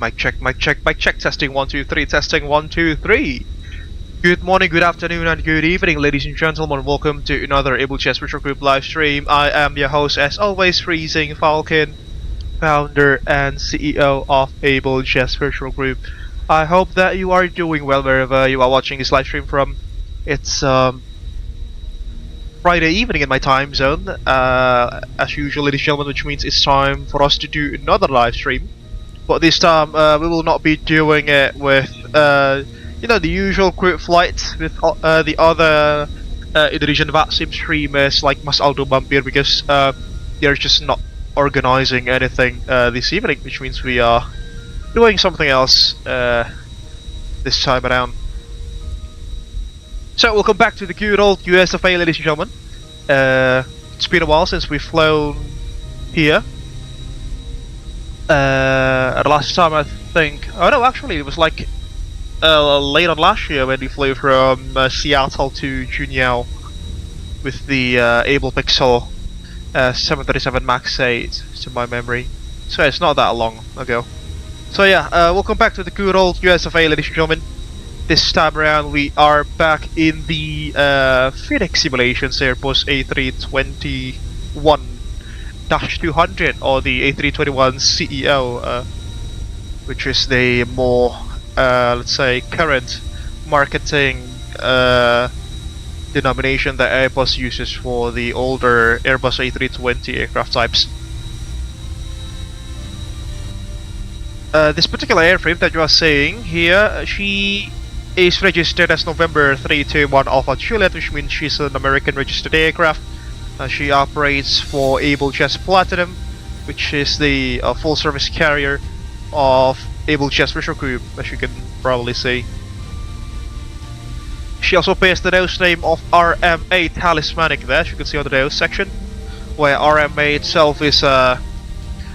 Mic check, testing 1 2 3, testing 1 2 3. Good morning, good afternoon, and good evening, ladies and gentlemen. Welcome to another Abel Jets Virtual Group live stream. I am your host, as always, Freezing Falcon, founder and CEO of Abel Jets Virtual Group. I hope that you are doing well wherever you are watching this live stream from. It's Friday evening in my time zone, as usual, ladies and gentlemen, which means it's time for us to do another live stream. But this time we will not be doing it with the usual group flight with the other Indonesian VATSIM streamers like Mas Aldo Bampir, because they're just not organizing anything this evening, which means we are doing something else this time around. So welcome back to the good old USFA, ladies and gentlemen. It's been a while since we've flown here. The last time I think, oh no, actually it was like late on last year when we flew from Seattle to Juneau with the Abel Pixel 737 MAX 8 to my memory. So it's not that long ago. So yeah, welcome back to the good old USFA, ladies and gentlemen. This time around we are back in the Fenix Simulations Airbus A321-200 or the A321 CEO, which is the more, let's say, current marketing denomination that Airbus uses for the older Airbus A320 aircraft types. This particular airframe that you are seeing here, she is registered as November 321 Alpha Juliet, which means she's an American registered aircraft. She operates for Abel Jets Platinum, which is the full service carrier of Abel Jets Virtual Group, as you can probably see. She also bears the nose name of R.M.A. Talismanic there, as you can see on the nose section, where R.M.A. itself is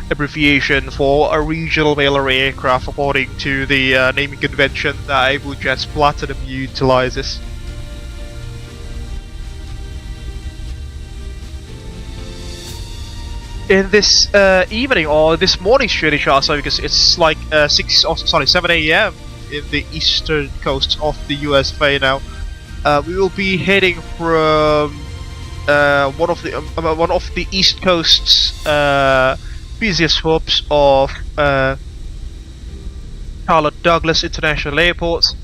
abbreviation for a regional mail array aircraft, according to the naming convention that Abel Jets Platinum utilizes. In this evening, or this morning, should I say, because it's like 7 AM in the eastern coast of the USA now. We will be heading from one of the East Coast's busiest hubs of Charlotte Douglas International Airport,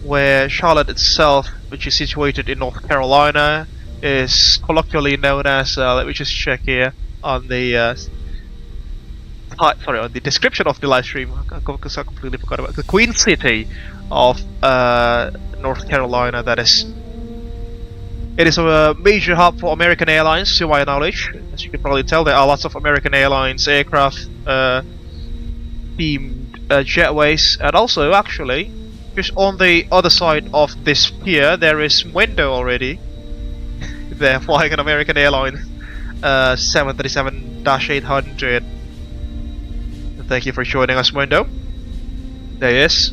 where Charlotte itself, which is situated in North Carolina, is colloquially known as, let me just check here on the on the description of the live stream, because I completely forgot about the Queen City of North Carolina, that is. It is a major hub for American Airlines, to my knowledge. As you can probably tell, there are lots of American Airlines aircraft themed jetways, and also, actually, just on the other side of this pier, there is Window already. They're flying an American Airlines 737-800. Thank you for joining us, Window. There he is.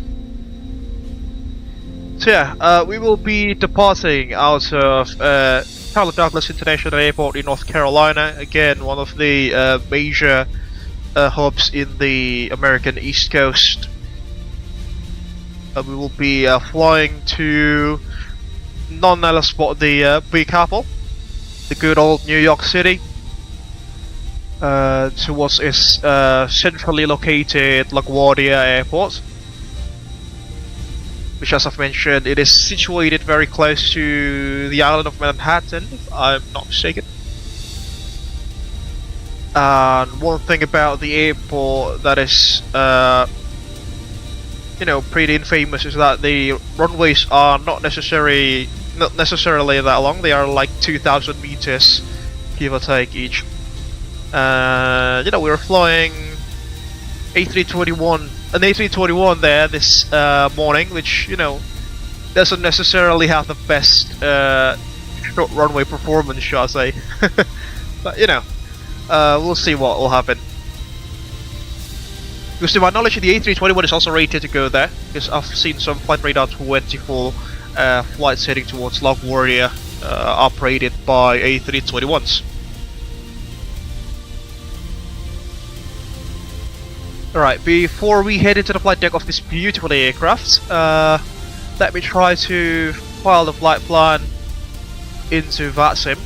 So yeah, we will be departing out of Charlotte Douglas International Airport in North Carolina. Again, one of the major hubs in the American East Coast. We will be flying to none else but the Big Apple, the good old New York City, towards its centrally located LaGuardia Airport, which, as I've mentioned, it is situated very close to the island of Manhattan, if I'm not mistaken. And one thing about the airport that is, pretty infamous is that the runways are not necessarily that long. They are like 2,000 meters, give or take, each. We were flying an A321 there this morning, which doesn't necessarily have the best short runway performance, shall I say. But we'll see what will happen. Because to my knowledge, the A321 is also rated to go there, because I've seen some Flight Radar 24 flights heading towards LaGuardia, operated by A321s. Alright, before we head into the flight deck of this beautiful aircraft, let me try to file the flight plan into VATSIM.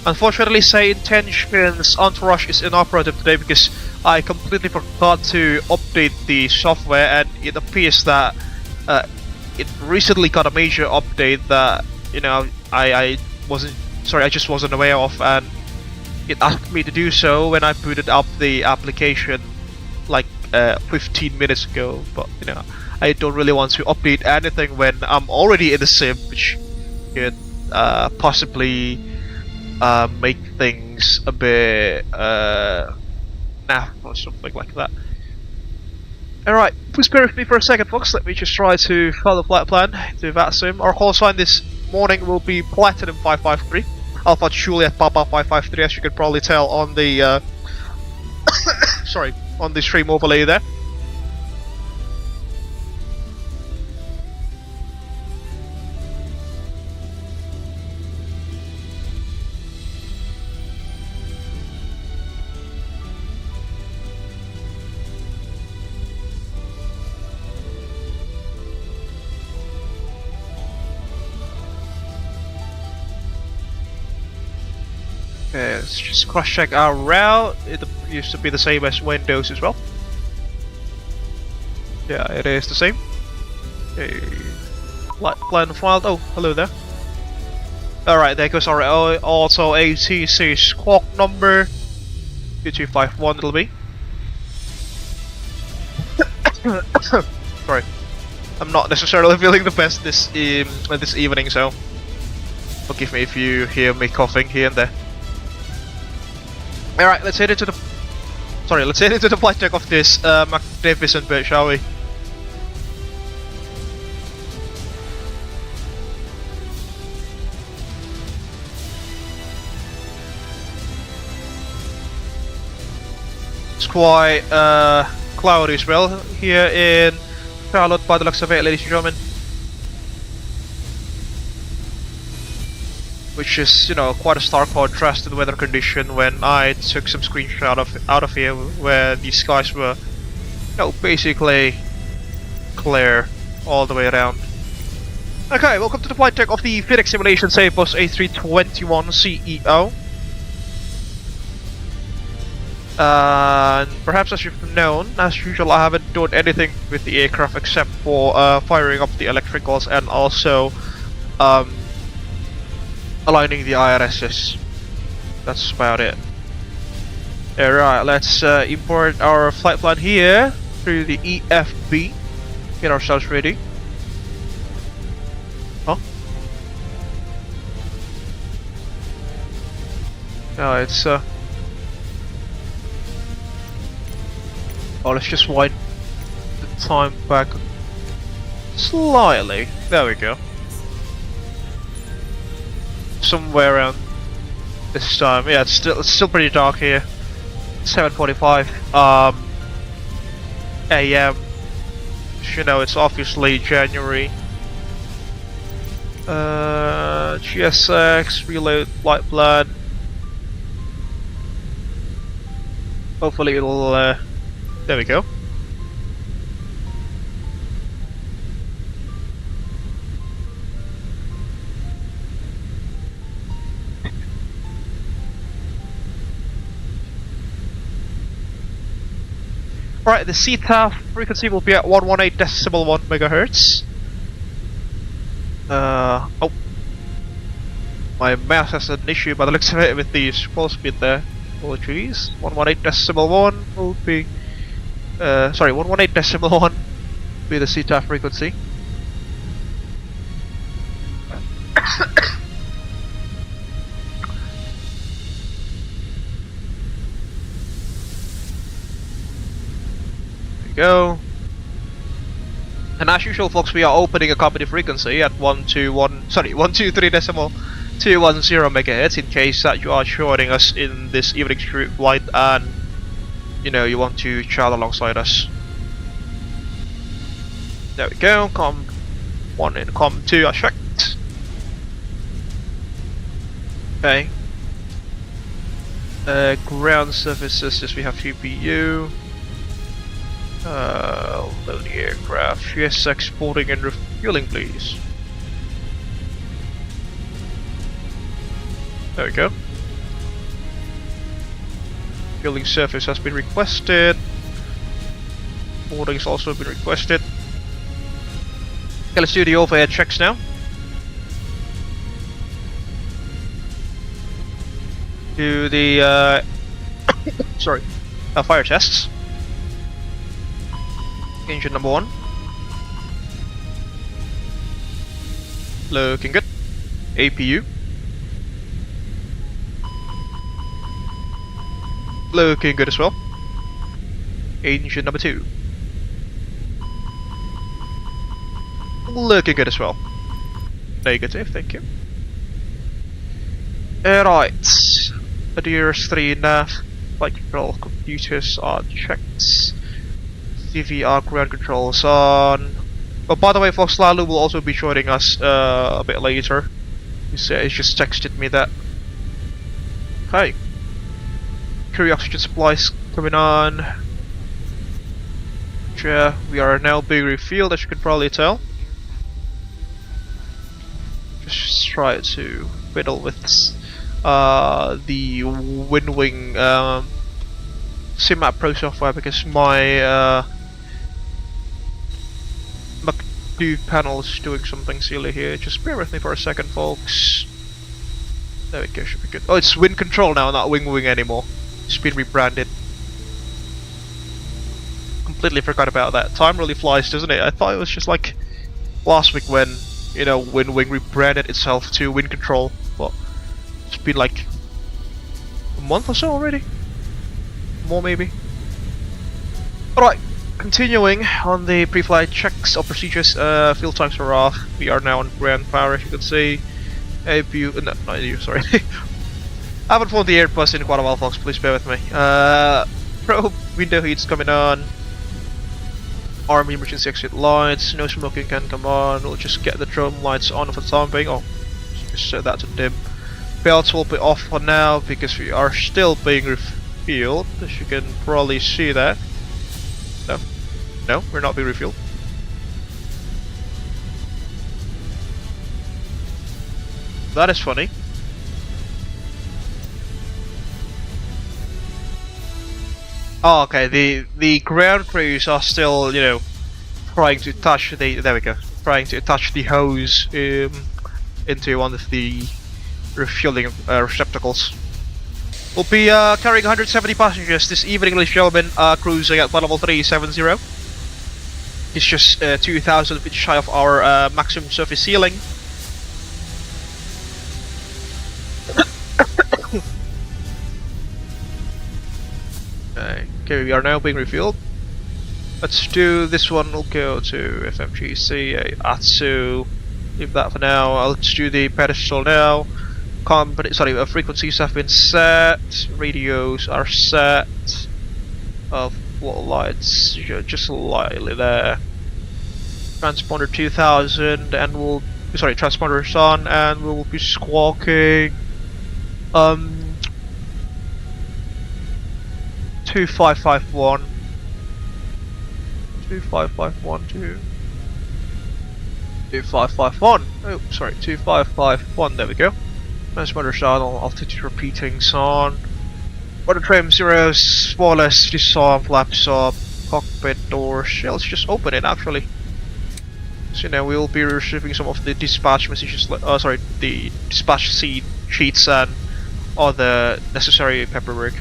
Unfortunately, say intentions entourage is inoperative today because I completely forgot to update the software, and it appears that it recently got a major update that I just wasn't aware of, and it asked me to do so when I booted up the application like 15 minutes ago. But I don't really want to update anything when I'm already in the sim, which could possibly make things a bit naff or something like that. Alright, please bear with me for a second, folks. Let me just try to follow the flight plan to VATSIM. Our call sign this morning will be Platinum 553, Alpha Juliet Papa 553, as you can probably tell on the sorry, on the stream overlay there. Okay, let's just cross check our route. It used to be the same as Windows as well. Yeah, it is the same. Okay. Flight plan filed. Oh, hello there. Alright, there goes our auto ATC squawk number 2251 it'll be. Sorry. I'm not necessarily feeling the best this evening, so forgive me if you hear me coughing here and there. Alright, let's head into the flight deck of this magnificent bit, shall we? It's quite cloudy as well here in Charlotte by the looks of it, ladies and gentlemen. Which is, quite a stark contrast to the weather condition when I took some screenshot out of here, where the skies were, basically clear all the way around. Okay, welcome to the flight deck of the Fenix Simulations Airbus A321-200. And perhaps as you've known, as usual, I haven't done anything with the aircraft except for firing up the electricals and also aligning the IRSs. That's about it. Alright, let's import our flight plan here through the EFB. Get ourselves ready. Huh? No, it's oh, let's just wind the time back slightly. There we go. Somewhere around this time. Yeah, it's still pretty dark here. 7:45 AM. It's obviously January. GSX reload flight plan. Hopefully it'll there we go. Right, the CTAF frequency will be at 118.1 megahertz. Oh, my mouse has an issue by the looks of it with the scroll speed there. Apologies. 118.1 will be. Sorry, 118.1 will be the CTAF frequency. Go. And as usual, folks, we are opening a company frequency at 123.210 megahertz in case that you are joining us in this evening's group flight and you want to chat alongside us. There we go. Com 1 and Com 2 are checked. Okay. Ground surfaces, yes, we have GPU. Load the aircraft. Yes, exporting and refueling, please. There we go. Fueling surface has been requested. Boarding has also been requested. Okay, let's do the overhead checks now. Do the sorry, fire tests. Engine number 1. Looking good. APU. Looking good as well. Engine number 2. Looking good as well. Negative, thank you. Right. Adios 3 nav. Flight control computers are checked. CVR ground controls on. Oh, by the way, folks, Lalu will also be joining us a bit later. He just texted me that. Okay. Crew oxygen supplies coming on. Yeah, we are now being refueled, as you can probably tell. Just try to fiddle with the Windwing SimMap Pro software because my MacDo panel is doing something silly here. Just bear with me for a second, folks. There we go, should be good. Oh, it's Wind Control now, not Wing anymore. It's been rebranded. Completely forgot about that. Time really flies, doesn't it? I thought it was just like last week when, you know, Wing rebranded itself to Wind Control, but it's been like a month or so already. More maybe. Alright, continuing on the pre-flight checks of procedures. Fuel tanks are off. We are now on ground power, as you can see. APU, no, not you, sorry. I haven't flown the Airbus in quite a while, folks, please bear with me. Probe window heat's coming on. R.M.A. emergency exit lights, no smoking can come on. We'll just get the drone lights on for the time being. Oh, just set that to dim. Belts will be off for now because we are still being refueled, as you can probably see that. No, we're not being refueled. That is funny. Oh, okay. The ground crews are still, you know, trying to touch the. There we go. Trying to attach the hose into one of the refueling receptacles. We'll be carrying 170 passengers this evening, ladies and gentlemen. Cruising at level 370. It's just 2,000 feet shy of our maximum surface ceiling. Okay, we are now being refueled. Let's do this one. We'll go to FMGC, ATSU. Leave that for now. Let's do the pedestal now. Frequencies have been set. Radios are set. What lights? Just slightly there. Transponder 2000, and we'll. Sorry, transponder's on, and we'll be squawking. 2551. 2551. Oh, sorry, 2551. There we go. Transponder on. Altitude repeatings on. Water trim zeros. Smallest disarm. Flaps up. Cockpit doors. Yeah, let's just open it actually. So now we will be receiving some of the dispatch messages. The dispatch sheets and all the necessary paperwork.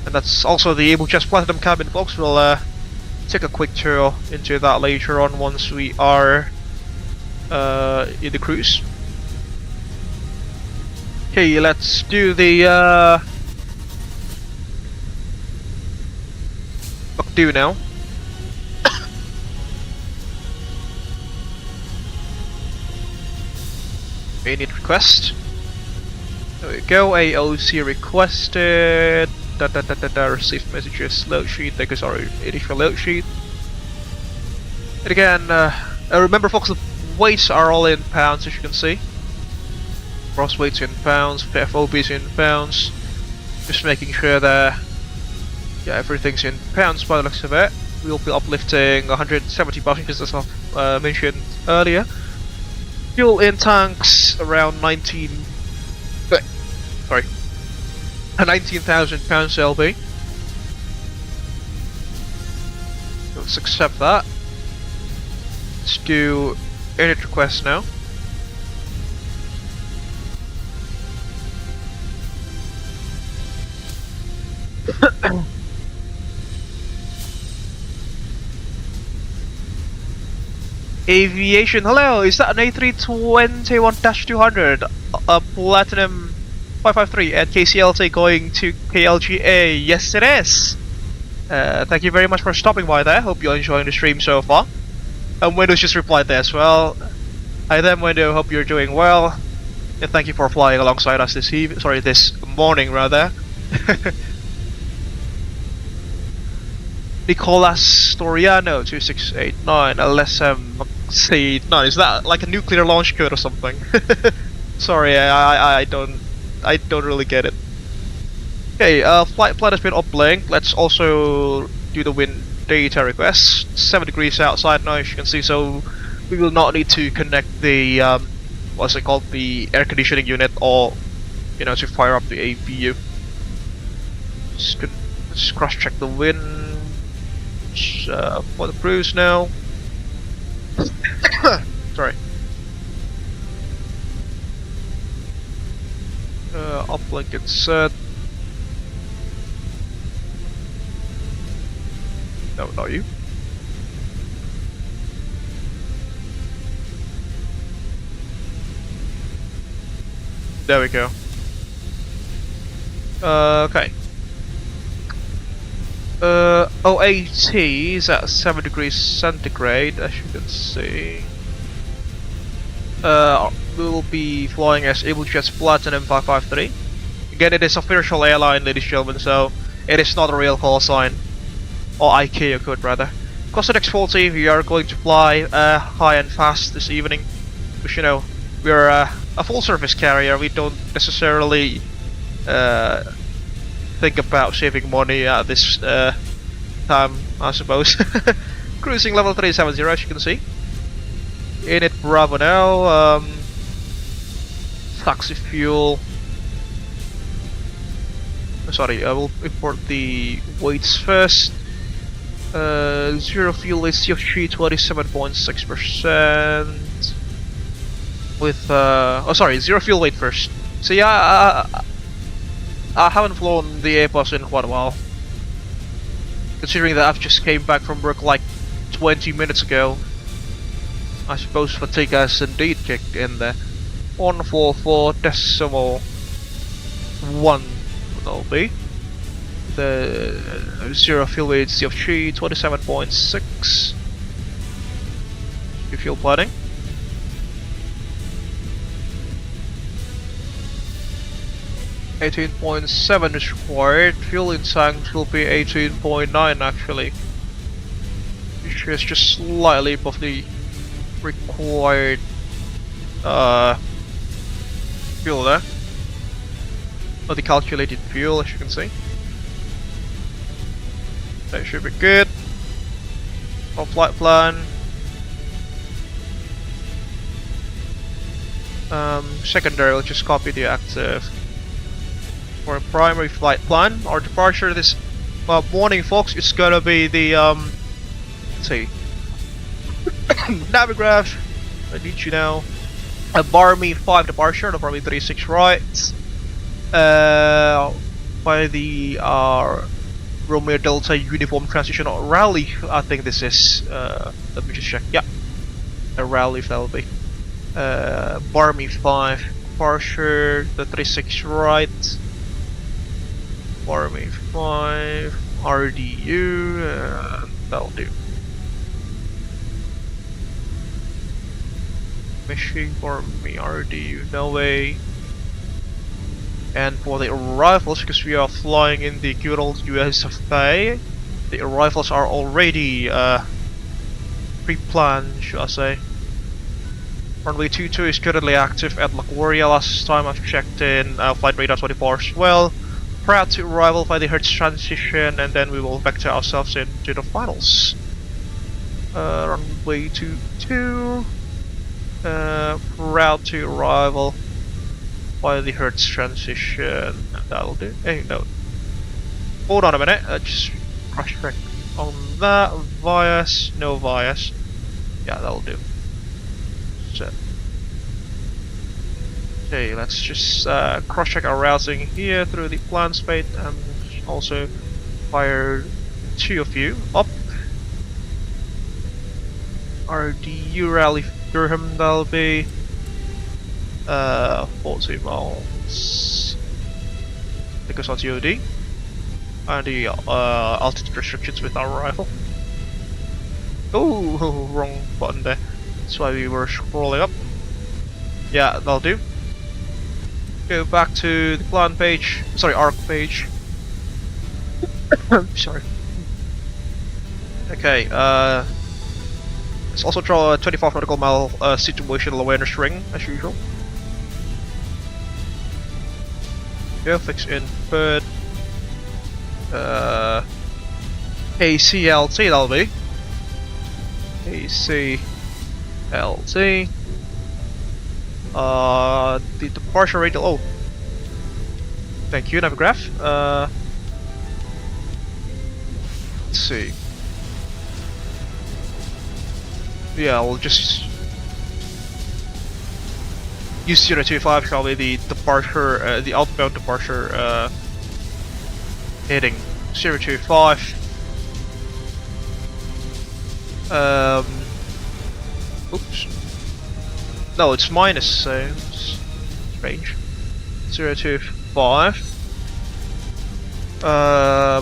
And that's also the Abel Jets Platinum cabin, folks. We'll take a quick tour into that later on once we are in the cruise. Okay, let's do the MacDo now. Init request. There we go. AOC requested. Received messages. Load sheet. There goes our initial load sheet. And again, remember, folks, the weights are all in pounds, as you can see. Gross weights in pounds. FOBs in pounds. Just making sure that everything's in pounds by the looks of it. We'll be uplifting 170 passengers as I mentioned earlier. Fuel in tanks around 19,000 pounds LB. Let's accept that. Let's do edit request now. Aviation, hello, is that an A321-200 Platinum 553 at KCLT going to KLGA? Yes it is! Thank you very much for stopping by there, hope you're enjoying the stream so far. And Windows just replied there as well. Hi there Windows, hope you're doing well. And thank you for flying alongside us this morning rather. Nicolas Storiano 2689 LSM-C9. Is that like a nuclear launch code or something? Sorry, I don't really get it. Okay, flight plan has been uplinked. Let's also do the wind data request. 7 degrees outside now, as you can see, so we will not need to connect the what's it called, the air conditioning unit, or to fire up the APU. Let's cross check the wind. For the cruise now. Sorry. Uplink and set. No, not you. There we go. Okay. OAT is at 7 degrees centigrade, as you can see. We will be flying as Abel Jets Platinum 553. Again, it is a virtual airline, ladies and gentlemen, so it is not a real call sign. Or ICAO code, rather. Cossadex 40, we are going to fly high and fast this evening. Because, we're a full service carrier, we don't necessarily think about saving money at this time, I suppose. Cruising level 370, as you can see. Init Bravo now. Taxi fuel. Sorry, I will import the weights first. Zero fuel is CFG 27.6%. With zero fuel weight first. So yeah, I haven't flown the Airbus in quite a while. Considering that I've just came back from work like 20 minutes ago. I suppose fatigue has indeed kicked in there. 144.1 will be. The zero fuel weight CFG 27.6. Fuel planning. $18.7 is required. Fuel in tanks will be 18.9 actually, which is just slightly above the required fuel there, or the calculated fuel, as you can see. That should be good. Our flight plan. Secondary, let's just copy the active. For a primary flight plan, our departure this morning, folks, it's gonna be the let's see, Navigraph. I need you now. A R.M.A 5 departure, the R.M.A 36 right. By the Romeo Delta uniform transition or rally. I think this is. Let me just check. Yeah, a rally that will be. R.M.A 5 departure, the 36 right. R.M.A 5 RDU, that'll do. Mission for me RDU, no way. And for the arrivals, because we are flying in the good old US of A, the arrivals are already pre-planned, should I say. Runway 22 is currently active at LaGuardia. Last time I've checked in, flight radar 24 as well. proud to arrival by the Hertz transition, and then we will vector ourselves into the finals. Runway 22. Proud to arrival by the Hertz transition. That'll do. Hey, no. Hold on a minute. Just crash check on that. Bias. No bias. Yeah, that'll do. Set. Okay, let's just cross check our routing here through the plan space and also fire 2 of you up. RDU rally Durham, that'll be 40 miles. Because on TOD. And the altitude restrictions with our rifle. Oh, wrong button there. That's why we were scrolling up. Yeah, that'll do. Go back to the plan page. Sorry, arc page. Sorry. Okay, let's also draw a 25 nautical mile situational awareness ring, as usual. Go fix in third. KCLT, that'll be. KCLT. The departure rate. Oh, thank you, Navigraph. Let's see. Yeah, we'll just use 025, shall we? The departure, the outbound departure, heading 025. Oops. No, it's minus, so it's strange. 025.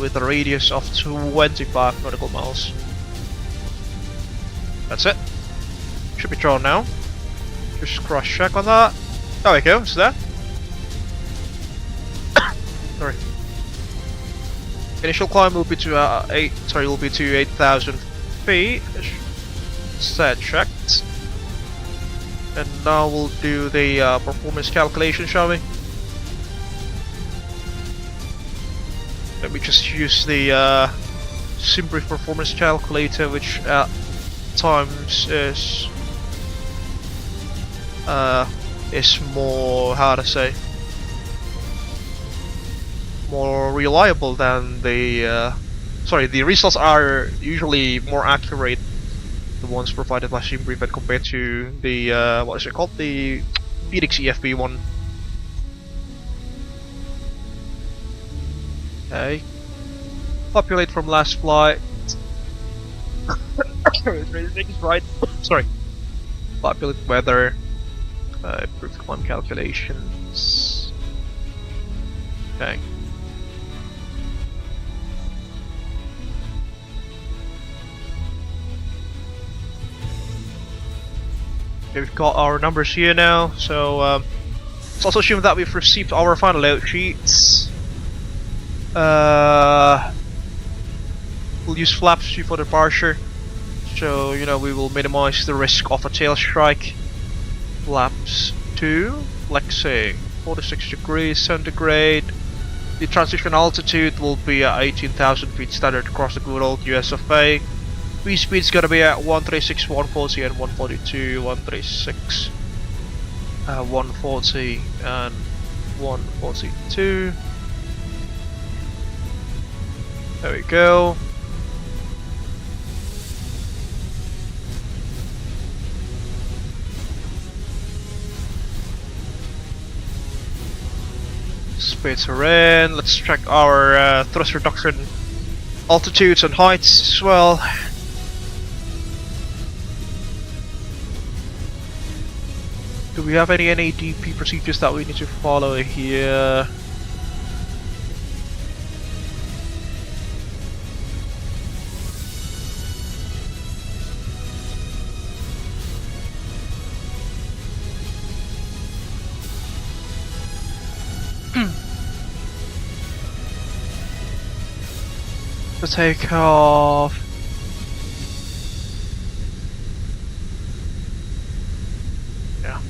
With a radius of 25 nautical miles. That's it. Should be drawn now. Just cross check on that. There we go, it's there. Sorry. Initial climb will be to 8,000 feet. Set checked. And now we'll do the performance calculation, shall we? Let me just use the SimBrief performance calculator, which at times is more, how to say, more reliable than the the results are usually more accurate, the ones provided by SimBrief, and compared to the what is it called, the Fenix EFB one. Okay, populate from last flight. Right. Sorry. Populate weather. Improve climb calculations. Okay. Okay, we've got our numbers here now. So let's also assume that we've received our final load sheets. We'll use flaps 2 for departure, so you know we will minimize the risk of a tail strike. Flaps 2, flexing 46 degrees centigrade. The transition altitude will be at 18,000 feet standard across the good old US of A. V speed's gonna be at 136, 140 and 142, 136, 140 and 142. There we go. Speeds are in. Let's check our thrust reduction altitudes and heights as well. Do we have any NADP procedures that we need to follow here? To take off. Yeah.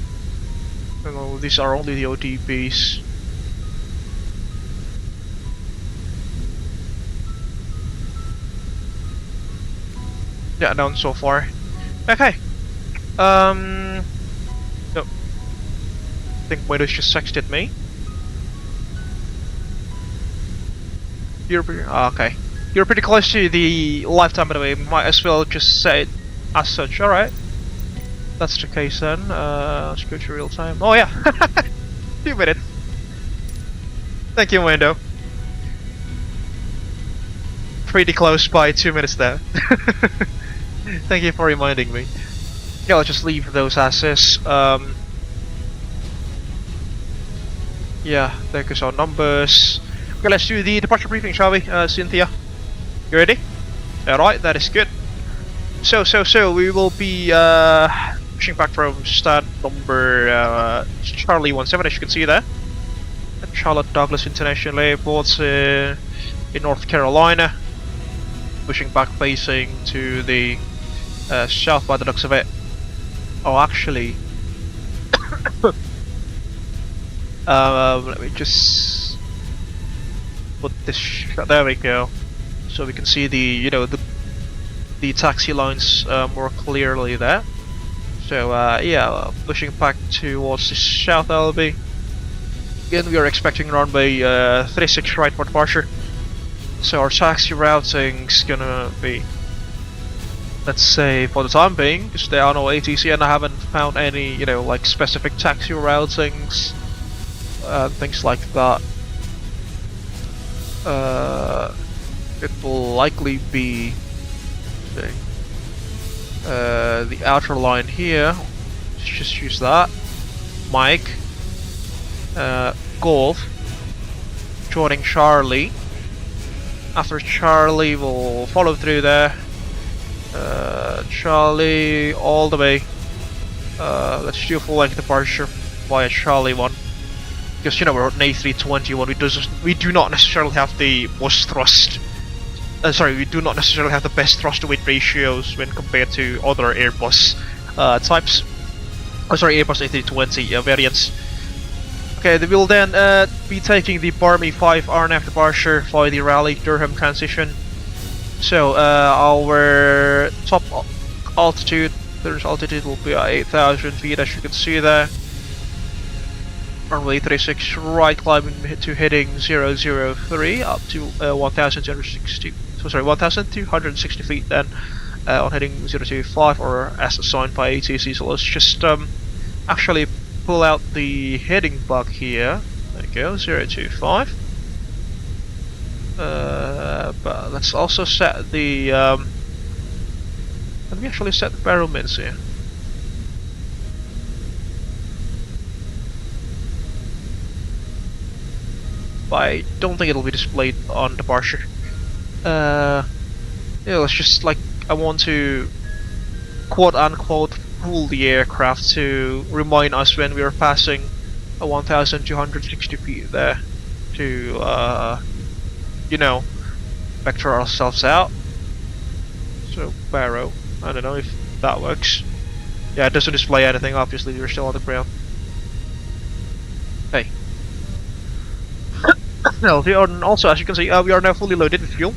Well, these are only the OTPs. Yeah, none so far. Okay. No. I think Windows just texted me. Okay. You're pretty close to the lifetime, by the way. Might as well just say it as such. Alright. That's the case then. Let's go to real time. Oh yeah! 2 minutes. Thank you, Window. Pretty close by 2 minutes there. Thank you for reminding me. Yeah, let's just leave those as is. Yeah, there goes our numbers. Okay, let's do the departure briefing, shall we, Cynthia? You ready? Alright, that is good. So, we will be pushing back from start number Charlie 17, as you can see there. At Charlotte Douglas International Airport in North Carolina. Pushing back facing to the south by the looks of it. Oh, actually... let me just put this there we go, so we can see the the taxi lines more clearly there. So yeah, pushing back towards the south LB. Again, we are expecting runway 36 right for departure. So our taxi routing's gonna be, let's say, for the time being, because there are no ATC and I haven't found any, like specific taxi routings. Things like that. It will likely be the outer line here. Let's just use that. Mike, Golf, joining Charlie. After Charlie, we'll follow through there. Charlie all the way. Let's do a full length departure via Charlie 1. Because we're on A321, we do not necessarily have the most thrust. We do not necessarily have the best thrust to weight ratios when compared to other Airbus types. Airbus A320 variants. Okay, they will then be taking the Barmy 5 RNF departure via the Raleigh-Durham transition. So our top altitude, clearance altitude will be at 8,000 feet, as you can see there. Runway 36 right, climbing to heading 003 up to 1,260 feet then on heading 025, or as assigned by ATC. So let's just actually pull out the heading bug here. There we go, 025. But let's also set the let me actually set the barrel mins here. But I don't think it'll be displayed on departure. Yeah, let's just, I want to quote-unquote fool the aircraft to remind us when we are passing 1,260 feet there to, vector ourselves out. So, barrow. I don't know if that works. Yeah, it doesn't display anything, obviously we're still on the ground. Hey. No, also, as you can see, we are now fully loaded with fuel,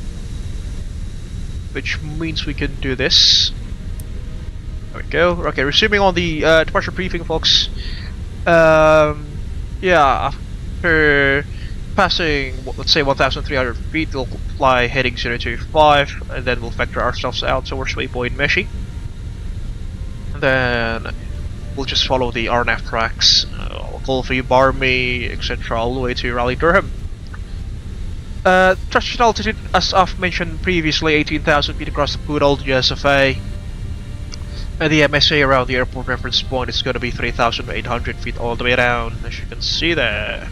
which means we can do this. There we go. Okay, resuming on the departure briefing, folks. Yeah, after passing, let's say 1,300 feet, we'll fly heading 025, and then we'll vector ourselves out towards waypoint Meshi. And then we'll just follow the RNF tracks, Golfy, Barmy, etc., all the way to Raleigh-Durham. Transition altitude, as I've mentioned previously, 18,000 feet across the Poodle, GSFA. And the MSA around the airport reference point is going to be 3,800 feet all the way around, as you can see there.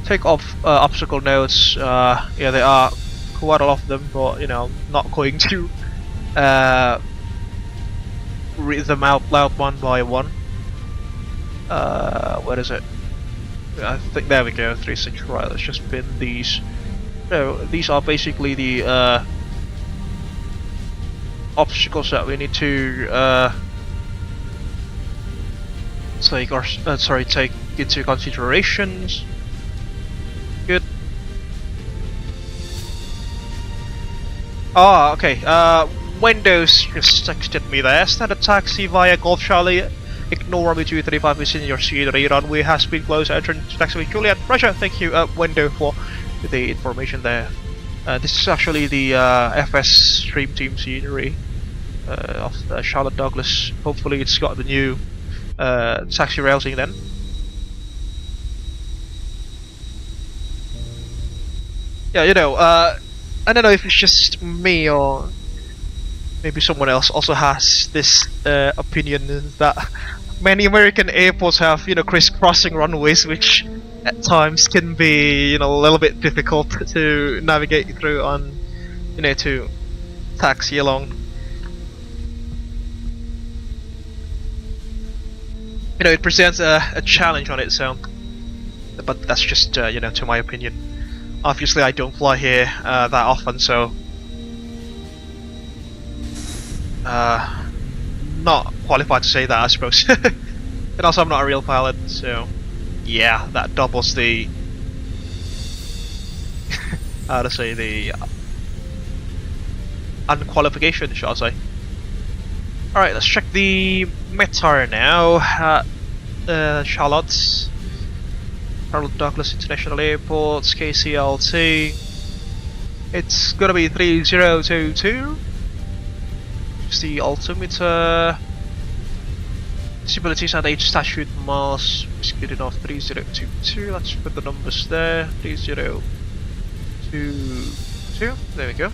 Take off obstacle notes, yeah, there are quite a lot of them, but not going to read them out loud one by one. What is it? I think there we go, 36 right, let's just pin these. So these are basically the obstacles that we need to take into considerations. Good. Okay. Windows just texted me there. Standard taxi via Golf Charlie. Ignore runway 235 is in your scenery. Runway has been closed. Entrance to taxiway Juliet. Roger, thank you, Window, for the information there. This is actually the FS Stream Team scenery of Charlotte Douglas. Hopefully it's got the new taxi railsing then. Yeah, you know, I don't know if it's just me or maybe someone else also has this opinion that many American airports have, you know, crisscrossing runways, which at times can be, you know, a little bit difficult to navigate through on, you know, to taxi along. You know, it presents a challenge on its own, but that's just, you know, to my opinion. Obviously, I don't fly here that often, so not qualified to say that, I suppose. And also, I'm not a real pilot, so yeah, that doubles the how to say, the unqualification, shall I say. Alright, let's check the METAR now. Charlotte Douglas International Airport, KCLT. It's gonna be 3022. It's the altimeter. Visibility is at 8 statute miles. It's good enough. 3022. Let's put the numbers there. 3022. There we go.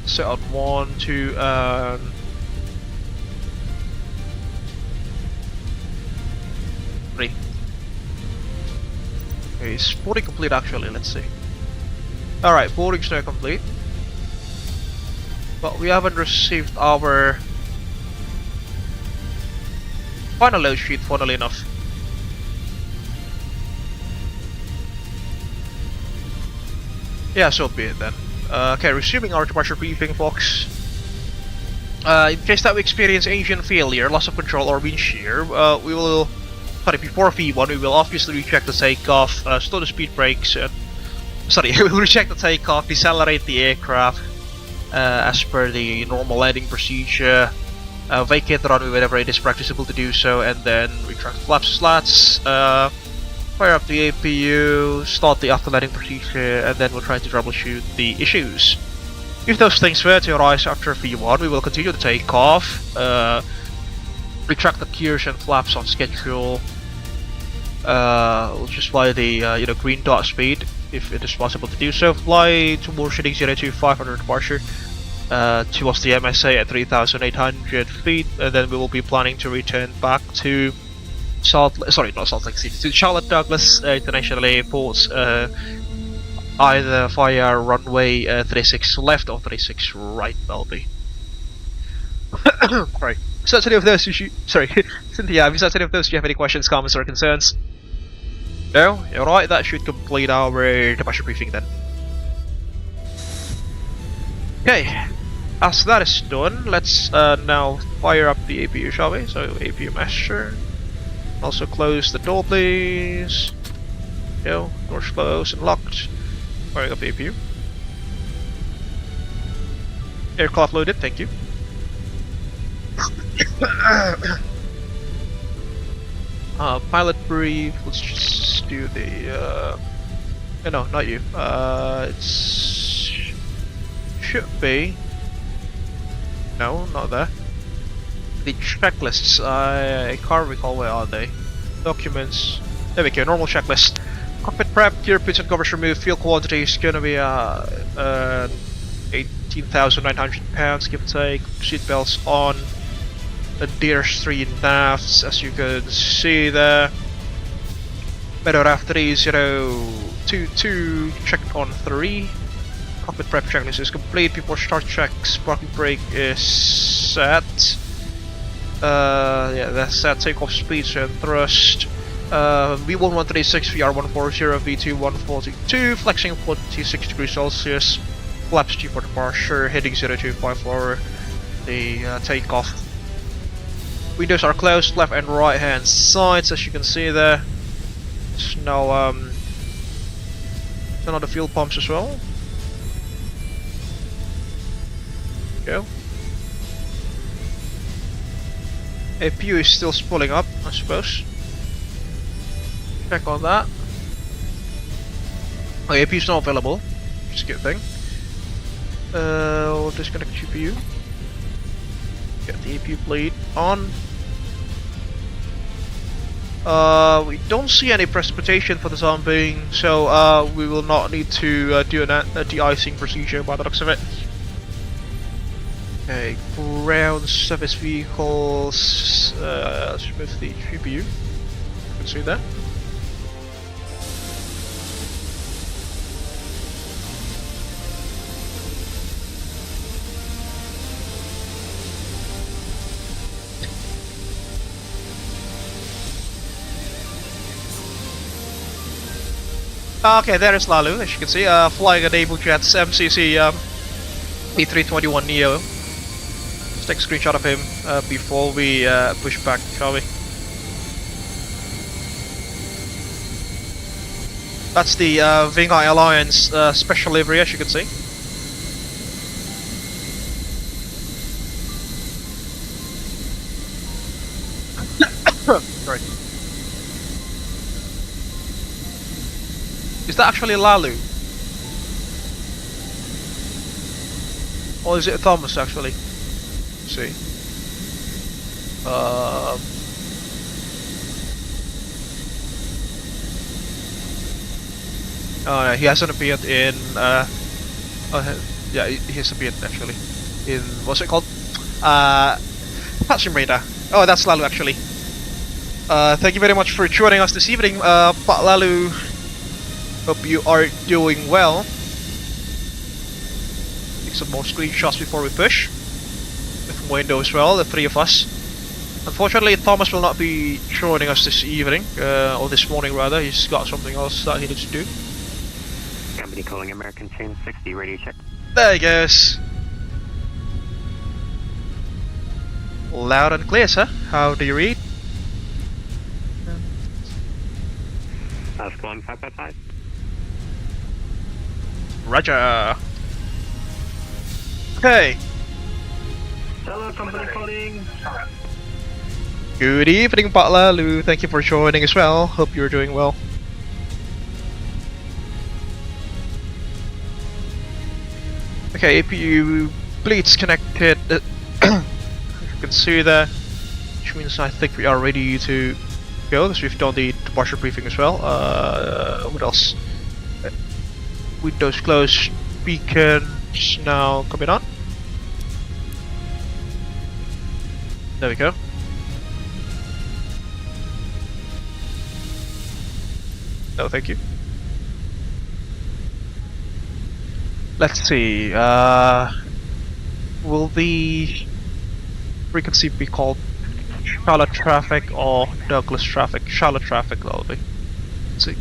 Set on 1, 2, and 3. Okay, is boarding complete actually? Let's see. Alright, boarding's now complete. But we haven't received our final load sheet, funnily enough. Yeah, so be it then. Okay, resuming our departure briefing, folks. In case that we experience engine failure, loss of control, or wind shear, we will, before V1, we will obviously recheck the takeoff, slow the speed brakes, we will recheck the takeoff, decelerate the aircraft as per the normal landing procedure, vacate the runway whenever it is practicable to do so, and then retract the flaps slats, fire up the APU, start the after landing procedure, and then we'll try to troubleshoot the issues. If those things were to arise after V1, we will continue the takeoff, retract the gears and flaps on schedule. We'll just fly the green dot speed if it is possible to do so. Fly towards heading 025 under departure towards the MSA at 3,800 feet, and then we will be planning to return back to to Charlotte Douglas International Airports, either via runway 36 left or 36 right, that'll be. Right. So that's any of those Cynthia, besides any of those, do you have any questions, comments, or concerns? No? Alright, that should complete our departure briefing then. Okay, as that is done, let's now fire up the APU, shall we? So APU master. Also close the door, please. Go, doors closed and locked. Firing up the APU. Aircraft loaded, thank you. Pilot brief, let's just do the no, not you. Should be. No, not there. The checklists, I can't recall where are they. Documents. There we go, normal checklist. Cockpit prep, gear puts and covers removed, fuel quantity is gonna be 18,900 pounds, give or take. Seatbelts on. The Deers 3 navs, as you can see there. METAR 3022 checked on 3. Cockpit prep checklist is complete. Before start checks, parking brake is set. Yeah, that's set. Takeoff speeds and thrust. V1136, VR140, V2 142, flexing 46 degrees Celsius. Flaps G for departure, heading 0254 for the takeoff. Windows are closed, left and right hand sides, as you can see there. There's no turn on the fuel pumps as well. go. APU is still spooling up, I suppose. Check on that. Oh, APU is not available, which is a good thing. We'll disconnect GPU. Get the APU blade on. We don't see any precipitation for the time being, so we will not need to do a de-icing procedure by the looks of it. Okay, ground service vehicles. Let's remove the GPU. You can see that. Okay, there is Lalu, as you can see, flying an Abel Jets MCC A321-200. Let's take a screenshot of him before we push back, shall we? That's the Vingai Alliance special livery, as you can see. Sorry. Is that actually Lalu? Or is it Thomas actually? Let's see. Oh no, he hasn't appeared in yeah, he has appeared actually. In what's it called? VATSIM radar. Oh, that's Lalu actually. Thank you very much for joining us this evening, Pak Lalu. Hope you are doing well. Take some more screenshots before we push. With window as well, the three of us. Unfortunately, Thomas will not be joining us this evening, or this morning rather. He's got something else that he needs to do. Company calling American Chain 60, radio check. There he goes. Loud and clear, sir. How do you read? Calling 555. Roger. Okay. Hello, company calling. Good evening, Pak Lalu. Thank you for joining as well. Hope you're doing well. Okay, APU bleeds connected. You can see there, which means I think we are ready to go, because we've done the departure briefing as well. What else? Windows closed, beacons now coming on. There we go. No, thank you. Let's see, will the frequency be called Charlotte traffic or Douglas traffic? Charlotte traffic, that'll be. Let's see.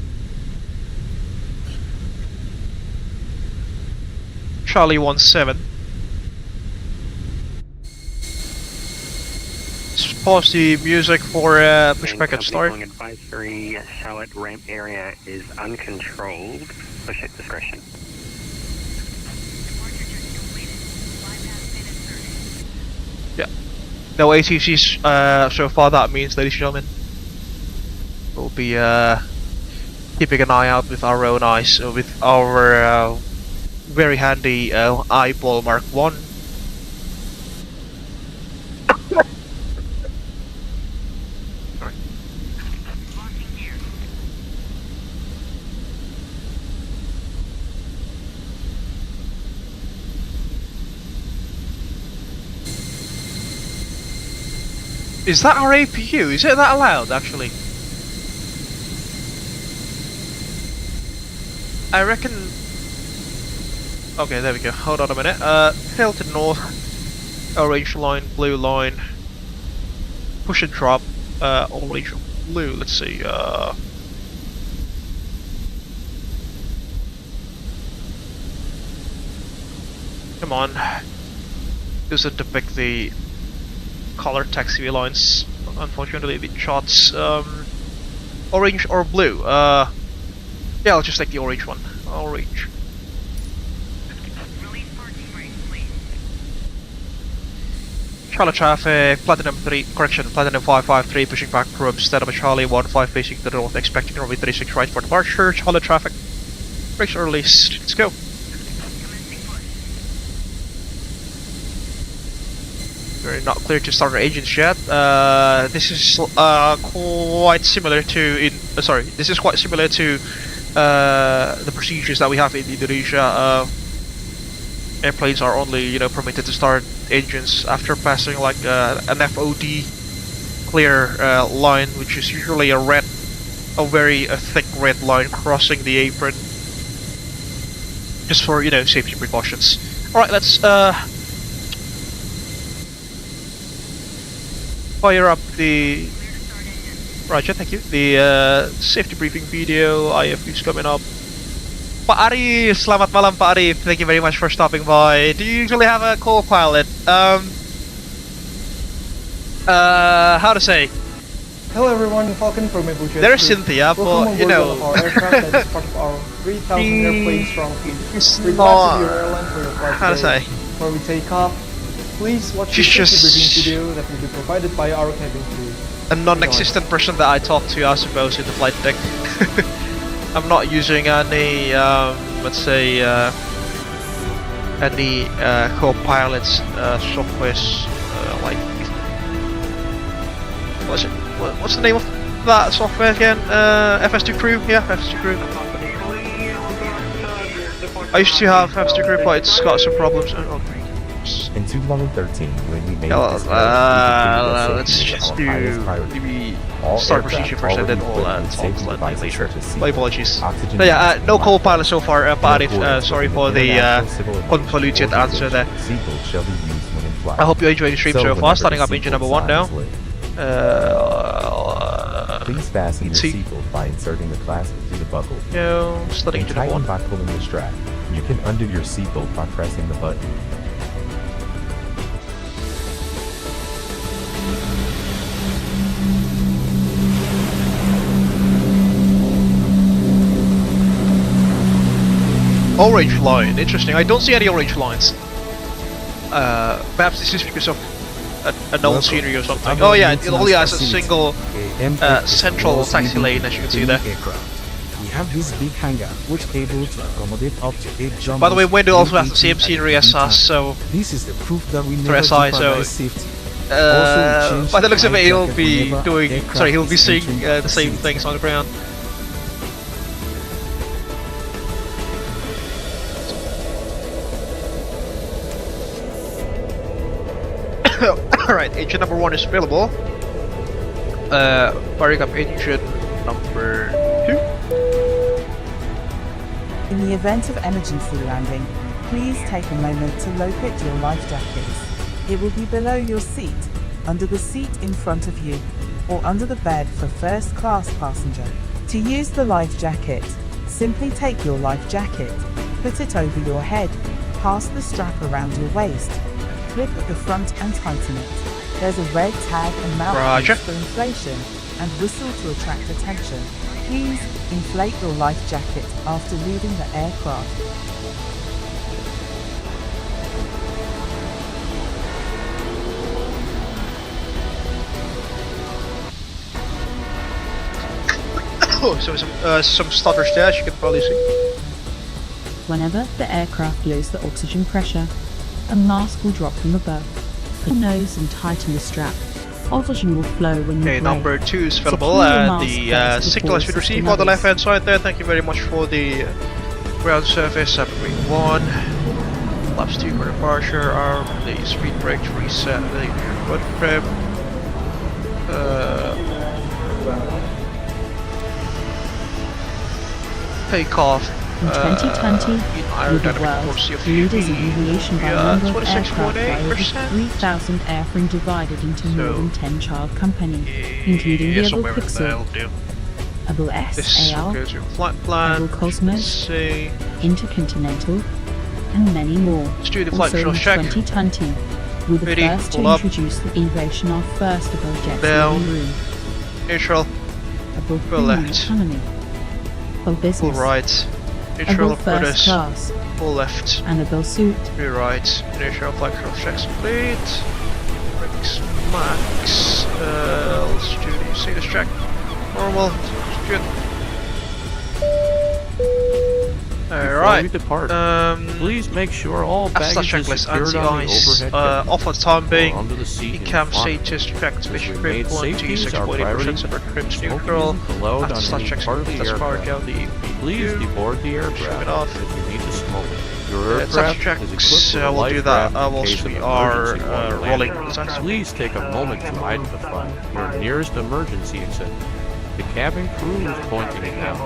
Charlie 17. Let's pause the music for push packet start. Advisory, Charlotte ramp area is uncontrolled. Push at discretion. Yeah. No ATCs so far. That means, ladies and gentlemen, we'll be keeping an eye out with our own eyes, with our very handy eyeball Mark 1. Is that our APU? Is it that loud, actually? I reckon... Okay, there we go. Hold on a minute. Tilted north. Orange line, blue line. Push and drop. Orange, blue. Let's see. Come on. Doesn't depict the color taxi lines. Unfortunately, the shots orange or blue. Yeah, I'll just take the orange one. Orange. Charlie traffic, Platinum 553 pushing back from Stanley Charlie 15 facing to the north, expecting runway 36 right for departure. Charlie traffic, brakes are released, let's go. We're not clear to start our engines yet. This is quite similar to the procedures that we have in Indonesia. Airplanes are only, permitted to start engines after passing like an FOD clear line, which is usually a very thick red line crossing the apron, just for safety precautions. All right, let's fire up the. Roger, thank you. The safety briefing video. IFU's coming up. Pak Arif, selamat malam Pak Arif. Thank you very much for stopping by. Do you usually have a co-pilot? How to say? Hello everyone, Falcon from Abel Jets There's Group. Cynthia, but Our aircraft that is part of our 3,000 airplane strong fleet. It's We're not. glad to be your airline for your flight How to today. say? Before we take off, please watch the She's safety briefing just video that will be provided by our cabin crew. a non-existent person that I talk to, I suppose, in the flight deck. I'm not using any, let's say, any co-pilot's software, like, what's the name of that software again? FS2 Crew? Yeah, FS2 Crew. I used to have FS2 Crew, but it's got some problems. In 2013, when we made Yeah, this let's just do maybe start procedure first and then we'll talk about it later. My apologies. So yeah, no co-pilot so far, Arif, sorry for the convoluted answer there. I hope you enjoy the stream so far, starting up engine number 1 now. Please fasten your seatbelt by inserting the clasp through the buckle. No, starting engine number 1. By pulling the strap. You can undo your seatbelt by pressing the button. Orange line, interesting. I don't see any orange lines. Perhaps this is because of an old scenery or something. Oh yeah, it only has a single central taxi lane, as you can see there. We have this big hangar which is able to accommodate up to 8 jumbo. By the way, Window also has the same scenery as us, so this is the proof that we for never SI, so jeopardize safety. by the looks of it, he'll be seeing the same things on the ground. Alright, engine number 1 is available. Firing up engine number 2. In the event of emergency landing, please take a moment to locate your life jackets. It will be below your seat, under the seat in front of you, or under the bed for first class passenger. To use the life jacket, simply take your life jacket, put it over your head, pass the strap around your waist, clip at the front and tighten it. There's a red tag and mouthpiece for inflation and whistle to attract attention. Please inflate your life jacket after leaving the aircraft. Oh, so some stutters there, as you can probably see. Whenever the aircraft loses the oxygen pressure, a mask will drop from above. Put your nose and tighten the strap. Oxygen will flow when you Okay, brake. number 2 is available, and the signal has been received on the left hand side there. Thank you very much for the ground surface. Upgrade 1. Flaps 2 for departure. Arm the speed brake to reset the foot prep. Take off. In 2020, we were the world's leaders in aviation by number of aircraft by over 3,000 airframe divided into more than 10 child companies, including the Abel Pixel, Abel SAL, Abel Cosmos, Intercontinental, and many more. Let's do the flight Also in control check. 2020, we were the Ready, first to pull up. introduce the innovation of first Abel Jets Down. living room, Neutral. Abel Full Premium left. Economy, Abel Full Business, right. Abel Neutral. First Buddhist. Class, Full left. and Abel Suite. Be right. Neutral flight control checks complete. max. Let's do the status check. Normal. Good. Alright. Before we depart, please make sure all that's the baggage is checklist. secured on the Anti-ice. overhead bin Off for the time being. or under the seat in Cam front. status checked. As Mission we grip made 1 safety to our 6.8% priority, separate trips smoking neutral. isn't allowed After on slash any checks, part of the that's powered aircraft. down the Please EPU. deboard the Shut aircraft it off. if you need to smoke. Your It's aircraft checks. is equipped with a We'll do life that raft in whilst case of we an are emergency while you're rolling. landing. Please take a moment to identify your nearest emergency exit. The cabin crew is pointing it out.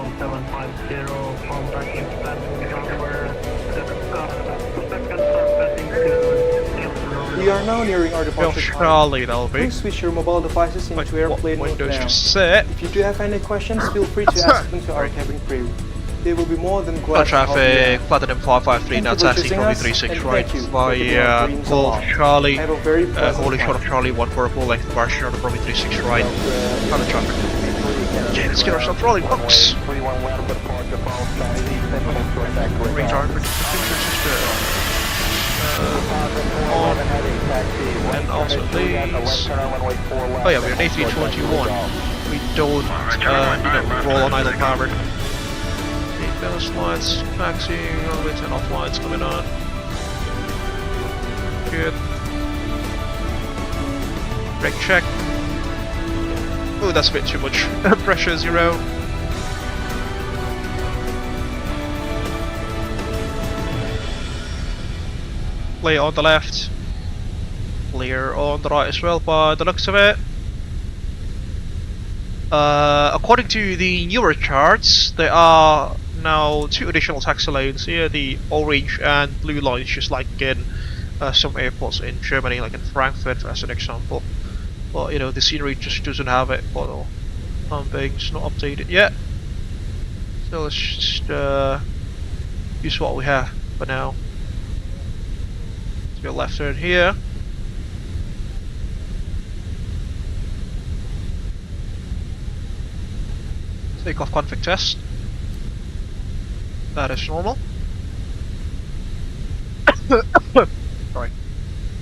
We are now nearing our departure time. Charlie, that'll be. Please switch your mobile devices into airplane mode Windows now. just set. If you do have any questions, feel free to ask them to our cabin crew. They will be more than Flight glad to help traffic, you. Platinum 553, now Thank you for taxi choosing from us, 36 and right thank you for via keeping our dreams Golf alive. Charlie, Have a very pleasant Holy Shot of flight. Charlie, 1 purple, length of Martian on the Bromley 36 right, Planet traffic. Okay, let's get ourselves rolling, folks. Retard, on, and also these. Oh yeah, we're an A321. We don't, roll on idle power. Okay, balance lights, taxiing, runway 10 off lights coming on. Good. Brake check. Oh, that's a bit too much. Pressure 0. Clear on the left. Clear on the right as well by the looks of it. According to the newer charts, there are now 2 additional taxi lanes here, the orange and blue lines, just like in some airports in Germany, like in Frankfurt as an example. But you know, the scenery just doesn't have it, but it's not updated yet. So let's just use what we have for now. Let's go left turn here. Takeoff config test. That is normal. Sorry.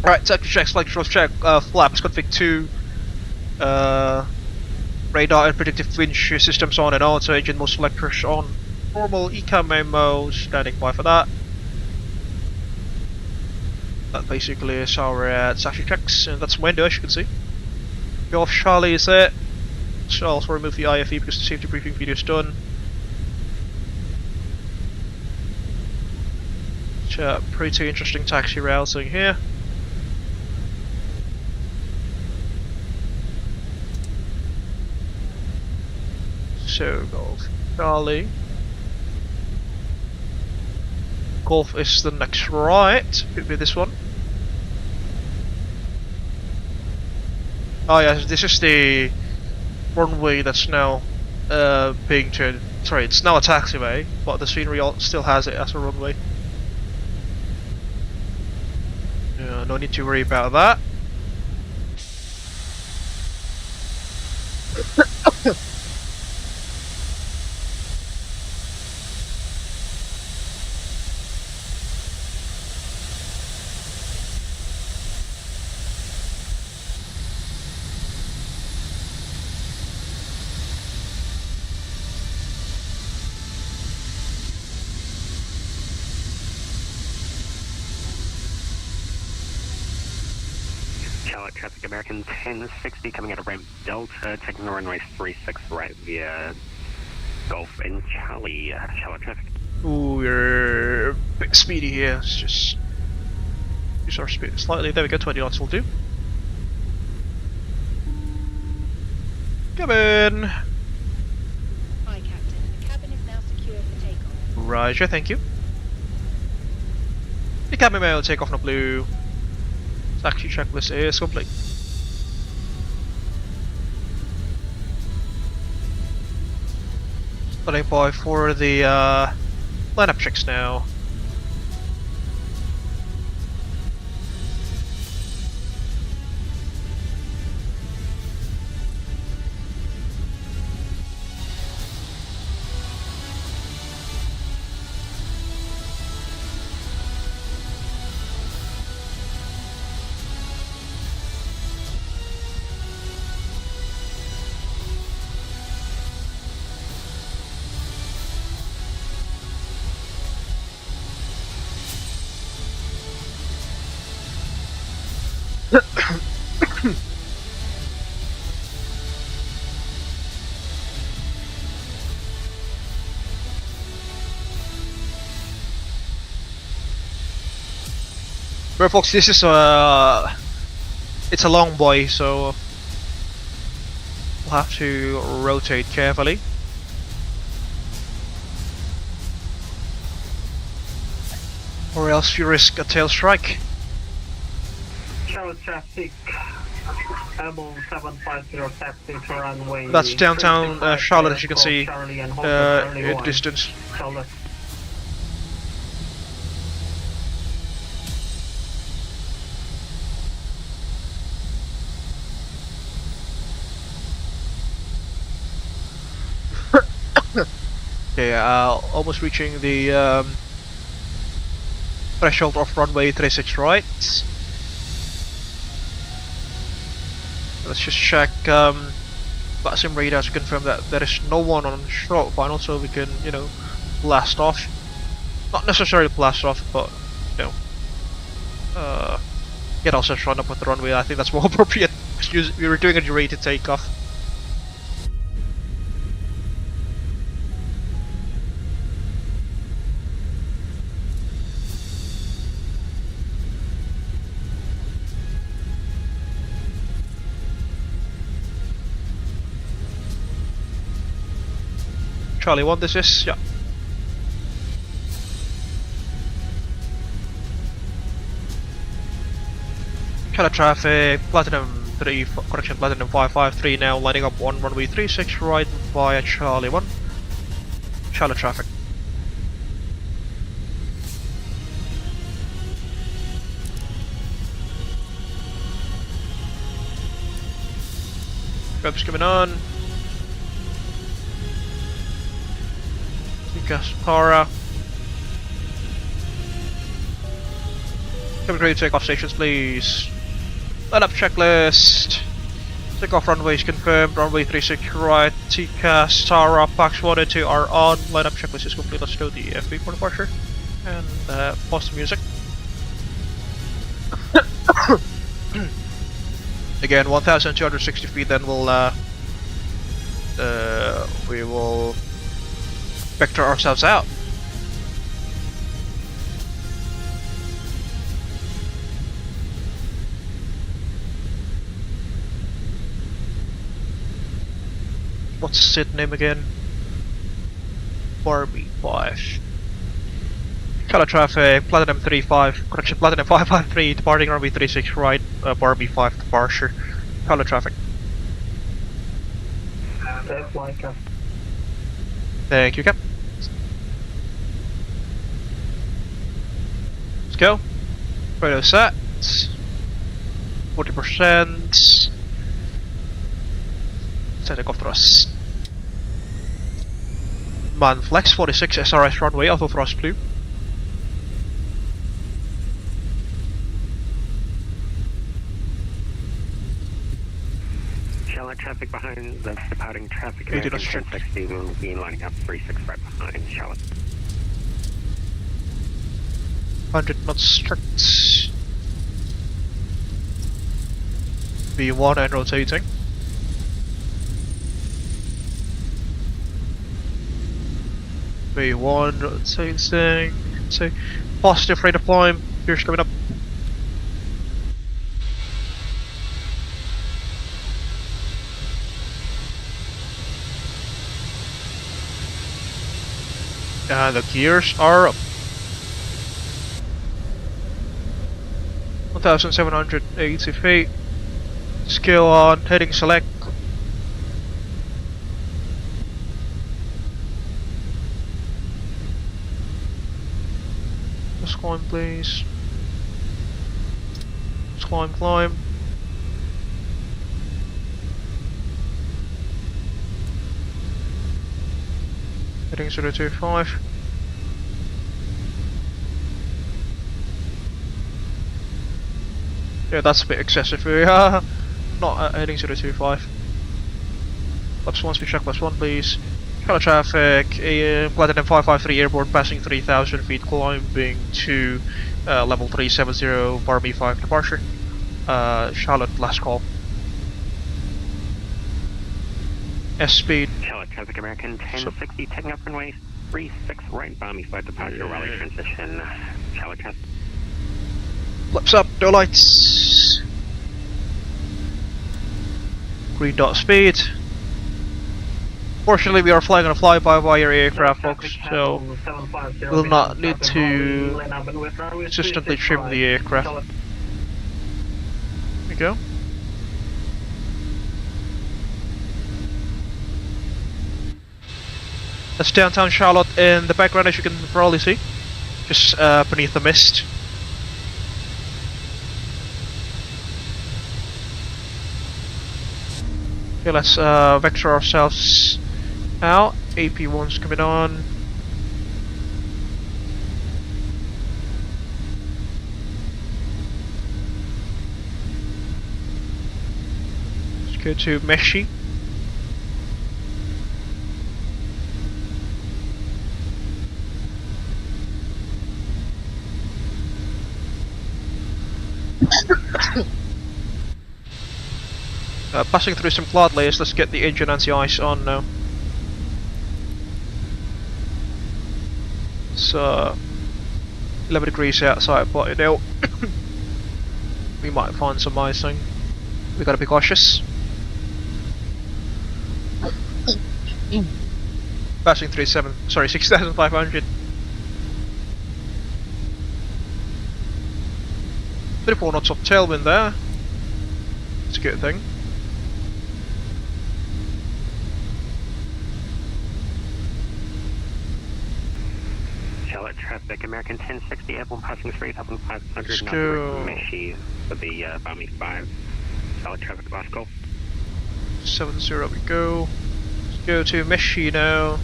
Alright, sector check, flight controls check, flaps config 2. Radar and predictive wind shear systems on and on, so engine mode selectors on. Normal ECAM mode, standing by for that. That basically is our taxi checks, and that's window as you can see. Golf Charlie is it. So I'll also remove the IFE because the safety briefing video is done. Pretty interesting taxi routing here. So Golf Charlie. Golf is the next right. Could be this one. Oh yeah, this is the runway that's now being turned. Sorry, it's now a taxiway, but the scenery still has it as a runway. No need to worry about that. Charlotte traffic, American 1060 coming out of ramp Delta, taking the runway 36 right via Golf and Charlie. Charlotte traffic. Ooh, we're a bit speedy here. Let's just use our speed slightly. There we go, 20 knots will do. Come in. Hi, Captain. The cabin is now secure for takeoff. Roger, thank you. The cabin mail takeoff no blue. Taxi checklist is complete. Starting by for the lineup checks now. Well, folks, this is it's a long boy, so we'll have to rotate carefully. Or else you risk a tail strike. Charlotte traffic, Abel 750 taxi to runway. That's downtown Charlotte, as you can see, in the distance. Charlotte. Okay, almost reaching the threshold of runway 36 right. Let's just check VATSIM radar to confirm that there is no one on short final, so we can, you know, blast off. Not necessarily blast off, but, you know, get ourselves run up with the runway. I think that's more appropriate, because we were doing a rated takeoff. Charlie 1, this is, yeah. Charlie traffic, Platinum 3, correction, Platinum 553 now lining up on runway 36 right via Charlie 1. Charlie traffic. Web's coming on. Gaspara. Coming ready to take off stations, please. Line up checklist. Take off runways confirmed. Runway 36 right. TCAS, Tara, Pax 1 and 2 are on. Line up checklist is complete. Let's do the FB for departure. And pause the music. Again, 1,260 feet. Then we'll we will vector ourselves out. What's the seat name again? Barbie 5. Color traffic, Platinum 35, correction, Platinum 553, departing runway 36 right, Barbie 5 departure. Color traffic. Thank you, Cap. Let's go. Radio set. 40%. Take off thrust. Man flex 46 SRS runway, auto thrust blue. Charlotte traffic behind the departing traffic. American 1060 will be lining up 36 right behind Charlotte. 100 knots strict. V1 and rotating. V1 rotating. So positive rate of climb. Here's coming up. And the gears are up. 1,780 feet. Scale on, heading select. Let's climb, please. Let's climb. Heading 025. Yeah, that's a bit excessive. We are not heading 025. Laps 1, speed check, laps 1 please. Color traffic, Platinum 553 airborne passing 3,000 feet, climbing to level 370, Barbie 5 departure. Charlotte, last call. S-speed. Charlotte traffic American 1060, taking up runway 36 right, Bommy 5 departure, rally transition. Charlotte traffic. Flaps up, no lights. Green dot speed. Fortunately, we are flying on a fly-by-wire aircraft, folks, so we'll not need to consistently trim the aircraft. There we go. That's downtown Charlotte in the background, as you can probably see, just beneath the mist. Okay, let's vector ourselves out. AP1's coming on. Let's go to Meshi. Passing through some cloud layers, let's get the engine anti-ice on now. It's 11 degrees outside, but you know, we might find some icing. We gotta be cautious. Passing through 6,500. 34 knots of tailwind there. It's a good thing. Charlotte traffic American 1060, airborne passing 3,500, let's go. Meshi for the Bommy 5. Charlotte traffic, last call. 70 we go. Let's go to Meshi now.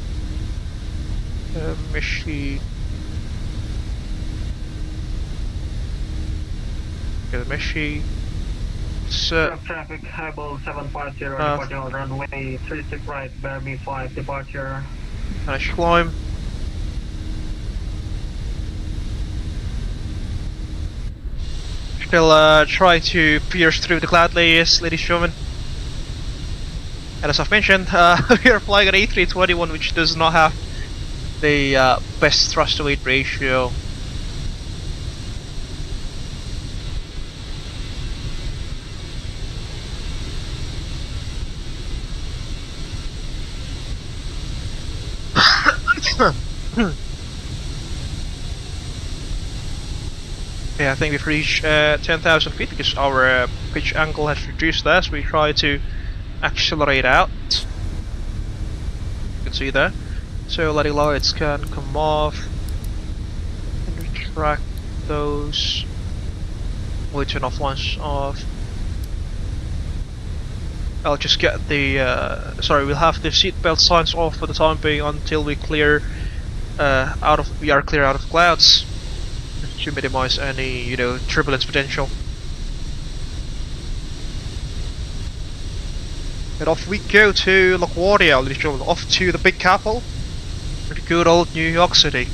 Meshi. Go to Meshi. Traffic, Abel 750, departing on runway 36 right, Bommy 5 departure. Nice climb. Still try to pierce through the cloud layers, ladies and gentlemen. And as I've mentioned, we are flying an A321, which does not have the best thrust to weight ratio. Yeah, I think we've reached 10,000 feet because our pitch angle has reduced there, so we try to accelerate out. You can see there. So letting lights can come off. And retract those. We'll turn off ones off. I'll just get the we'll have the seatbelt signs off for the time being until we clear we are clear out of the clouds to minimize any, you know, turbulence potential. And off we go to LaGuardia, ladies and gentlemen, off to the Big Apple, the good old New York City.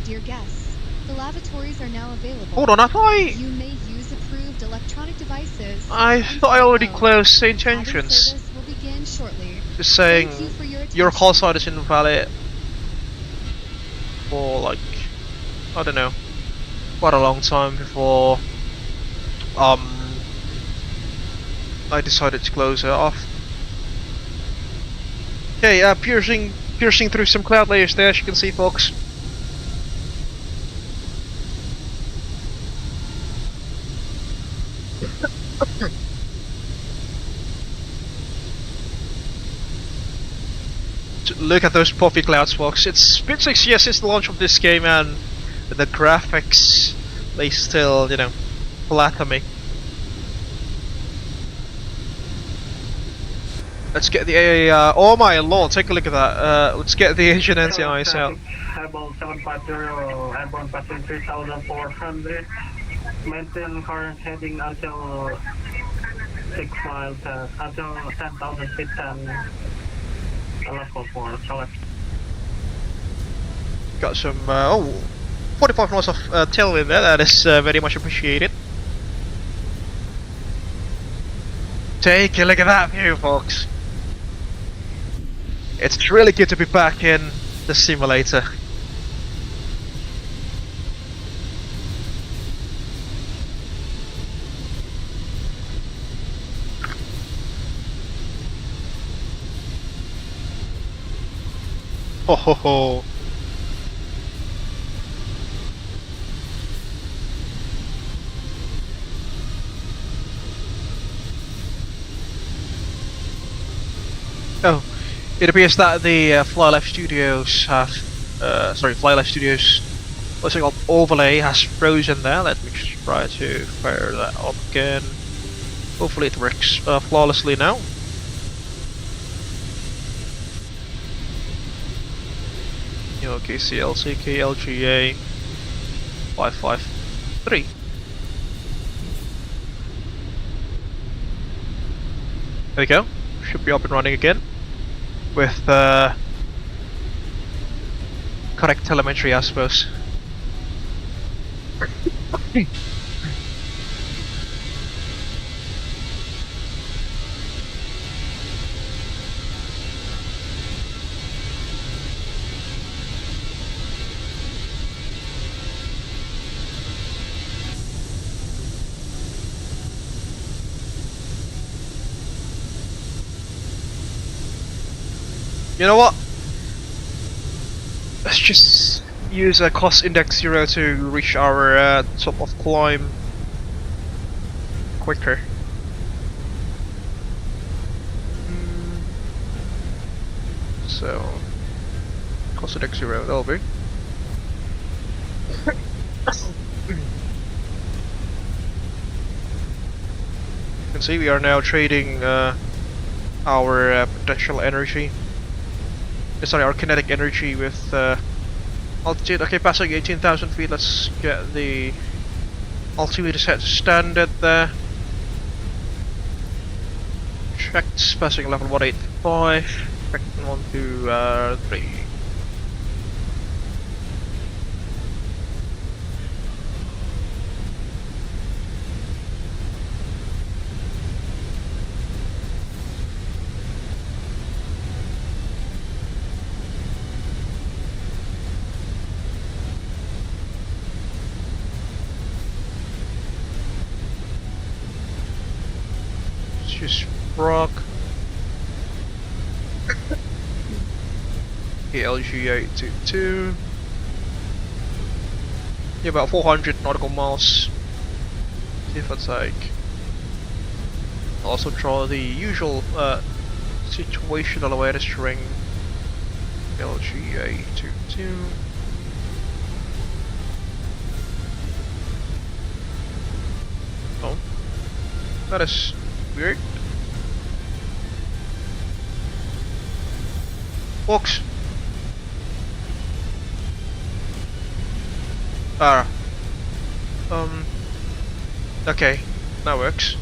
Dear guests, the lavatories are now available. Hold on, I thought you may use approved electronic devices. I thought I already closed St. Entrance. Service will begin shortly. Just saying, your call sign is invalid for like, I don't know, quite a long time before I decided to close it off. Okay, piercing through some cloud layers there, as you can see, folks. Look at those puffy clouds, folks. It's been 6 years since the launch of this game, and the graphics, they still, you know, flatter me. Let's get the oh my lord, take a look at that. Let's get the engine anti-ice out. Abel 750, airborne passing 3,400. Maintain current heading until 6 miles, until 10,000 feet and last call for select. Got some 45 knots of tailwind there, that is very much appreciated. Take a look at that view, folks. It's really good to be back in the simulator. Ho ho ho. Oh, it appears that the Fly Life Studios have, Fly Life Studios, what's it called, overlay has frozen there. Let me just try to fire that up again. Hopefully it works flawlessly now. Yo, KCLT, KLGA 553. There we go. Should be up and running again with correct telemetry, I suppose. You know what? Let's just use a cost index 0 to reach our top of climb quicker. So, cost index 0, that'll be. You can see we are now trading our potential energy. Sorry, our kinetic energy with altitude. Okay, passing 18,000 feet. Let's get the altimeter set to standard there. Checked, passing level 185. Checked 1, 2, 3. Just rock. KLGA 22. Yeah, about 400 nautical miles. If I take. Also draw the usual situational awareness string. KLGA 22. Oh, that is weird. Folks. Okay, that works.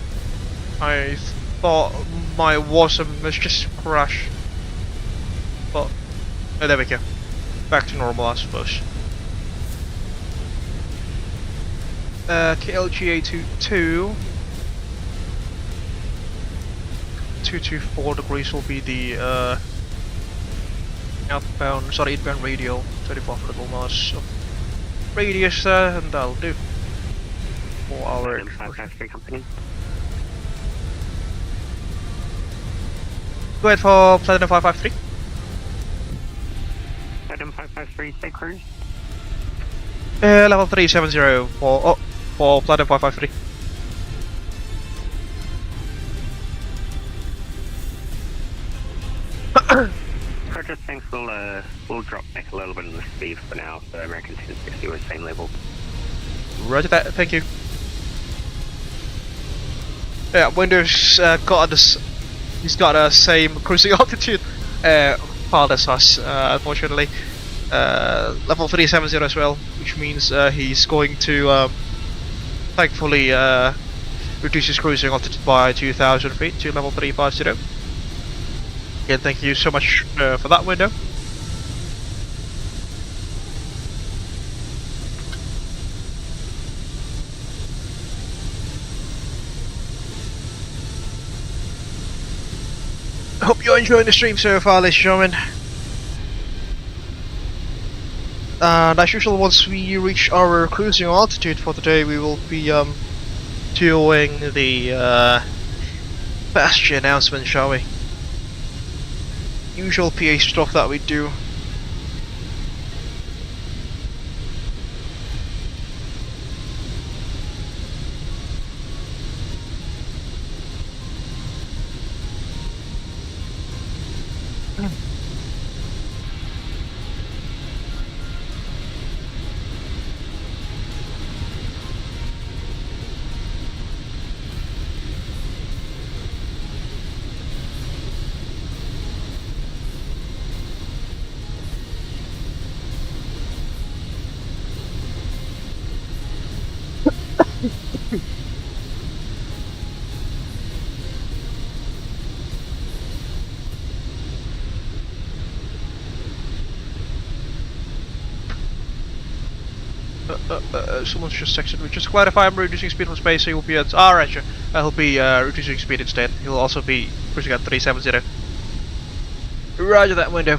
I thought my WASM was just crashed, but oh, there we go. Back to normal, I suppose. KLGA 22. 224 degrees will be the inbound radial, 2500 miles of radius there, and that'll do for our company. Go ahead for Platinum 553. Platinum 553, stay cruise. Level 370 for Platinum 553. Roger, thanks. We'll drop back a little bit in the speed for now. So American 1060 was same level. Roger that. Thank you. Yeah, Windows got this. He's got a same cruising altitude file as us. Unfortunately, level 370 as well, which means he's going to thankfully reduce his cruising altitude by 2,000 feet to level 350. Again, thank you so much for that window. Hope you're enjoying the stream so far, ladies and gentlemen. And as usual, once we reach our cruising altitude for today, we will be doing the passenger announcement, shall we? Usual PA stuff that we do. Someone's just texted me. Just to clarify, I'm reducing speed from space, so he will be at... Ah, right, sure. He'll be reducing speed instead. He'll also be cruising at 370. Roger that window.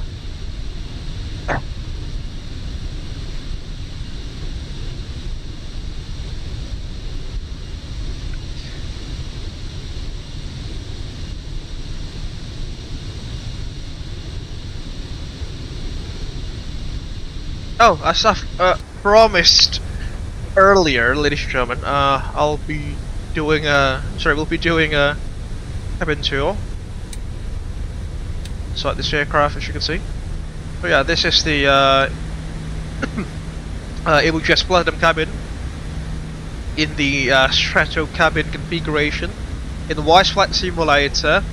Oh, as I've promised earlier, ladies and gentlemen, I'll be doing we'll be doing a cabin tour inside this aircraft, as you can see. But yeah, this is the Abel Jets Platinum cabin in the Strato cabin configuration in the Wise Flight Simulator.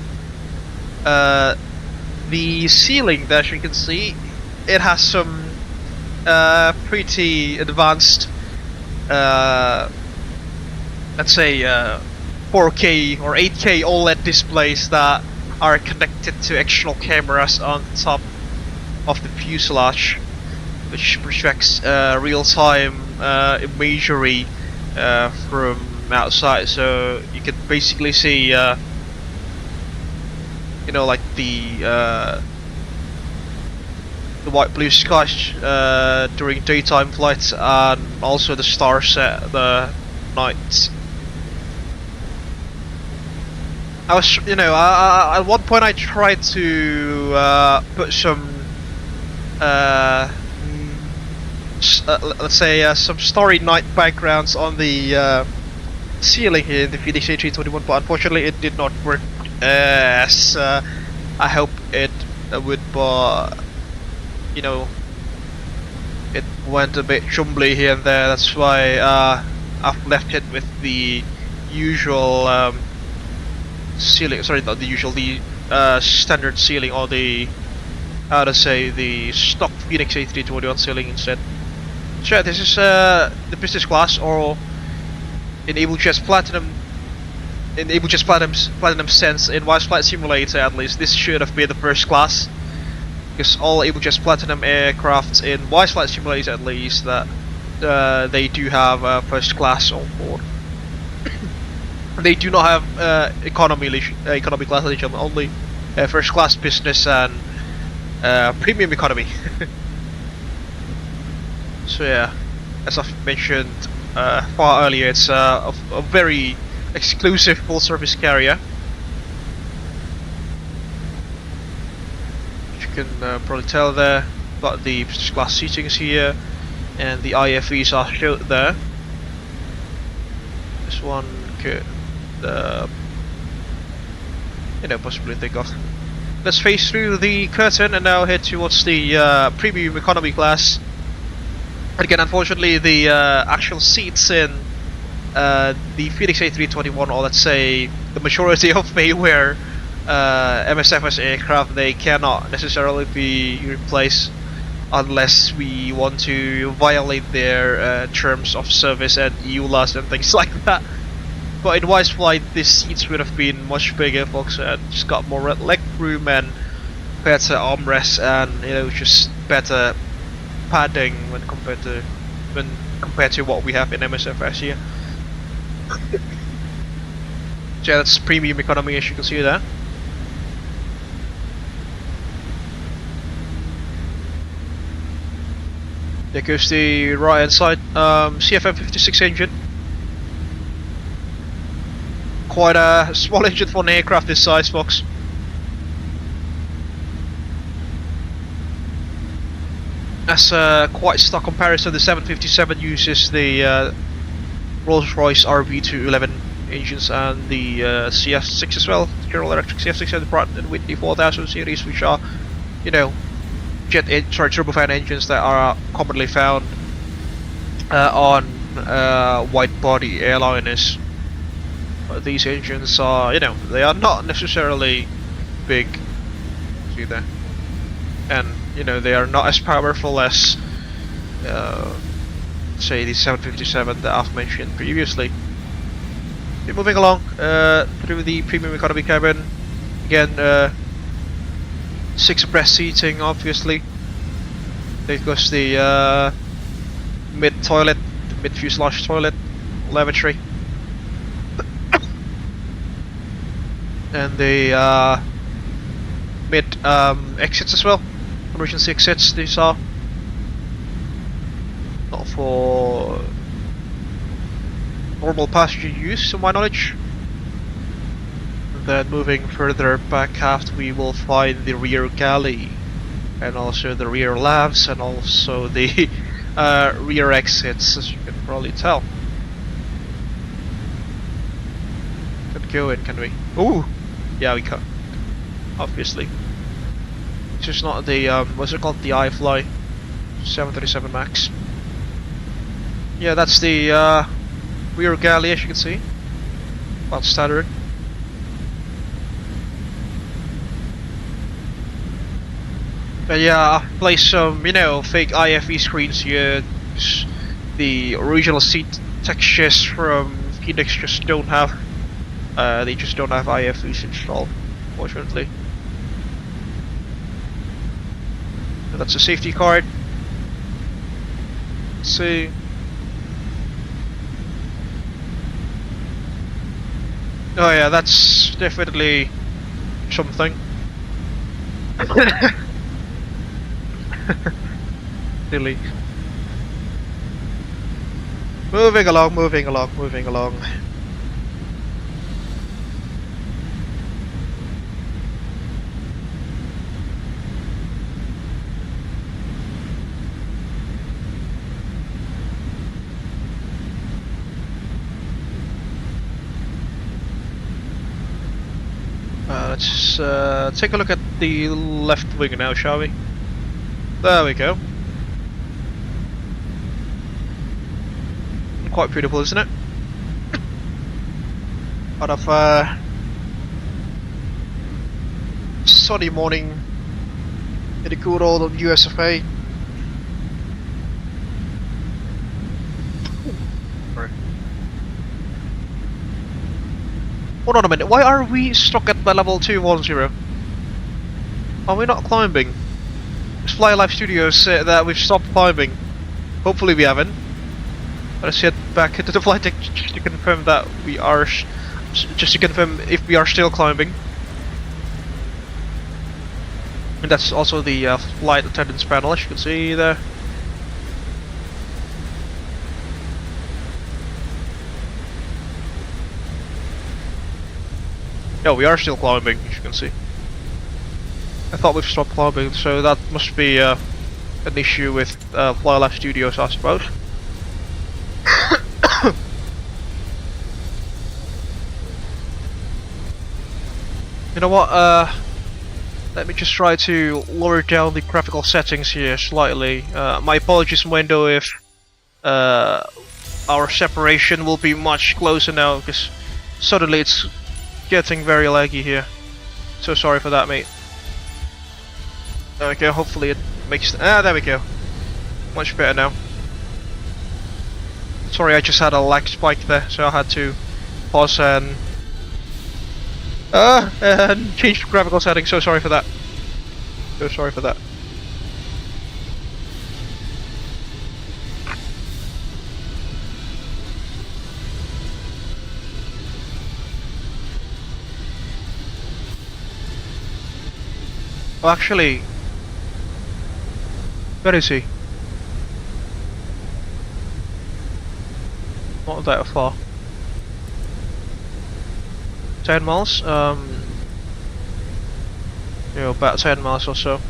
The ceiling there, as you can see, it has some pretty advanced let's say 4K or 8K OLED displays that are connected to external cameras on top of the fuselage, which projects real-time imagery from outside, so you can basically see you know, like the white blue skies during daytime flights, and also the stars at the night. I was, you know, at one point I tried to put some, let's say, some starry night backgrounds on the ceiling here in the Fenix A321, but unfortunately it did not work as I hope it would, but you know, it went a bit jumbly here and there. That's why I've left it with the usual ceiling. Sorry, not the usual, the standard ceiling, or the how to say, the stock Fenix A321 ceiling instead. So this is the business class, or in Abel Jets Platinum. In Abel Jets Platinum sense, in Wise Flight Simulator at least, this should have been the first class. Because all Abel Jets Platinum aircraft in Wise Flight Simulator, at least, that they do have first class on board. They do not have economy class, only first class, business, and premium economy. So yeah, as I've mentioned far earlier, it's a very exclusive full service carrier. You can probably tell there, got the business class seatings here, and the IFEs are showed there. This one could, you know, possibly think of. Let's face through the curtain and now head towards the premium economy class. And again, unfortunately, the actual seats in the Fenix A321, or let's say the majority of Mayweather MSFS aircraft, they cannot necessarily be replaced unless we want to violate their terms of service and EULAs and things like that. But in Wise Flight, these seats would have been much bigger, folks, and just got more leg room and better armrests, and you know, just better padding when compared to what we have in MSFS here. So yeah, that's premium economy, as you can see there. There goes the right hand side CFM56 engine. Quite a small engine for an aircraft this size, folks. As a quite stock comparison, the 757 uses the Rolls-Royce RB211 engines and the CF6 as well, General Electric CF6 and the Pratt & Whitney 4000 series, which are, you know, turbofan engines that are commonly found on wide-body airliners. But these engines are, you know, they are not necessarily big. See there, and you know they are not as powerful as, say, the 757 that I've mentioned previously. We're moving along through the premium economy cabin. Again, 6 abreast seating, obviously. There goes the mid toilet, mid fuselage toilet, lavatory, and the mid exits as well. Emergency exits. These are not for normal passenger use, to my knowledge. And then moving further back aft, we will find the rear galley, and also the rear lavs, and also the rear exits, as you can probably tell. Could go in, can we? Ooh, yeah, we can. Obviously, it's just not the what's it called? The iFly 737 Max. Yeah, that's the rear galley, as you can see. About standard. But yeah, I've placed some, you know, fake IFE screens here. The original seat textures from Phoenix just don't have, they just don't have IFEs installed, fortunately. So that's a safety card. Let's see. Oh yeah, that's definitely something. Silly. Moving along, moving along, moving along. Let's take a look at the left wing now, shall we? There we go. Quite beautiful, isn't it? Out of sunny morning in the good old USFA. Hold on a minute, why are we stuck at the level 210? Are we not climbing? It's Fly Life Studios said that we've stopped climbing. Hopefully we haven't. Let's head back into the flight deck just to confirm that we are, just to confirm if we are still climbing. And that's also the flight attendants panel, as you can see there. Yeah, we are still climbing, as you can see. I thought we've stopped climbing, so that must be an issue with Fly Life Studios, I suppose. You know what, let me just try to lower down the graphical settings here slightly. My apologies, Wendo, if our separation will be much closer now, because suddenly it's getting very laggy here. So sorry for that, mate. There we go, hopefully it makes... there we go. Much better now. Sorry, I just had a lag spike there, so I had to pause and change the graphical settings. So sorry for that. So sorry for that. Oh, actually, where is he? not that far. 10 miles, you know, about 10 miles or so.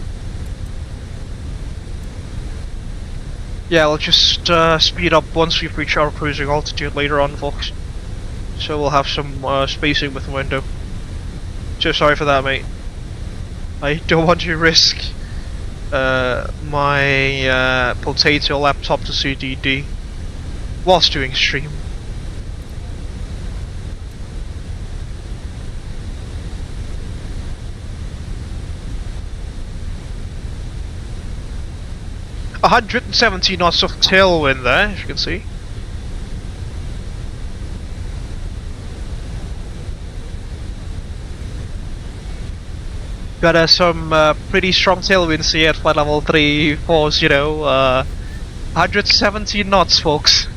Yeah, we'll just speed up once we reach our cruising altitude later on, folks. So we'll have some spacing with the window. So sorry for that, mate. I don't want to risk my potato laptop to CDD whilst doing stream. A 170 knots of tailwind there, as you can see. Got some pretty strong tailwinds here at flight level 340, 170 knots, folks.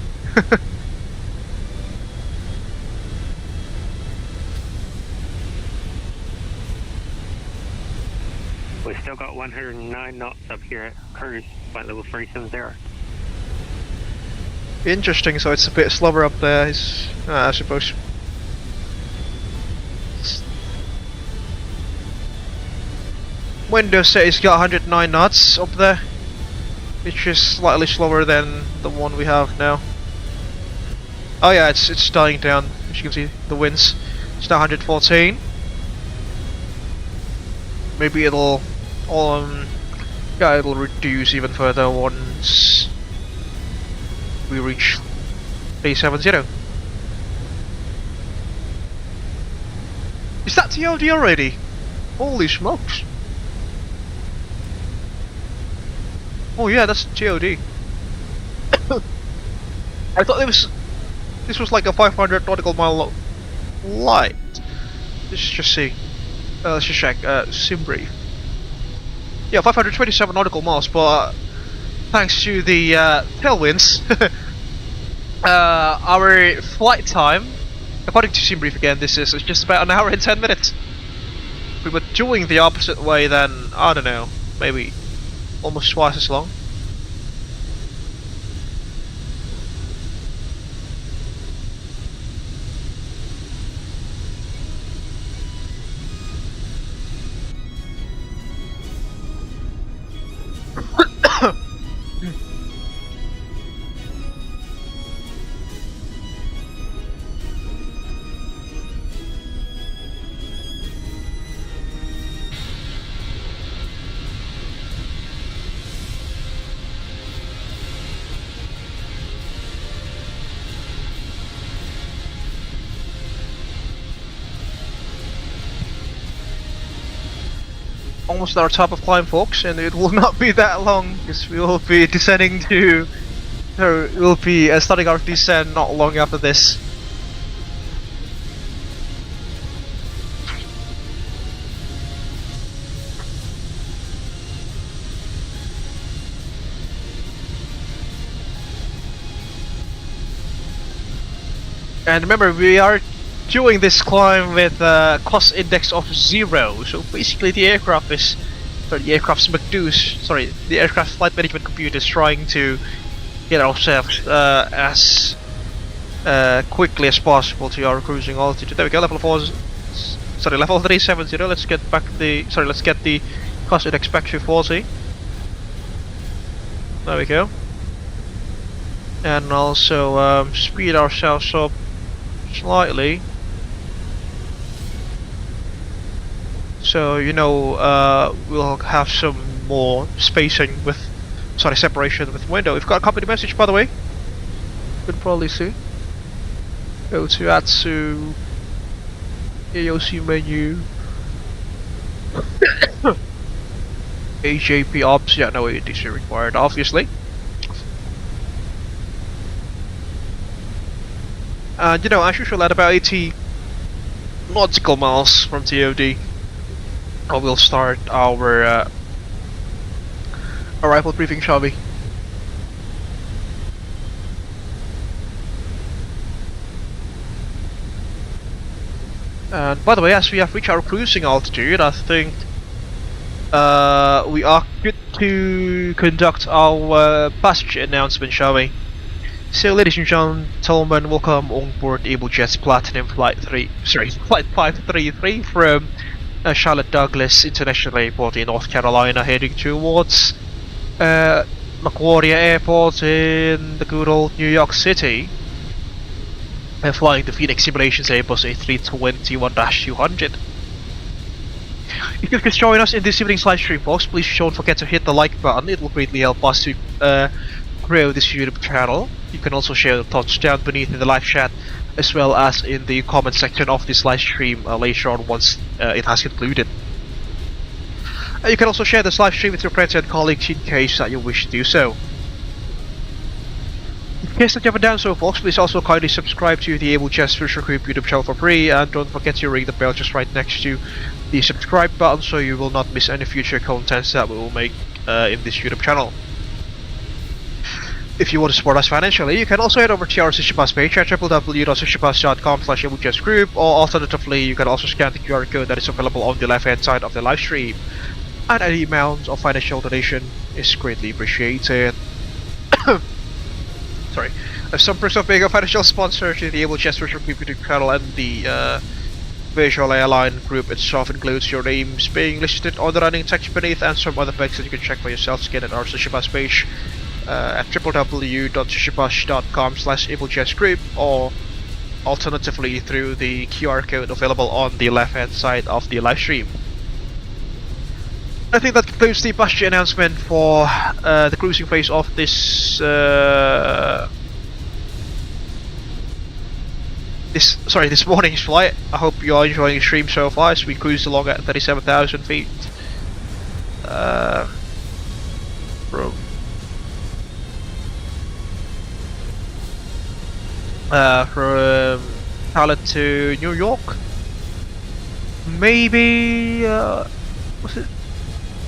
We still got 109 knots up here at cruise, flight level 370. Interesting, so it's a bit slower up there, I suppose. Windows says it's got 109 knots up there, which is slightly slower than the one we have now. Oh yeah, it's dying down, as you can see, the winds. It's now 114. Maybe it'll it'll reduce even further once we reach 370. Is that TLD already? Holy smokes! Oh yeah, that's TOD. I thought this was like a 500 nautical mile light. Let's just see. Let's just check. Sim brief. Yeah, 527 nautical miles, but thanks to the tailwinds, our flight time, according to sim brief again, this is just about an hour and 10 minutes. If we were doing the opposite way, then I don't know, maybe almost twice as long. Almost at our top of climb, folks, and it will not be that long because we will be descending to. Or we'll be starting our descent not long after this. And remember, we are doing this climb with a cost index of 0, so basically the aircraft is, the aircraft's the aircraft flight management computer is trying to get ourselves as quickly as possible to our cruising altitude. There we go, level 370. Let's get the cost index back to 40. There we go. And also speed ourselves up slightly. So we'll have some more spacing with, separation with window. We've got a company message, by the way. You can probably see. Go to VATSIM, AOC menu, AJP ops. Yeah, no ADC required, obviously. And as usual, at about 80 nautical miles from TOD. We'll start our arrival briefing, shall we? And by the way, as we have reached our cruising altitude, I think we are good to conduct our passenger announcement, shall we? So, ladies and gentlemen, welcome on board Abel Jets Platinum Flight 533 from Charlotte Douglas International Airport in North Carolina, heading towards LaGuardia Airport in the good old New York City, and flying the Fenix Simulations Airbus A321-200. If you could join us in this evening's live stream, folks, please don't forget to hit the like button. It will greatly help us to grow this YouTube channel. You can also share your thoughts down beneath in the live chat, as well as in the comment section of this live stream later on once it has concluded. You can also share this live stream with your friends and colleagues in case that you wish to do so. In case that you haven't done so, folks, please also kindly subscribe to the Abel Jets Virtual Group YouTube channel for free, and don't forget to ring the bell just right next to the subscribe button so you will not miss any future contents that we will make in this YouTube channel. If you want to support us financially, you can also head over to our SushiPass page at www.sushipass.com/AbelJetsGroup, or alternatively, you can also scan the QR code that is available on the left hand side of the live stream. And any amount of financial donation is greatly appreciated. Sorry. Some perks of being a financial sponsor to the Abel Jets Virtual Group YouTube channel and the Visual Airline group itself includes your names being listed on the running text beneath, and some other perks that you can check for yourself. Scan at our SushiPass page at www.sushipass.com/AbelJetsGroup, or alternatively through the QR code available on the left hand side of the live stream. I think that concludes the budget announcement for the cruising phase of this this morning's flight. I hope you are enjoying the stream so far as we cruise along at 37,000 feet from Charlotte to New York. Maybe was it?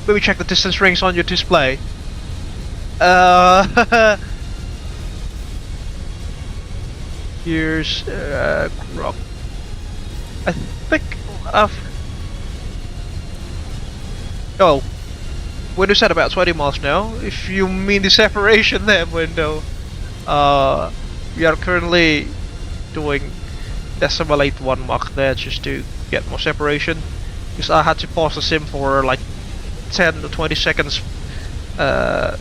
Maybe check the distance rings on your display. Here's Grok. I think oh, window's at about 20 miles now. If you mean the separation there, window. We are currently doing decimate 1 Mach there just to get more separation, because I had to pause the sim for like 10 to 20 seconds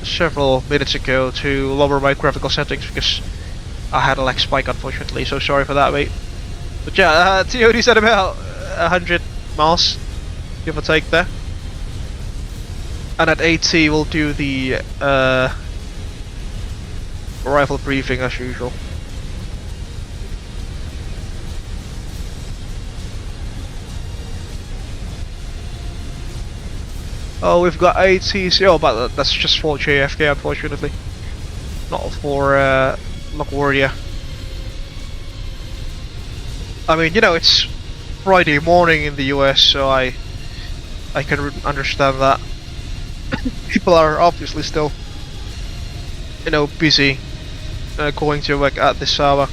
several minutes ago to lower my graphical settings because I had a lag spike, unfortunately, so sorry for that, mate. But yeah, TOD's at about 100 miles, give or take there. And at 80 we'll do the arrival briefing as usual. Oh, we've got ATC, oh, but that's just for JFK, unfortunately. Not for LaGuardia. I mean, you know, it's Friday morning in the US, so I can understand that. People are obviously still, you know, busy going to work at this hour.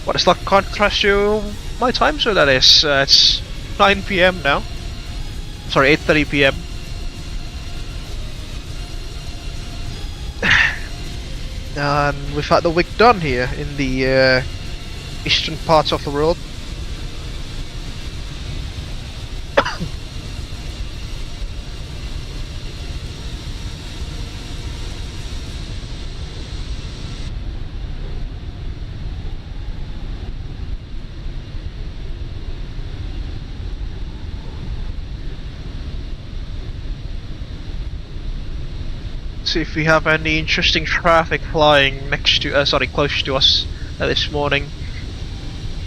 What is that contrast to my time zone? That is, it's 9 PM now. Sorry, 8:30 PM. And we've had the week done here in the eastern parts of the world. See if we have any interesting traffic flying next to close to us this morning.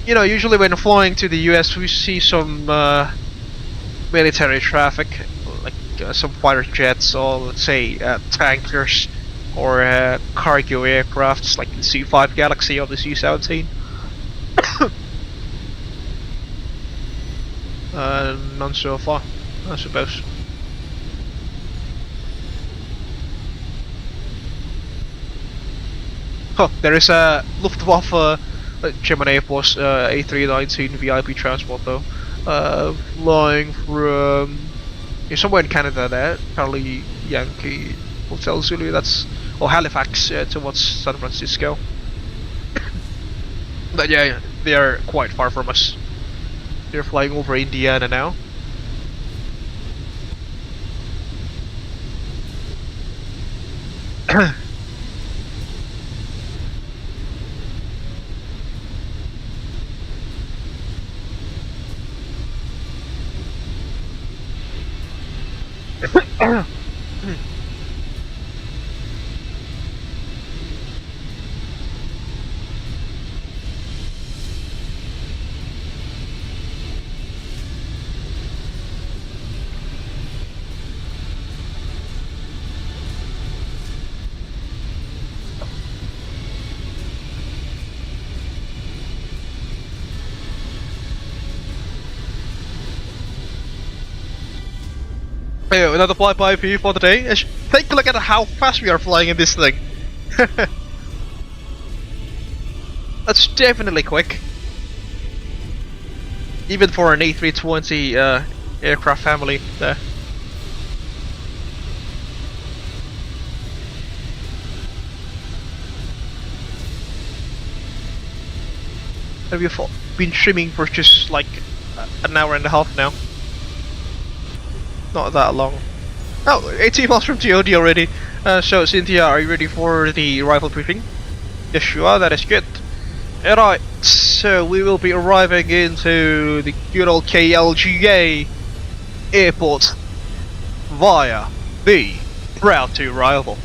You know, usually when flying to the US we see some military traffic, like some fighter jets, or let's say tankers, or cargo aircrafts like the C-5 Galaxy or the C-17. None so far, I suppose. Oh, there is a Luftwaffe German Airbus A319 VIP transport though, flying from somewhere in Canada there, probably Yankee Hotel Zulu, that's, or Halifax towards San Francisco. But yeah, they are quite far from us. They're flying over Indiana now. Hey, another flyby for you for the day. Take a look at how fast we are flying in this thing. That's definitely quick. Even for an A320 aircraft family there. Have you been streaming for just like an hour and a half now? Not that long. Oh, 18 miles from TOD already. So Cynthia, are you ready for the arrival briefing? Yes you are, that is good. Alright, so we will be arriving into the good old KLGA Airport via the route to arrival.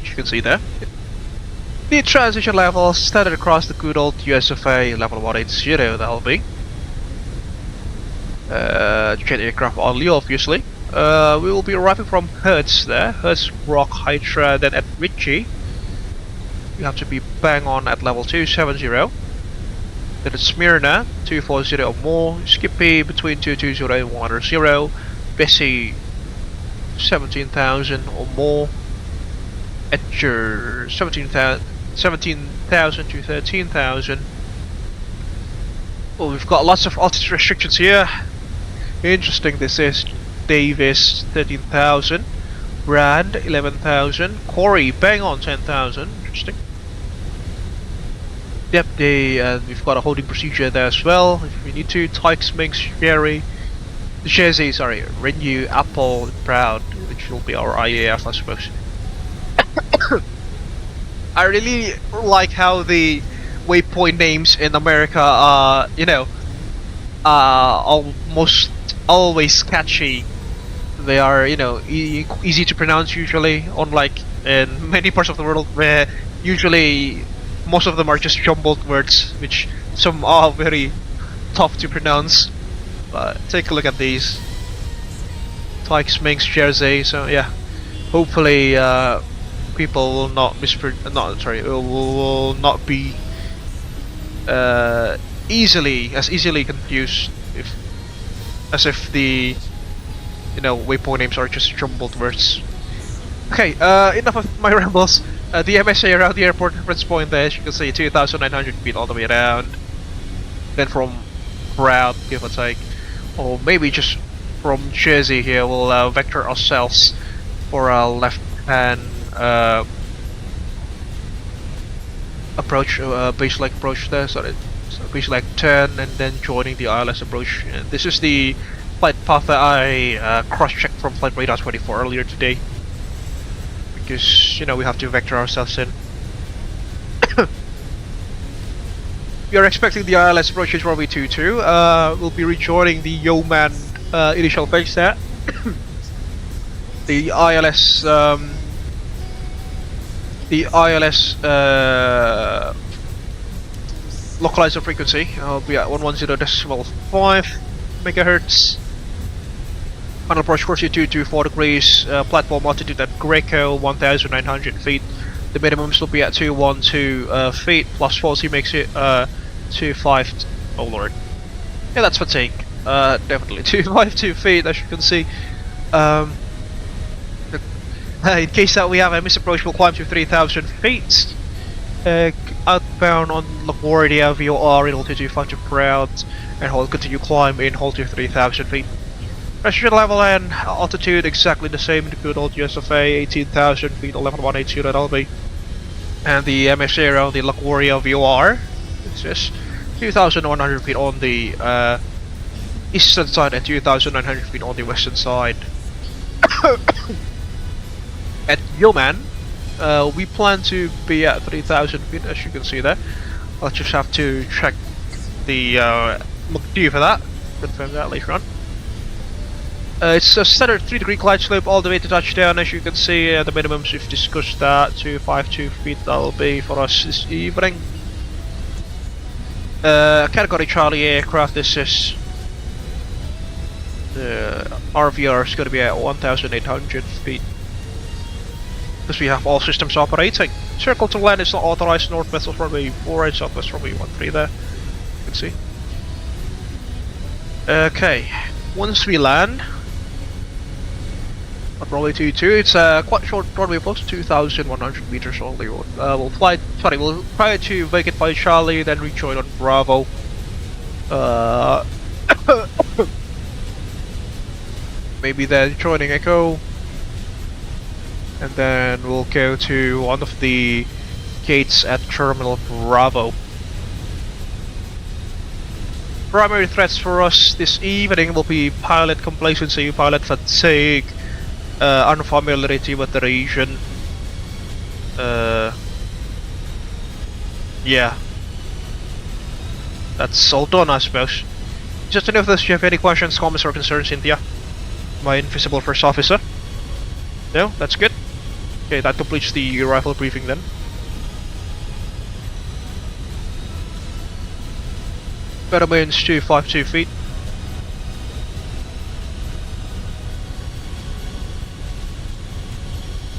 As you can see there. The transition level started across the good old USFA level 180, that'll be. Jet aircraft only, obviously. We will be arriving from Hertz there. Hertz, Rock, Hydra, then at Ritchie. You have to be bang on at level 270. Then at Smyrna, 240 or more. Skippy between 220 and 110. Bessie, 17,000 or more. Etcher, 17,000 to 13,000. Well, we've got lots of altitude restrictions here. Interesting this is. Davis 13,000, Brand 11,000, Corey bang on 10,000. Interesting. Yep, we've got a holding procedure there as well if we need to. Tykes, Minx, Sherry, Jersey, sorry, Renew, Apple, Proud, which will be our IAF, I suppose. I really like how the waypoint names in America are, you know, almost always catchy. They are, you know, easy to pronounce usually, unlike in many parts of the world where usually most of them are just jumbled words, which some are very tough to pronounce. But take a look at these. Tykes, Minx, Jersey, so yeah. Hopefully people will not will not be easily confused as if the, you know, waypoint names are just jumbled words. Okay, enough of my rambles. The MSA around the airport reference point there, as you can see, 2,900 feet all the way around. Then from Proud, give or take, or maybe just from Jersey here, we'll vector ourselves for our left-hand approach, base-like approach there. So base-like turn and then joining the ILS approach. And this is the flight path that I cross-checked from Flight Radar 24 earlier today, because, you know, we have to vector ourselves in. We are expecting the ILS approach is runway 22. We'll be rejoining the Yeoman initial phase there. The ILS localizer frequency will be at 110.5 megahertz. Final approach course 224 degrees. Platform altitude at Greco 1,900 feet. The minimums will be at 212 feet. Plus 40 makes it 25. Oh lord. Yeah, that's fatigue. Definitely 252 feet, as you can see. In case that we have a misapproach, we'll climb to 3,000 feet. Outbound on LaGuardia VOR in altitude 5 to Proud, and hold continue climb in hold to 3,000 feet. Pressure level and altitude exactly the same. The good old USFA 18,000 feet, 11,180 LB. And the MS area on the LaGuardia VOR, which is 2,100 feet on the eastern side and 2,900 feet on the western side. At Yeoman, we plan to be at 3,000 feet, as you can see there. I'll just have to check the McD for that, confirm that later on. It's a standard 3-degree glide slope all the way to touchdown, as you can see. The minimums we've discussed that, 252 feet that'll be for us this evening. Category Charlie aircraft, this is RVR is going to be at 1,800 feet. Because we have all systems operating. Circle to land is not authorized, northwest of runway 4 and southwest runway 13 there. You can see. Okay, once we land at runway 22, it's quite short runway approach, 2,100 meters only. We'll try to vacate by Charlie, then rejoin on Bravo. Maybe then joining Echo. And then we'll go to one of the gates at Terminal Bravo. Primary threats for us this evening will be pilot complacency, pilot fatigue, unfamiliarity with the region. Yeah. That's all done, I suppose. Just to know if you have any questions, comments, or concerns, Cynthia, my invisible first officer. No? That's good. Okay, that completes the arrival briefing then. Better means 252 feet.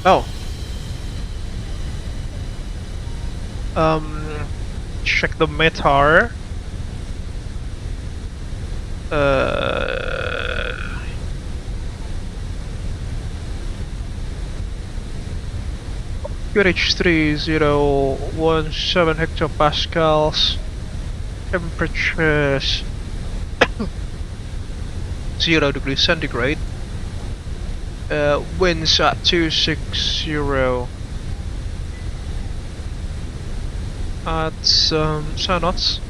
Oh. Check the METAR. QH3017 hectopascals. Temperatures 0 degrees centigrade. Winds at 260 at 7 knots.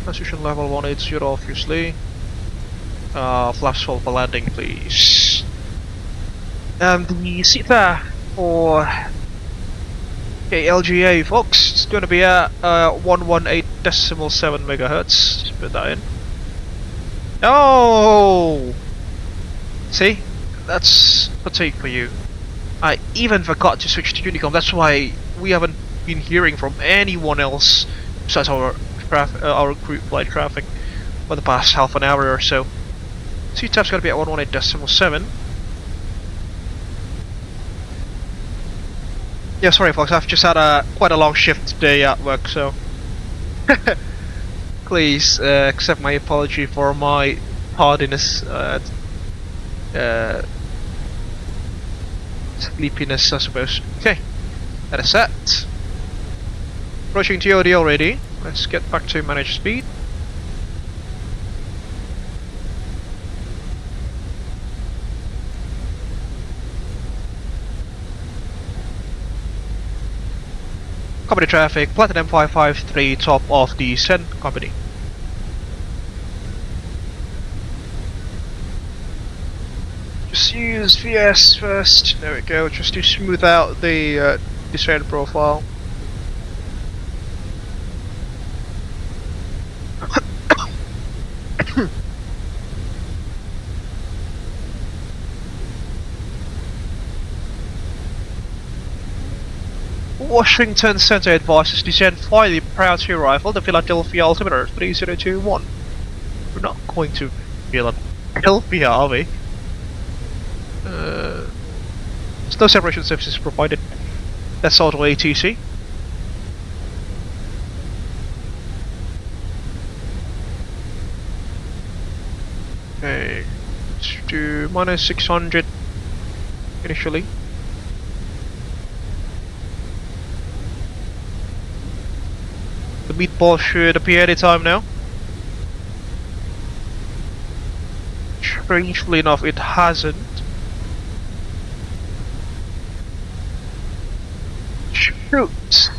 Transition level 180 obviously. Flaps full for landing please. And the seat there for KLGA folks, it's going to be at 118.7 megahertz. Let's put that in. Oh! See? That's fatigue for you. I even forgot to switch to Unicom, that's why we haven't been hearing from anyone else besides our group flight traffic for the past half an hour or so. Seat tap's going to be at 118.7. Yeah, sorry folks, I've just had quite a long shift today at work, so please accept my apology for my tardiness, sleepiness I suppose. Okay, that is set. Approaching TOD already, let's get back to manage speed. Company traffic, Platinum 553, top of the descent company. Just use VS first, there we go, just to smooth out the descent profile. Washington Center advises descent finally prior to arrival, the Philadelphia altimeter 3021. We're not going to Philadelphia, are we? There's no separation services provided. That's auto ATC. Okay, let's do minus 600 initially. The meatball should appear anytime now. strangely enough, it hasn't. Shoot!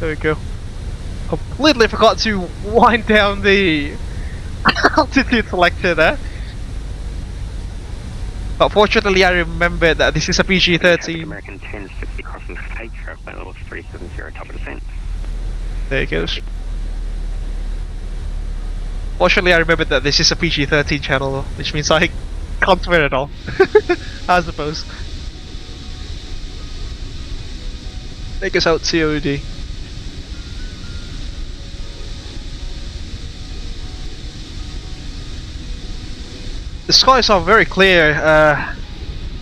There we go. Completely forgot to wind down the altitude selector there. But fortunately, I remember that this is a PG-13. American 1060 crossing takeoff by level 370, top of descent. There it goes. Fortunately, I remember that this is a PG-13 channel, which means I can't swear at all. I suppose. Take us out, COD. The skies are very clear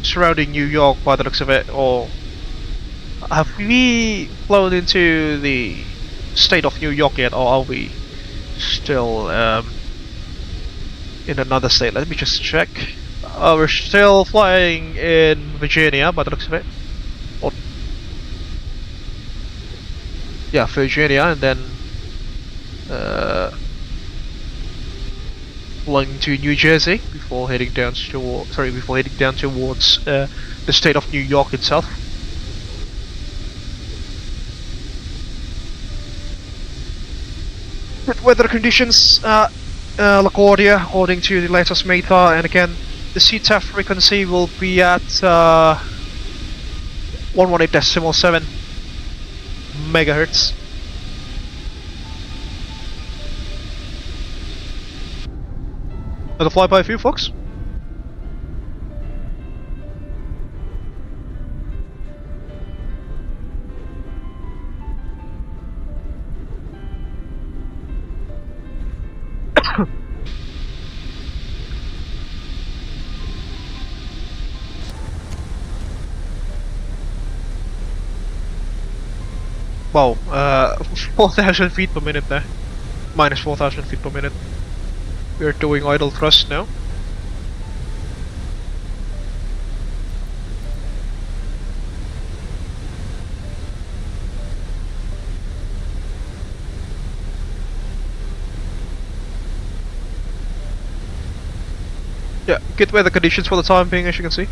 surrounding New York by the looks of it. Or have we flown into the state of New York yet, or are we still in another state? Let me just check. We're still flying in Virginia by the looks of it. Or yeah, Virginia, and then flying to New Jersey before heading down towards the state of New York itself. Good weather conditions at LaGuardia according to the latest META, and again the CTAF frequency will be at 118.7 megahertz. Another flyby for you folks. Wow, 4,000 feet per minute there. Minus 4,000 feet per minute. We're doing idle thrust now. Yeah, good weather conditions for the time being, as you can see.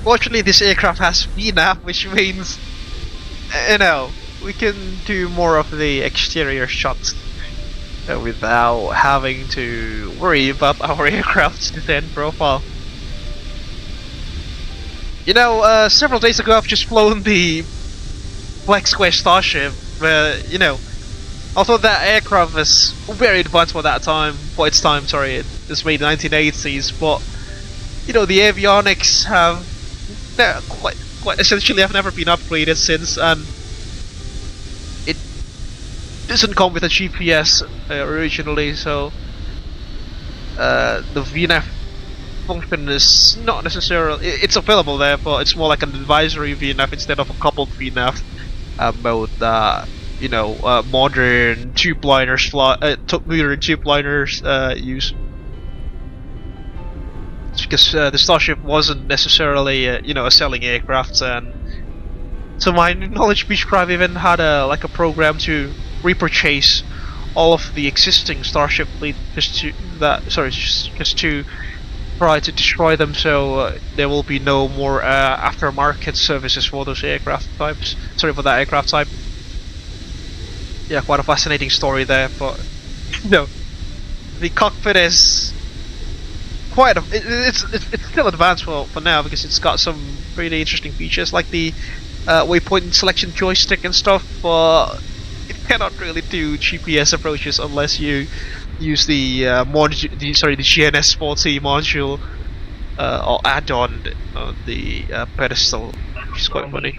Fortunately, this aircraft has VNAV, which means, you know, we can do more of the exterior shots without having to worry about our aircraft's descent profile. You know, several days ago I've just flown the Black Square Starship, where, you know, although that aircraft was very advanced for that time, for its time, sorry, it was made in the 1980s, but, you know, the avionics have quite essentially have never been upgraded since, and it doesn't come with a GPS originally, so the VNAV function is not necessarily, it's available there, but it's more like an advisory VNAV instead of a coupled VNAV mode that, you know, modern tube-liners use. Because the Starship wasn't necessarily, you know, a selling aircraft, and to my knowledge, Beechcraft even had a program to repurchase all of the existing Starship fleet just to try to destroy them, so there will be no more aftermarket services for those aircraft types. Sorry, for that aircraft type. Yeah, quite a fascinating story there, but you know, the cockpit is quite it's still advanced for now, because it's got some pretty interesting features like the waypoint selection joystick and stuff, but it cannot really do GPS approaches unless you use the GNS40 module or add-on on the pedestal, which is quite funny.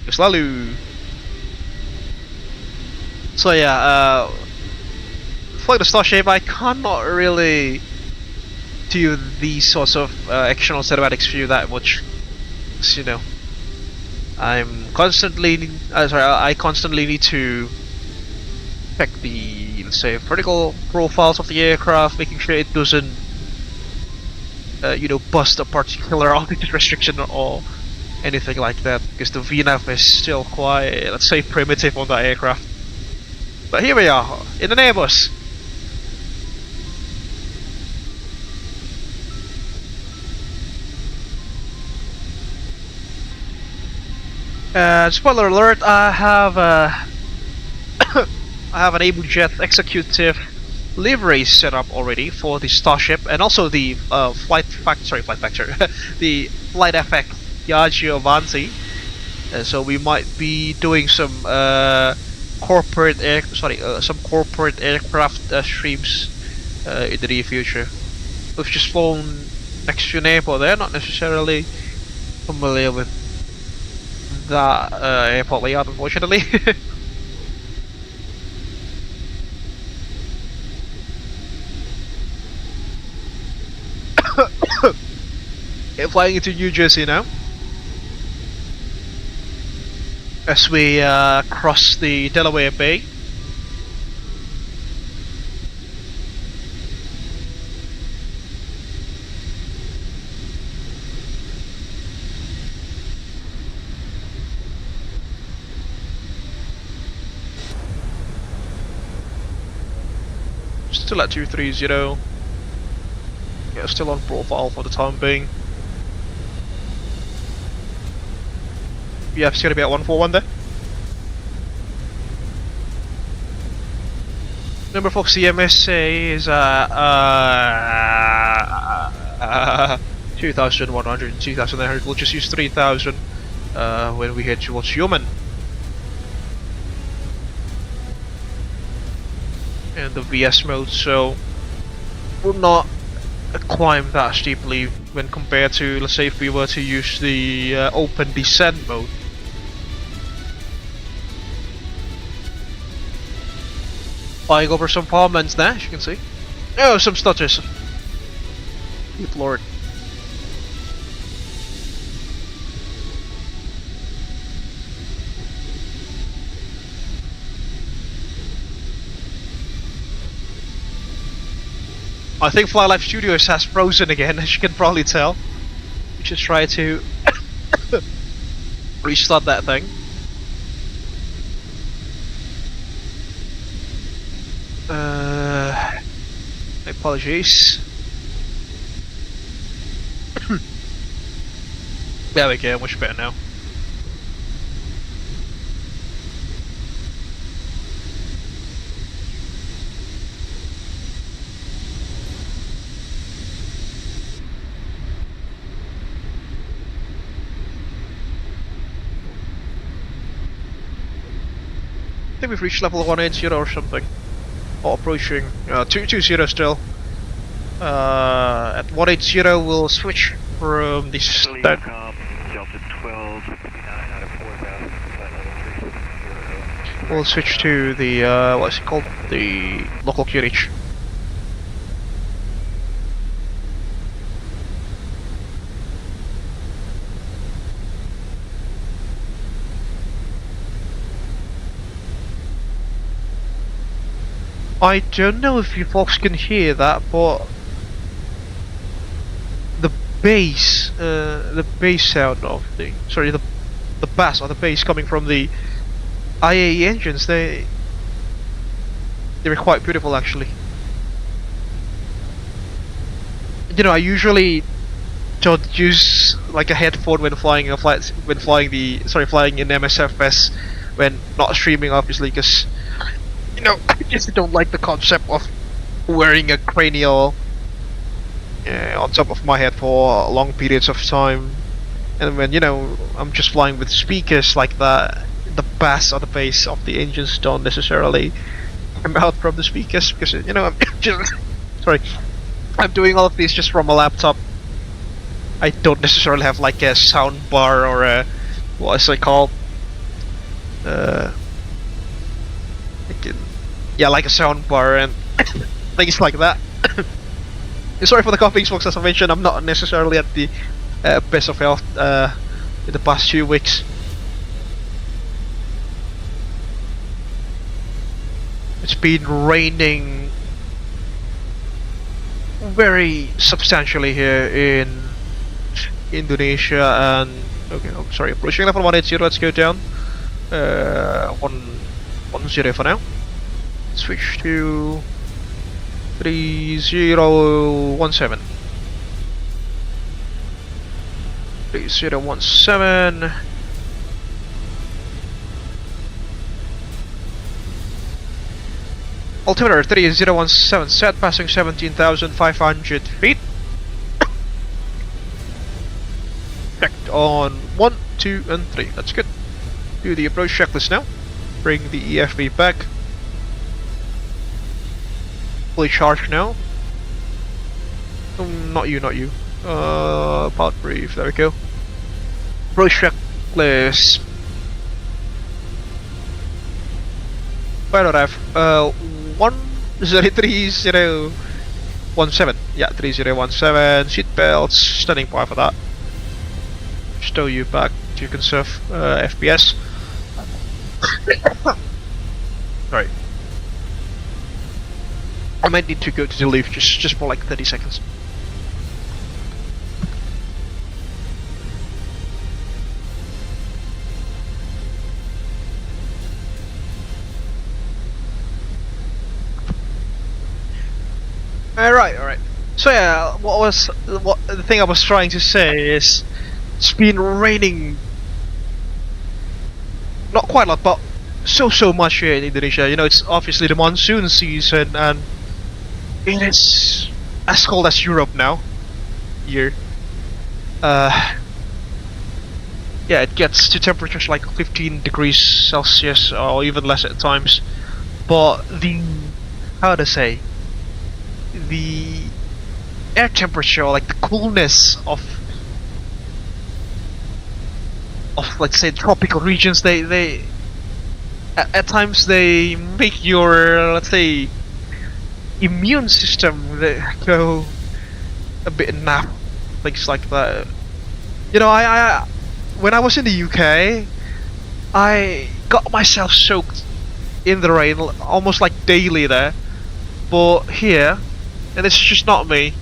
Selalu. So yeah, for the Starship, I cannot really do these sorts of external cinematics view that much. You know, I constantly need to check the, let's say, vertical profiles of the aircraft, making sure it doesn't, you know, bust a particular altitude restriction or anything like that, because the VNAV is still quite, let's say, primitive on that aircraft. But here we are, in an Airbus. Spoiler alert, I have I have an Abel Jet executive livery set up already for the Starship, and also the flight factor, the flight effect Piaggio Avanti. So we might be doing some corporate aircraft streams in the near future. We've just flown next to an airport there, not necessarily familiar with that airport layout, unfortunately. Flying into New Jersey now, as we cross the Delaware Bay. Still at 230. Yeah, still on profile for the time being. Yeah, it's gonna be at 141 there. Number for CMSA is 2,100 and 2,900. We'll just use 3,000 when we head towards Yemen. And the VS mode, so will not climb that steeply when compared to, let's say, if we were to use the open descent mode. Flying over some farmlands now, as you can see. Oh, some stutters. Good lord. I think Fly Life Studios has frozen again, as you can probably tell. We just try to restart that thing. My apologies. There we go, much better now. I think we've reached level 180 or something. Or approaching 220 still. At 180 we'll switch from the start. We'll switch to the what's it called? The local QNH. I don't know if you folks can hear that, but the bass sound of the the bass or the bass coming from the IAE engines, they were quite beautiful actually. You know, I usually don't use like a headphone when flying in MSFS when not streaming, obviously, because you know, I just don't like the concept of wearing a cranial on top of my head for long periods of time. And when, you know, I'm just flying with speakers like that, the bass or the bass of the engines don't necessarily come out from the speakers, because, you know, I'm just I'm doing all of this just from a laptop. I don't necessarily have like a sound bar or a, what is it called? Yeah, like a sound bar and things like that. Sorry for the coughing, folks. As I mentioned, I'm not necessarily at the best of health in the past few weeks. It's been raining very substantially here in Indonesia, and Okay, oh, sorry, approaching level 180, let's go down. 110 for now. Switch to 3017. 3017. Altimeter 3017 set, passing 17,500 feet. Checked on 1, 2, and 3. That's good. Do the approach checklist now. Bring the EFB back. Fully charged now. Oh, not you, not you. Pod brief. There we go. Approach checklist. Why don't I have 3017. Yeah, 3017. Seatbelts. Standing by for that. Stow you back to conserve FPS. Sorry. I might need to go to the lift just for like 30 seconds. Alright. So yeah, the thing I was trying to say is it's been raining not quite a lot, but so much here in Indonesia. You know, it's obviously the monsoon season, and it is as cold as Europe now. Here, yeah, it gets to temperatures like 15 degrees Celsius or even less at times. But the the air temperature, like the coolness of let's say tropical regions, they at times they make your, let's say, immune system go a bit naff, things like that. You know, I when I was in the UK, I got myself soaked in the rain almost like daily there. But here, and it's just not me,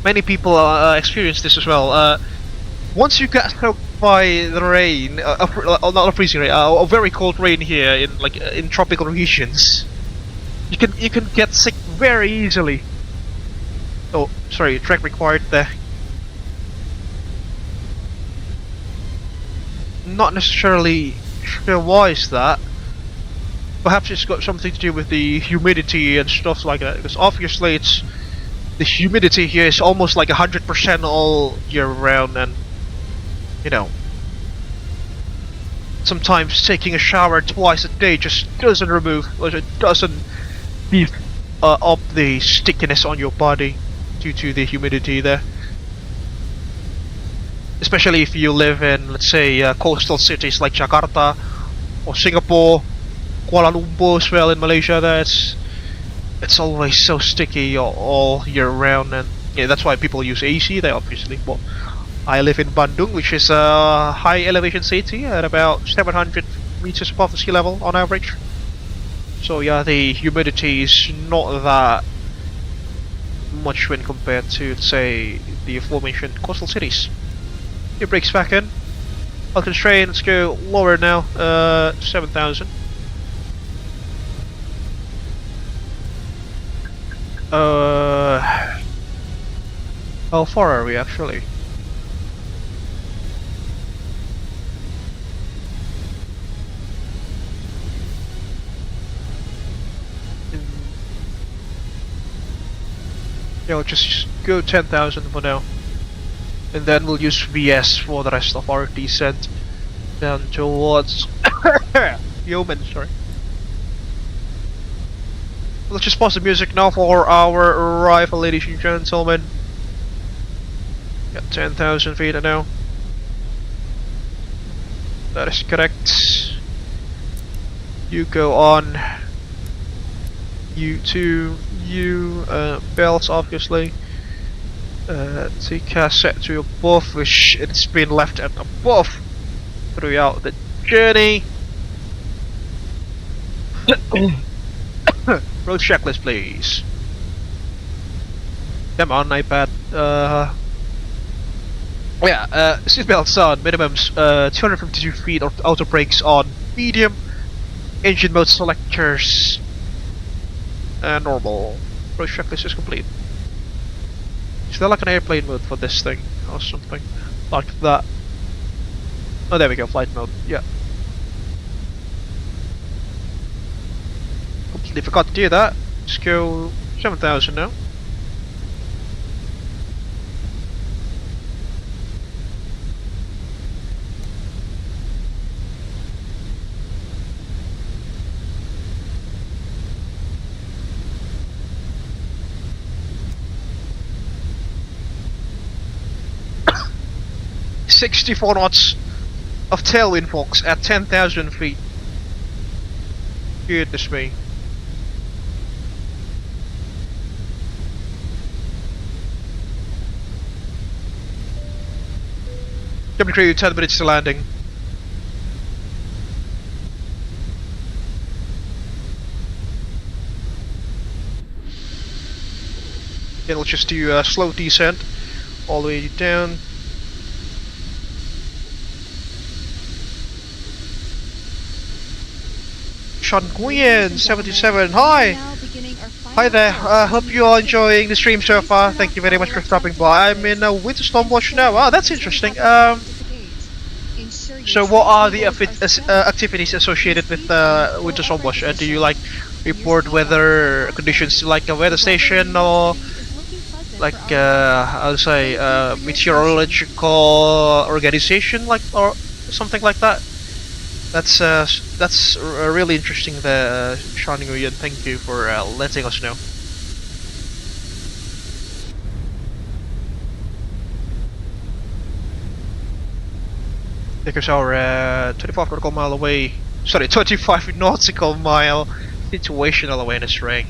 many people experience this as well. Once you get soaked by the rain, not a freezing rain, a very cold rain here in tropical regions, you can get sick very easily. Oh, sorry, track required there. Not necessarily sure why is that. Perhaps it's got something to do with the humidity and stuff like that, because obviously the humidity here is almost like 100% all year round, and you know, sometimes taking a shower twice a day just doesn't beef up the stickiness on your body due to the humidity there. Especially if you live in, let's say, coastal cities like Jakarta or Singapore, Kuala Lumpur as well in Malaysia. It's always so sticky all year round, and yeah, that's why people use AC there, obviously. But I live in Bandung, which is a high elevation city at about 700 meters above the sea level on average. So yeah, the humidity is not that much when compared to, say, the aforementioned coastal cities. Your brakes back in. I'll constrain, let's go lower now, 7,000. How far are we actually? Yeah, we'll just go 10,000 for now, and then we'll use VS for the rest of our descent down towards Yeoman. Sorry. Let's just pause the music now for our arrival, ladies and gentlemen. Got 10,000 feet now. That is correct. You go on. U2, belts obviously. TCAS set to above, which it's been left at above throughout the journey. Road checklist, please. Come on, iPad. Yeah, seatbelts on, minimums 252 feet, auto brakes on medium, engine mode selectors normal. Approach checklist is complete. Is there like an airplane mode for this thing or something like that? Oh, there we go, flight mode. Yeah. Completely forgot to do that. Let's go 7,000 now. $64 knots of tailwind, folks, at 10,000 feet. Goodness me. Cabin crew, 10 minutes to landing. Then we'll just do a slow descent all the way down. Sean Nguyen 77, hi! Hi there, hope you are enjoying the stream so far. Thank you very much for stopping by. I'm in winter storm watch now. Oh, that's interesting. So what are the activities associated with winter storm watch? Do you like report weather conditions to like a weather station, or like I'll say meteorological organization, like, or something like that? That's really interesting there, Sean Nguyen. Thank you for letting us know. Because our 25 nautical mile away, sorry, 25 nautical mile situational awareness ring.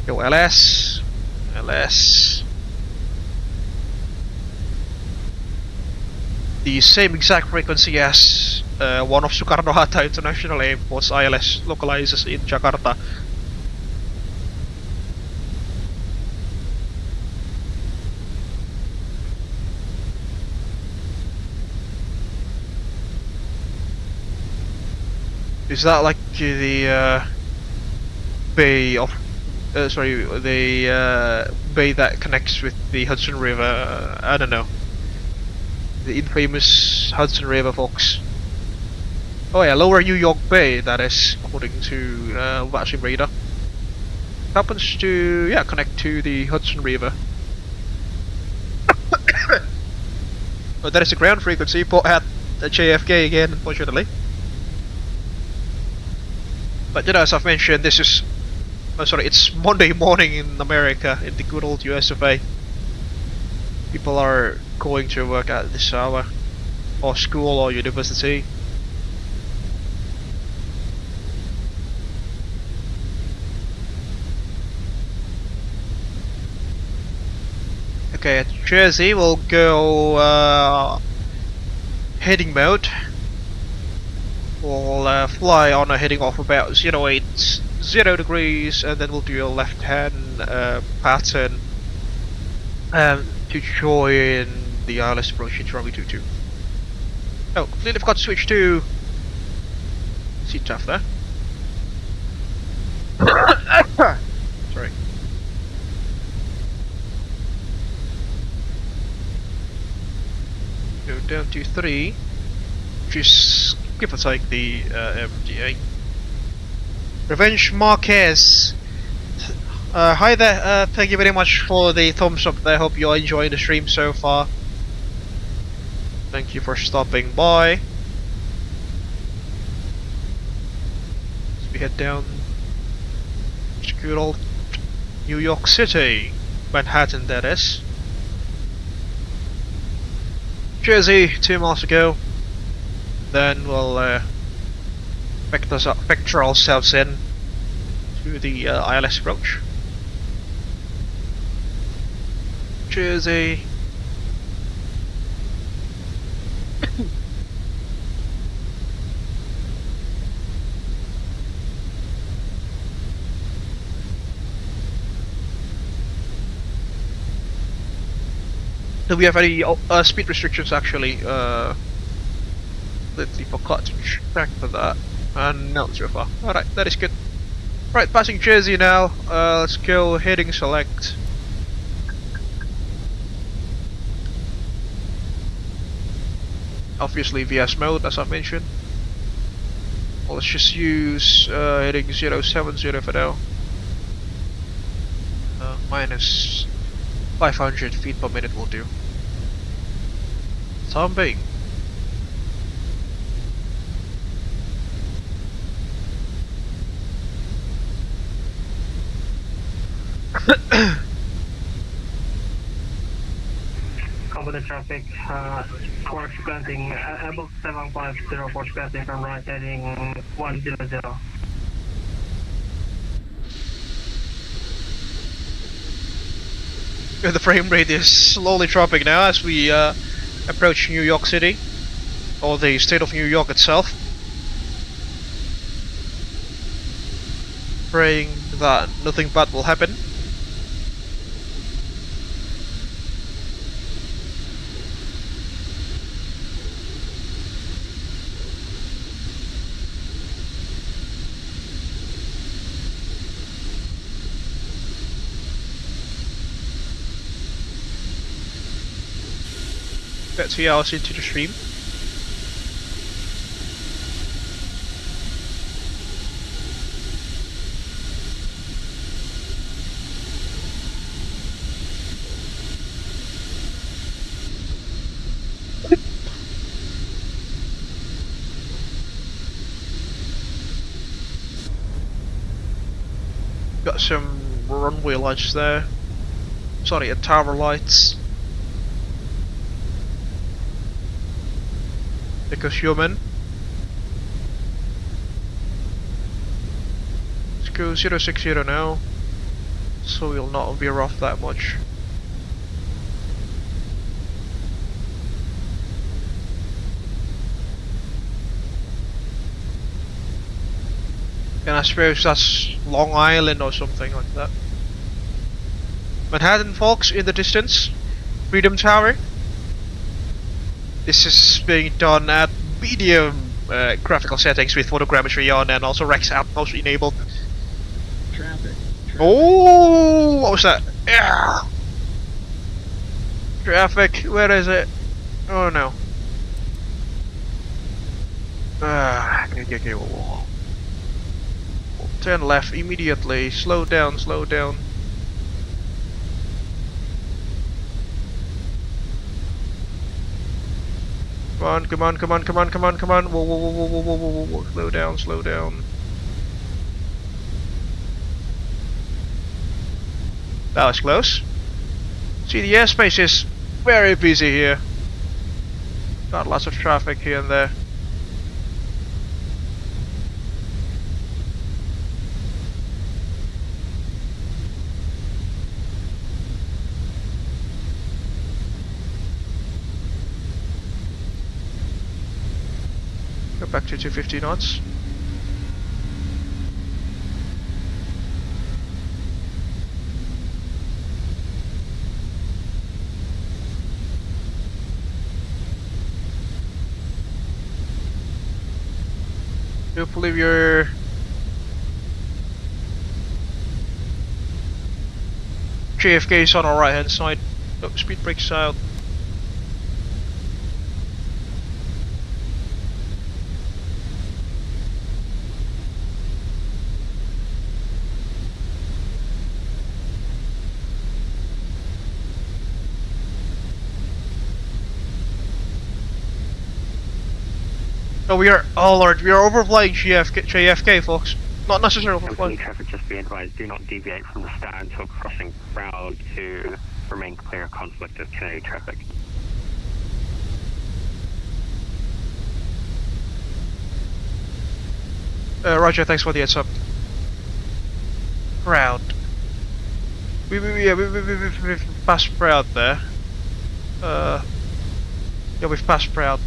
Go LS. The same exact frequency as one of Soekarno-Hatta International Airport's ILS localizes in Jakarta. Is that like the bay of the bay that connects with the Hudson River? I don't know. The infamous Hudson River, folks. Oh yeah, Lower New York Bay, that is, according to VATSIM radar. Happens to, connect to the Hudson River. But that is the ground frequency, but at JFK again, unfortunately. But you know, as I've mentioned, this is... it's Monday morning in America, in the good old US of A. People are going to work at this hour, or school, or university. Okay, at Jersey we'll go heading mode. We'll fly on a heading off about 080 degrees, and then we'll do a left hand pattern to join the ILS approach into runway 22. Oh, completely forgot to switch to seat taft there. Sorry. Go down to 3, which is give or take the MDA. Revenge Marquez. Hi there, thank you very much for the thumbs up there. Hope you're enjoying the stream so far. Thank you for stopping by. As we head down to good old New York City, Manhattan that is. Jersey, 2 miles to go. Then we'll vector ourselves in to the ILS approach. Jersey. Do we have any speed restrictions actually? Let's see, forgot to check for that. No, so far. Alright, that is good. Right, passing Jersey now. Let's go heading select. Obviously VS mode, as I've mentioned. Well, let's just use heading 070 for now. Minus 500 feet per minute will do. Time being. Cover the traffic, Quarks planting, Abel 750 for planting from right heading 100. The frame rate is slowly dropping now as we approach New York City, or the state of New York itself. Praying that nothing bad will happen. That's 3 hours into the stream. Got some runway lights there. Sorry, tower lights. Because human. Let's go 060 now, so we'll not veer off that much. And I suppose that's Long Island or something like that. Manhattan, folks, in the distance. Freedom Tower. This is being done at medium graphical settings with photogrammetry on and also Rex Outpost enabled. Traffic. Oh, what was that? Yeah. Traffic, where is it? Oh no. Okay. Turn left immediately. Slow down, slow down. Come on. Whoa. Slow down. That was close. See, the airspace is very busy here. Got lots of traffic here and there. Go back to 250 knots. Hopefully your JFK is on our right hand side. Oh, speed brakes out. Oh, we are overflying JFK, folks. Not necessarily overflying. Traffic, just be advised, do not deviate from the start until crossing Proud to remain clear of conflict of Kennedy traffic. Roger, thanks for the heads up. Proud. We've passed Proud there. Yeah, we've passed Proud.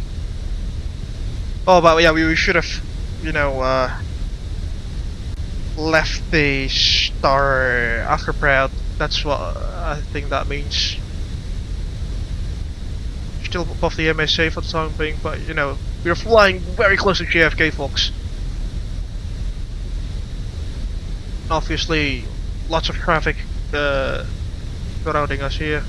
Oh, but yeah, we should have, you know, left the star after Proud. That's what I think that means. still above the MSA for the time being, but you know, we're flying very close to JFK, folks. Obviously, lots of traffic surrounding us here.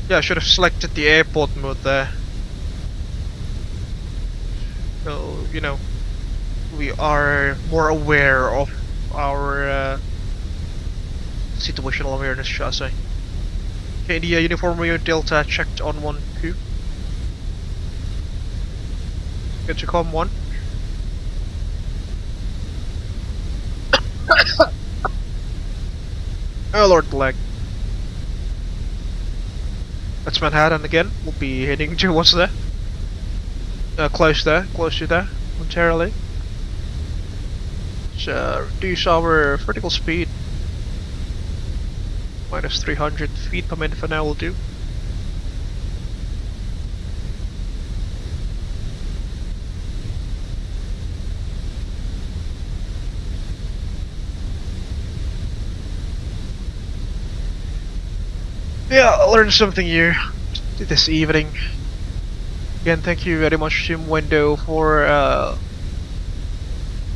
Yeah, I should have selected the airport mode there. So, you know, we are more aware of our situational awareness, shall I say. Okay, India uniform unit Delta checked on 1-2. Get to com 1. Oh lord, lag. That's Manhattan again. We'll be heading towards there. Close to there, momentarily. So reduce our vertical speed. Minus 300 feet per minute for now will do. Yeah, I learned something new this evening. Again, thank you very much, Jim Window, for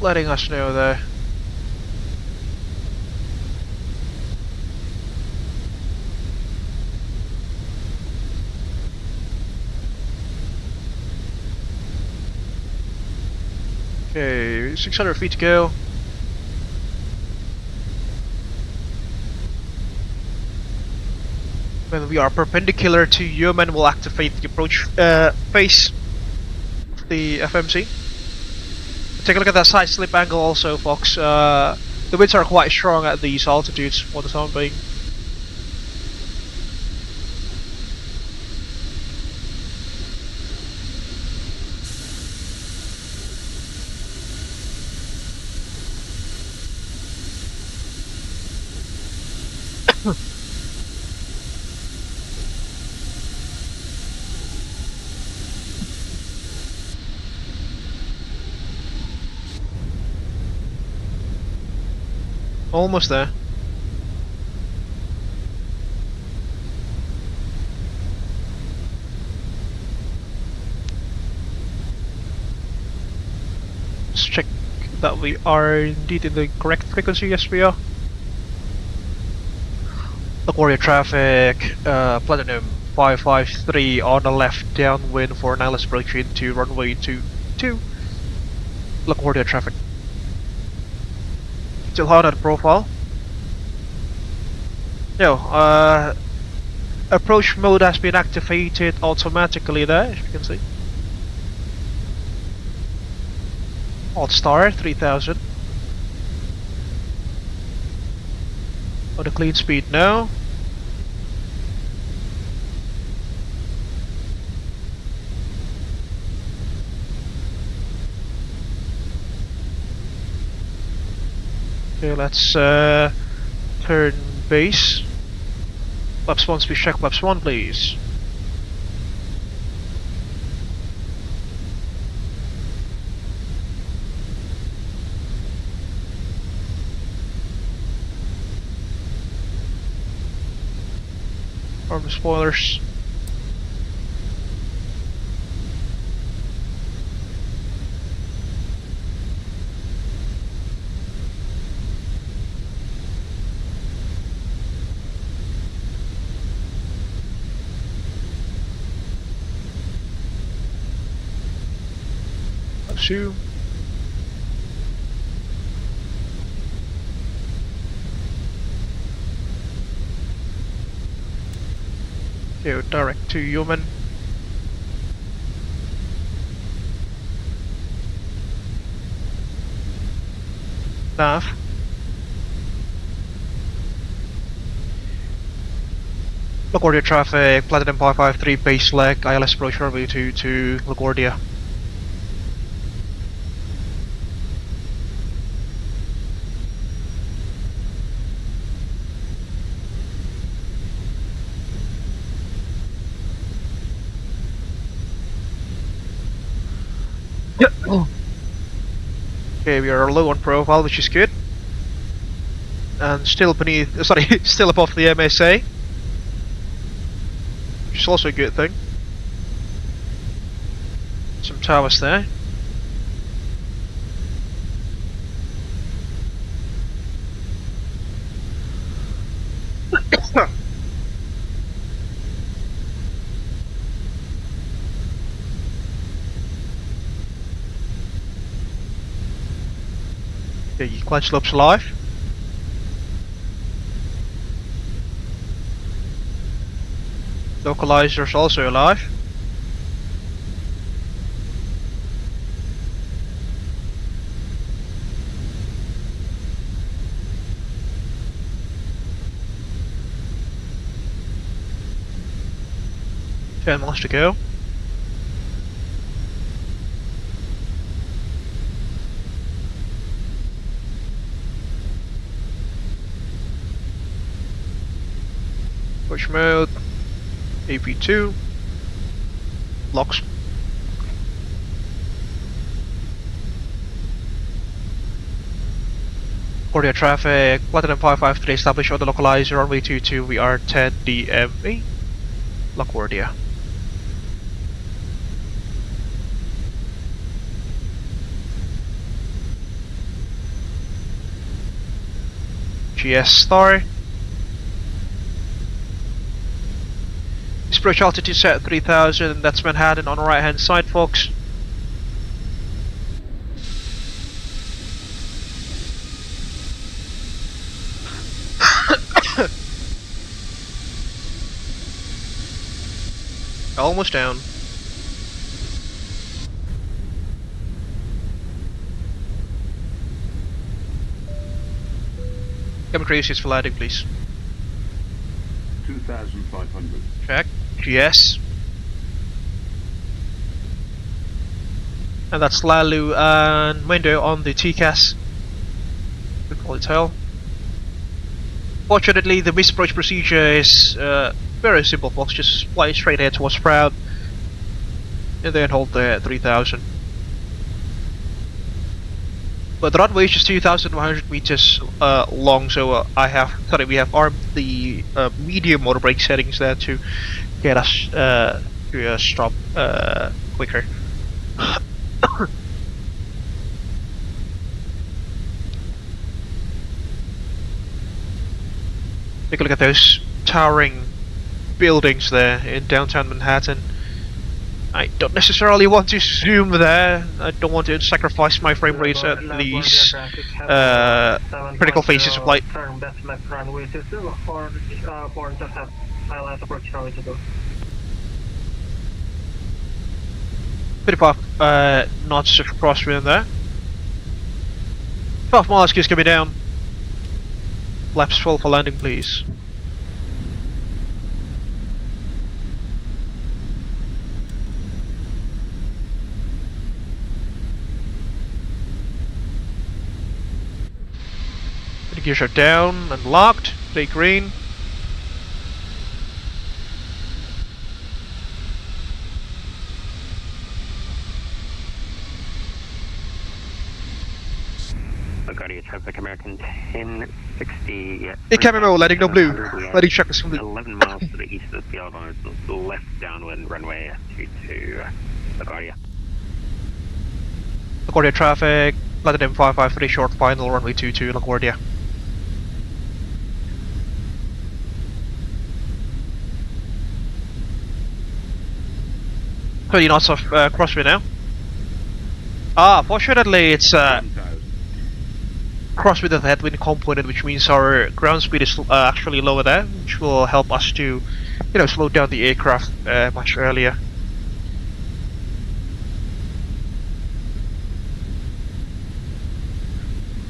letting us know there. Okay, 600 feet to go. When we are perpendicular to Yemen, we'll activate the approach phase of the FMC. Take a look at that side slip angle also, folks. The winds are quite strong at these altitudes for the time being. Almost there. Let's check that we are indeed in the correct frequency. Yes, we are. LaGuardia traffic, Platinum 553 on the left downwind for an ILS approach into runway 22. LaGuardia traffic. Still hard at profile. No, approach mode has been activated automatically there, as you can see. Alt star 3000. On the clean speed now. Okay, let's turn base. Flaps 1 speed check, flaps 1 please. Arm spoilers. Two. Go direct to Yemen. Nav. LaGuardia traffic, Platinum 553 base leg, ILS approach runway 2 to LaGuardia. Okay, we are low on profile, which is good. and still beneath, sorry, still above the MSA, which is also a good thing. Some towers there. Okay, glide slopes alive. Localizers also alive. Ten miles to go. Push mode. AP2. Locks. LaGuardia traffic. Platinum 553 established on the localizer. Runway 22. We are 10 DME. LaGuardia. GS star. Approach altitude set 3000, that's Manhattan on the right hand side, folks. Almost down. Cabin crew is for landing, please. 2,500. Check. GS. And that's Lalu and window on the TCAS. Good quality tail. Fortunately, the missed approach procedure is very simple, folks. Just fly straight ahead towards Proud, and then hold the 3000. But the runway is just 2,100 meters long, so we have armed the medium motor brake settings there to get us to stop quicker. Take a look at those towering buildings there in downtown Manhattan. I don't necessarily want to zoom there. I don't want to sacrifice my frame rates at these critical phases of flight. 55 knots of crosswind there. 12 miles is coming down. Flaps full for landing, please. The gears are down and locked. Stay green. LaGuardia traffic, American 1060. KMO, landing no blue. Landing check is complete. 11 miles to the east of the field on the left downwind runway 22 LaGuardia. LaGuardia traffic, Platinum 553 short final, runway 22 LaGuardia. Pretty knots of crosswind now. Fortunately it's crosswind with the headwind component, which means our ground speed is actually lower there, which will help us to, slow down the aircraft much earlier.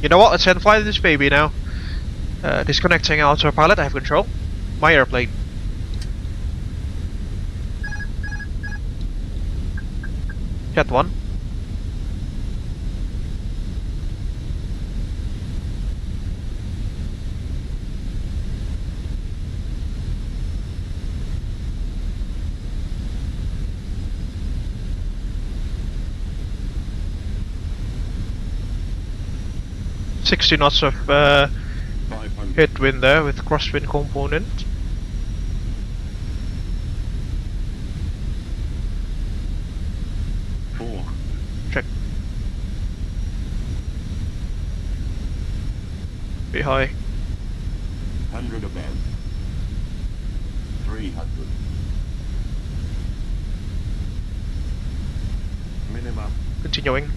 You know what? Let's head and fly this baby now. Disconnecting autopilot. I have control. My airplane. Jet 1. .60 knots of headwind there with crosswind component. Check. Be high. 100 above. 300. Minimum. Continuing.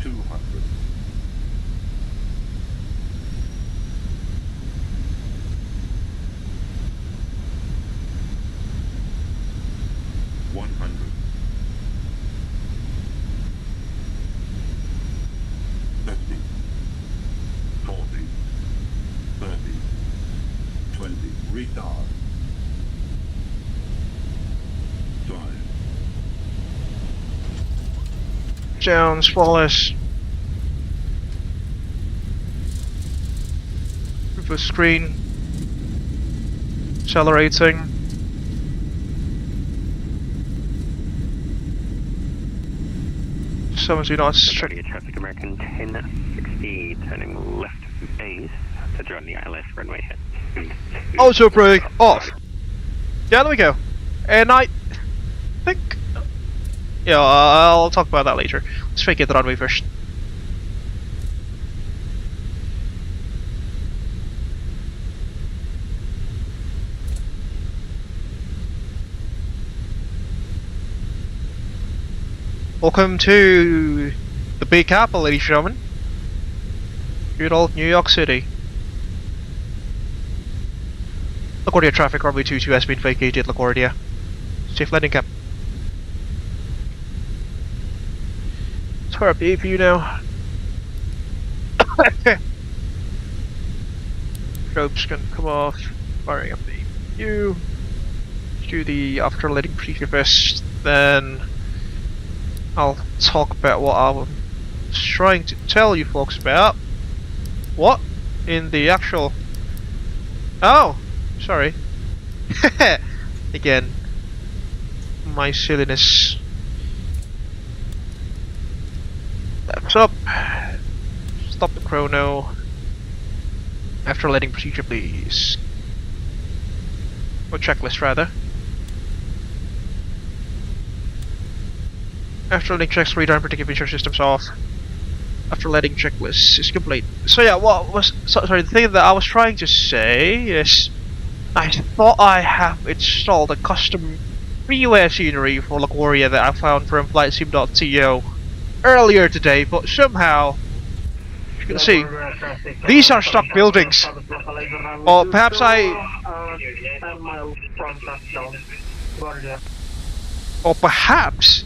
200. 100. 50. 40. 30. 20. Retard. 5. Down, swallows. Reverse screen. Accelerating. Someone's not straight. Traffic American 1060, turning left base to join the ILS runway hit. Auto brake off. Yeah, there we go. And I think, yeah, I'll talk about that later. Let's vacate the runway first. Welcome to the Big Apple, ladies and gentlemen. Good old New York City. LaGuardia traffic, runway 22 has been vacated, LaGuardia. Safe landing, cap. Let's fire up the APU now. Strobes can come off. Firing up the APU. Do the after letting procedure first, then I'll talk about what I was trying to tell you folks about. What? In the actual... Oh! Sorry. Again. My silliness. That's up. Stop the chrono. After letting procedure, please. Or checklist, rather. After letting checks, radar and predictive feature systems off. After letting checklist is complete. So yeah, what was sorry? The thing that I was trying to say is, I thought I have installed a custom freeware scenery for LaGuardia that I found from FlightSim.to earlier today, but somehow, you can see, these are stock buildings. Or perhaps Or perhaps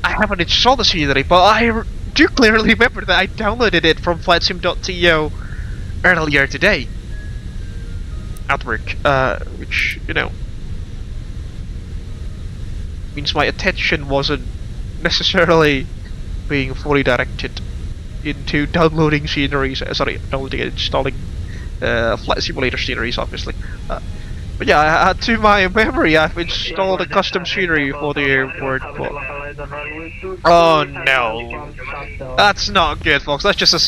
I haven't installed the scenery, but I do clearly remember that I downloaded it from FlightSim.to earlier today. At work, which, you know, means my attention wasn't necessarily being fully directed into downloading sceneries, downloading and installing flight simulator sceneries, obviously. But yeah, to my memory, I've installed a custom scenery for the airport. Oh no, that's not good, folks. That's just a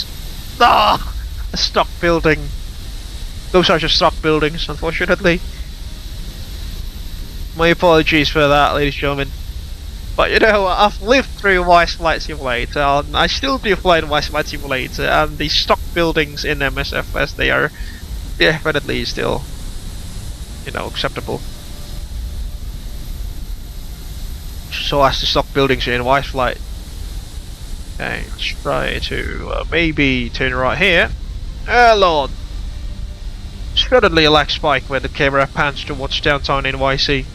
stock building. Those are just stock buildings, unfortunately. My apologies for that, ladies and gentlemen. But you know, I've lived through Wise Flight Simulator, and I still do fly in Wise Flight Simulator, and the stock buildings in MSFS, they are definitely still, you know, acceptable. So as the stock buildings in Wise Flight. Okay, let's try to maybe turn right here. Oh lord. Suddenly a lag spike when the camera pans towards downtown NYC.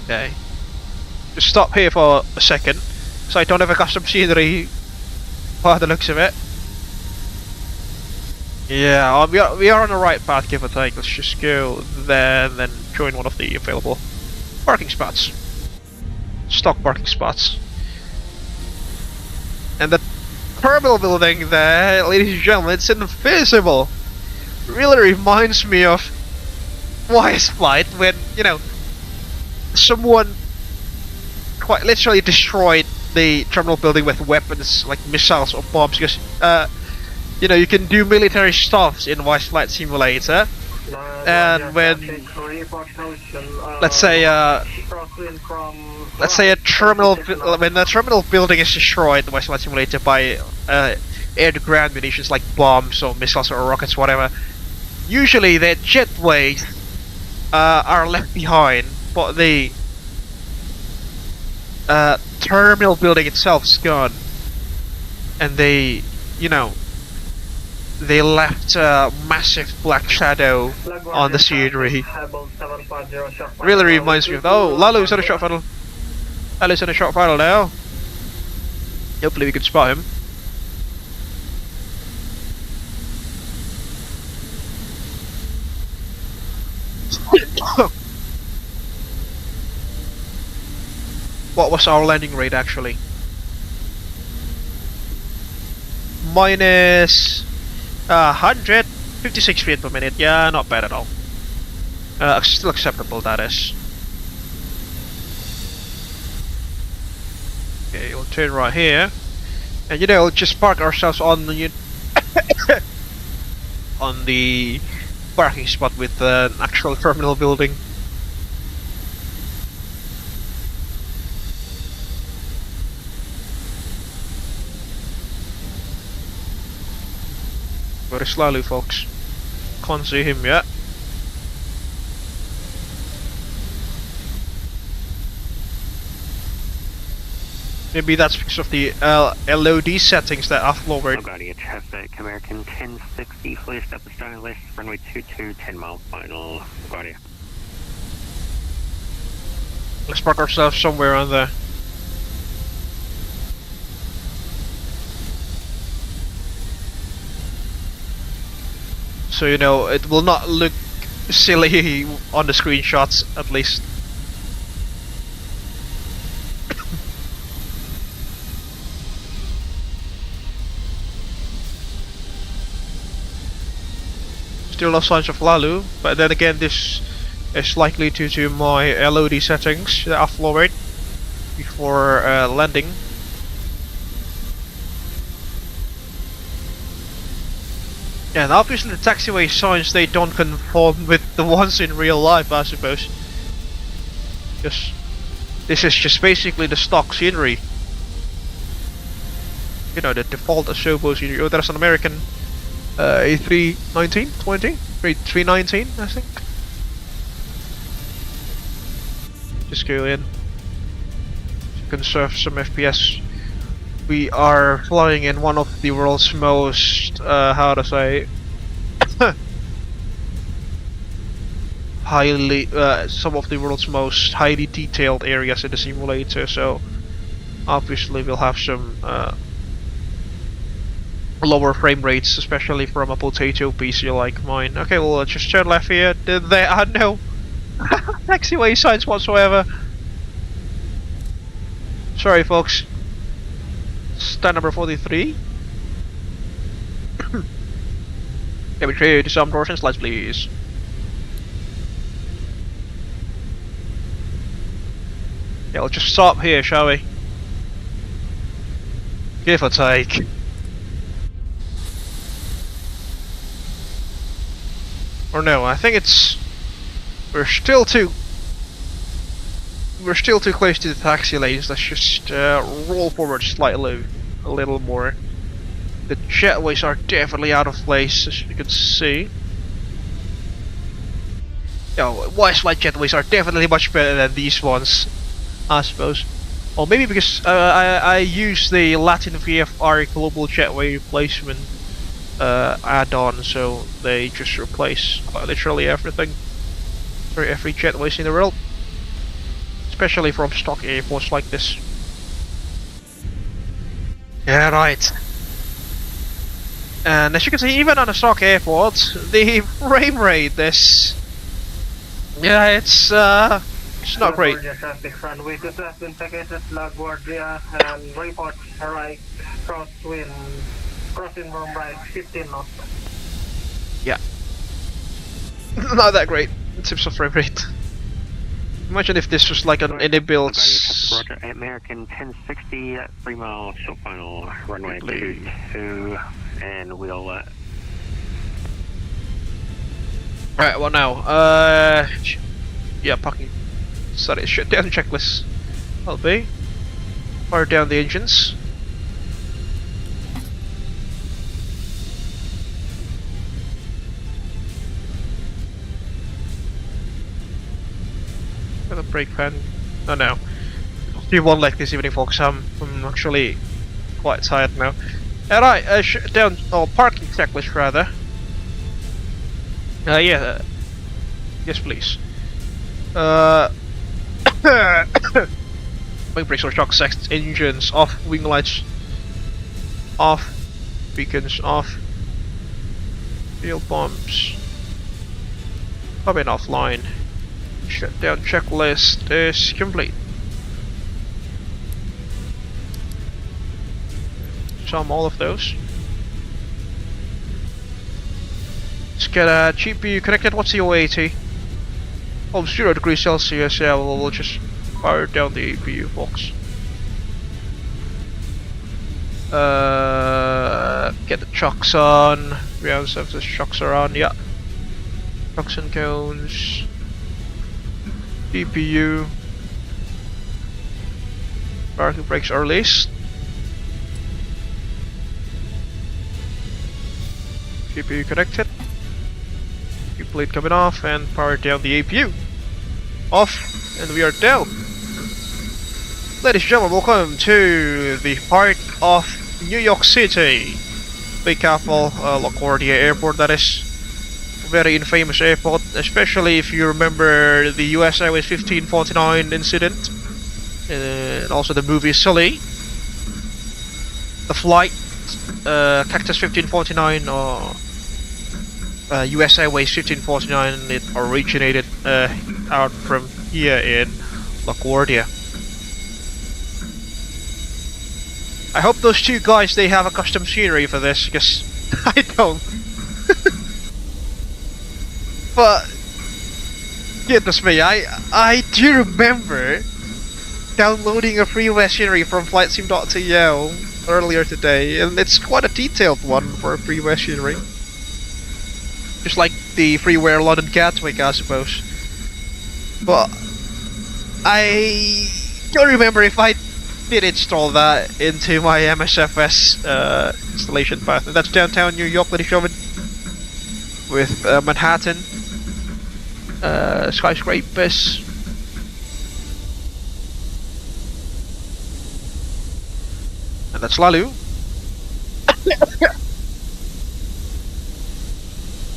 Okay. Just stop here for a second, so I don't have a custom scenery by the looks of it. Yeah, we are on the right path, give or take. Let's just go there and then join one of the available parking spots. Stock parking spots. And the terminal building there, ladies and gentlemen, it's invisible. Really reminds me of Wise Flight when, you know, someone quite literally destroyed the terminal building with weapons like missiles or bombs, because you know, you can do military stuff in Voice Flight Simulator, and when let's say a terminal when the terminal building is destroyed in Voice Flight Simulator by air-to-ground munitions like bombs or missiles or rockets, whatever, usually the jetways are left behind, but the terminal building itself is gone, and they, you know, they left a massive black shadow on the scenery. Really reminds me of, oh, Lalu's on a shot funnel. Lalu's on a shot funnel now. Hopefully we can spot him. What was our landing rate actually? Minus 156 feet per minute. Yeah, not bad at all. Still acceptable, that is. Okay, we'll turn right here, and you know, we'll just park ourselves on the on the parking spot with an actual terminal building. Very slowly, folks. Can't see him yet. Maybe that's because of the LOD settings that I've lowered. LaGuardia traffic, American 1060, fully step the starting list, runway 22, 10 mile final, LaGuardia. Let's park ourselves somewhere on there. So you know, it will not look silly on the screenshots, at least. Still no signs of Lalu, but then again this is likely due to my LOD settings that I've lowered before landing. And obviously the taxiway signs, they don't conform with the ones in real life, I suppose. Because this is just basically the stock scenery. You know, the default Asobo scenery. Oh, there's an American A319, 319, I think. Just go in. Conserve some FPS. We are flying in one of the world's most, how to say, some of the world's most highly detailed areas in the simulator, so obviously we'll have some lower frame rates, especially from a potato PC like mine. Okay, well, let's just turn left here. There are no taxiway signs whatsoever. Sorry, folks. Stand number 43. Can we trade some doors and slides, please? Yeah, we'll just stop here, shall we? Give or take. Or no, I think it's... We're still too close to the taxi lanes. Let's just roll forward slightly, a little more. The jetways are definitely out of place, as you can see. Voice flight jetways are definitely much better than these ones, I suppose. Or maybe because I use the Latin VFR Global Jetway Replacement add-on, so they just replace quite literally everything for every jetways in the world. Especially from stock airports like this. Yeah, right. And as you can see, even on a stock airport, the frame rate is... Yeah, it's not great. Traffic runway 27 packages LaGuardia and report right crosswind, crossing from right 15 knots. Yeah. Not that great in terms of frame rate. Imagine if this was like an inbuilt Roger, American 1060, 3 mile short final, runway 22, and we'll... Alright, well now, yeah, parking. Sorry, shut down checklist. I'll be. Fire down the engines. The brake pan. Oh no. Do one like this evening, folks. I'm actually quite tired now. Alright, shut down, or parking checklist rather. Yeah. Yes, please. Wing brakes or shock sets, engines off, wing lights off, beacons off, fuel pumps, cabin offline. Shutdown checklist is complete. Sum all of those. Let's get a GPU connected. What's the OAT? Oh, 0 degrees Celsius. Yeah, we'll just fire down the APU box. Get the chocks on. Ground surface chocks are on. Yeah. Chocks and cones. GPU. Parking brakes are released. GPU connected. Plate coming off and power down the APU. Off, and we are down. Ladies and gentlemen, welcome to the heart of New York City. Big Apple, LaGuardia Airport, that is. Very infamous airport, especially if you remember the US Airways 1549 incident. And also the movie Sully. The flight, Cactus 1549, or US Airways 1549, it originated out from here in LaGuardia. I hope those two guys, they have a custom scenery for this, because I don't. But goodness me, I do remember downloading a freeware scenery from flightsim.tl earlier today, and it's quite a detailed one for a freeware scenery. Just like the freeware London Gatwick, I suppose. But I don't remember if I did install that into my MSFS installation path. And that's downtown New York, ladies and gentlemen, with Manhattan, skyscrapers. And that's Lalu.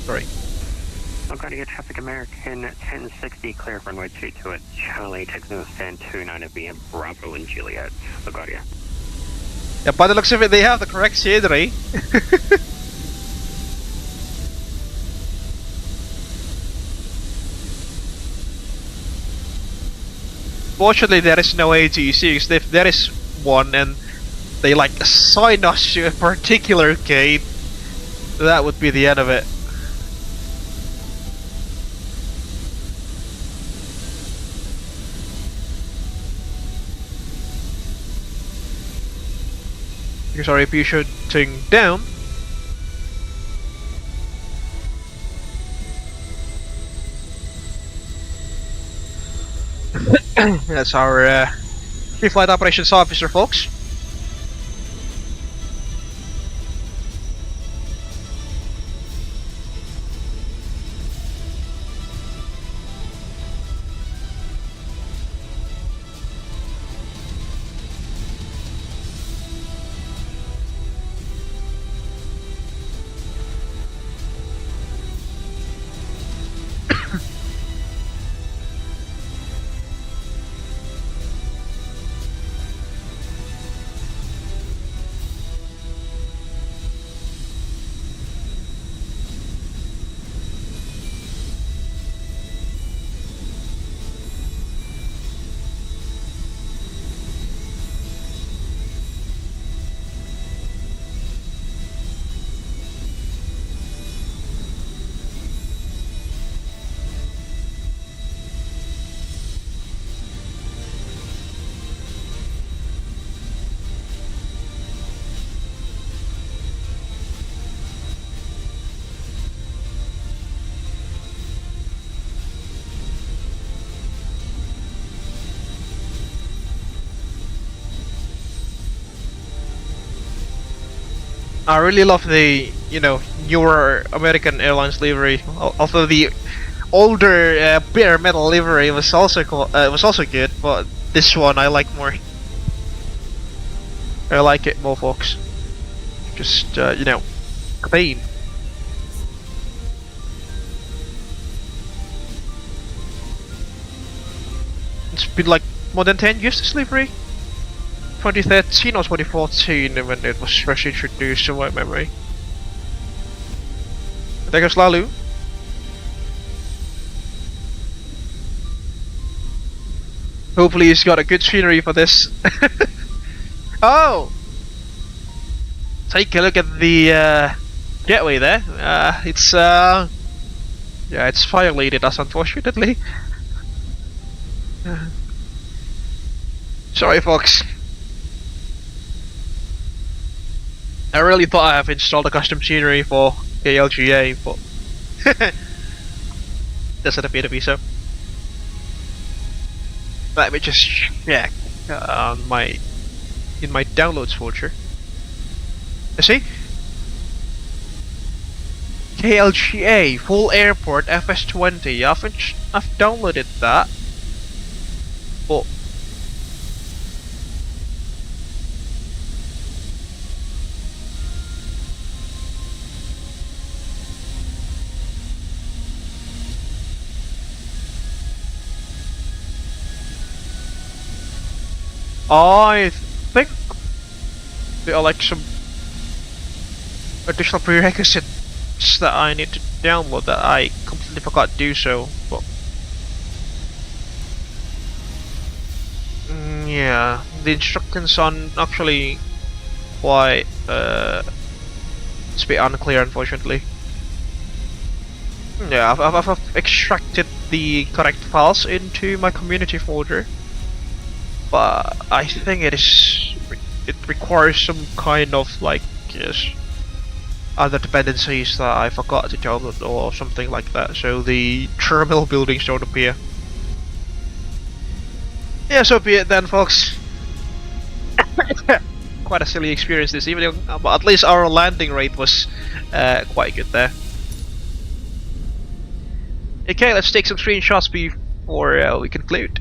Sorry. LaGuardia traffic, American 1060, clear runway 22 at Charlie, Texas, stand 29 at VM, Bravo and Juliet, LaGuardia. Yeah, by the looks of it, they have the correct scenery. Fortunately, there is no ATC, because if there is one and they like assign us to a particular gate, that would be the end of it. Because our APU shooting down. That's our Chief Flight Operations Officer, folks. I really love the, you know, newer American Airlines livery. Although the older bare metal livery was also good, but this one I like more. I like it more, folks. Just you know, clean. It's been like more than 10 years this livery. 2013 or 2014 when it was first introduced to my memory. There goes Lalu. Hopefully he's got a good scenery for this. Oh! Take a look at the gateway there. It's yeah, it's violated us, unfortunately. Sorry, folks. I really thought I have installed a custom scenery for KLGA, but doesn't appear to be so. Let me just check on my downloads folder. You see? KLGA full airport FS20. I've downloaded that, but I think there are like some additional prerequisites that I need to download that I completely forgot to do so, but yeah, the instructions on actually quite it's a bit unclear, unfortunately. Yeah, I've extracted the correct files into my community folder, but I think it requires some kind of like other dependencies that I forgot to download or something like that, so the terminal buildings don't appear. Yeah, so be it then, folks. Quite a silly experience this evening, but at least our landing rate was quite good there. Okay, let's take some screenshots before we conclude.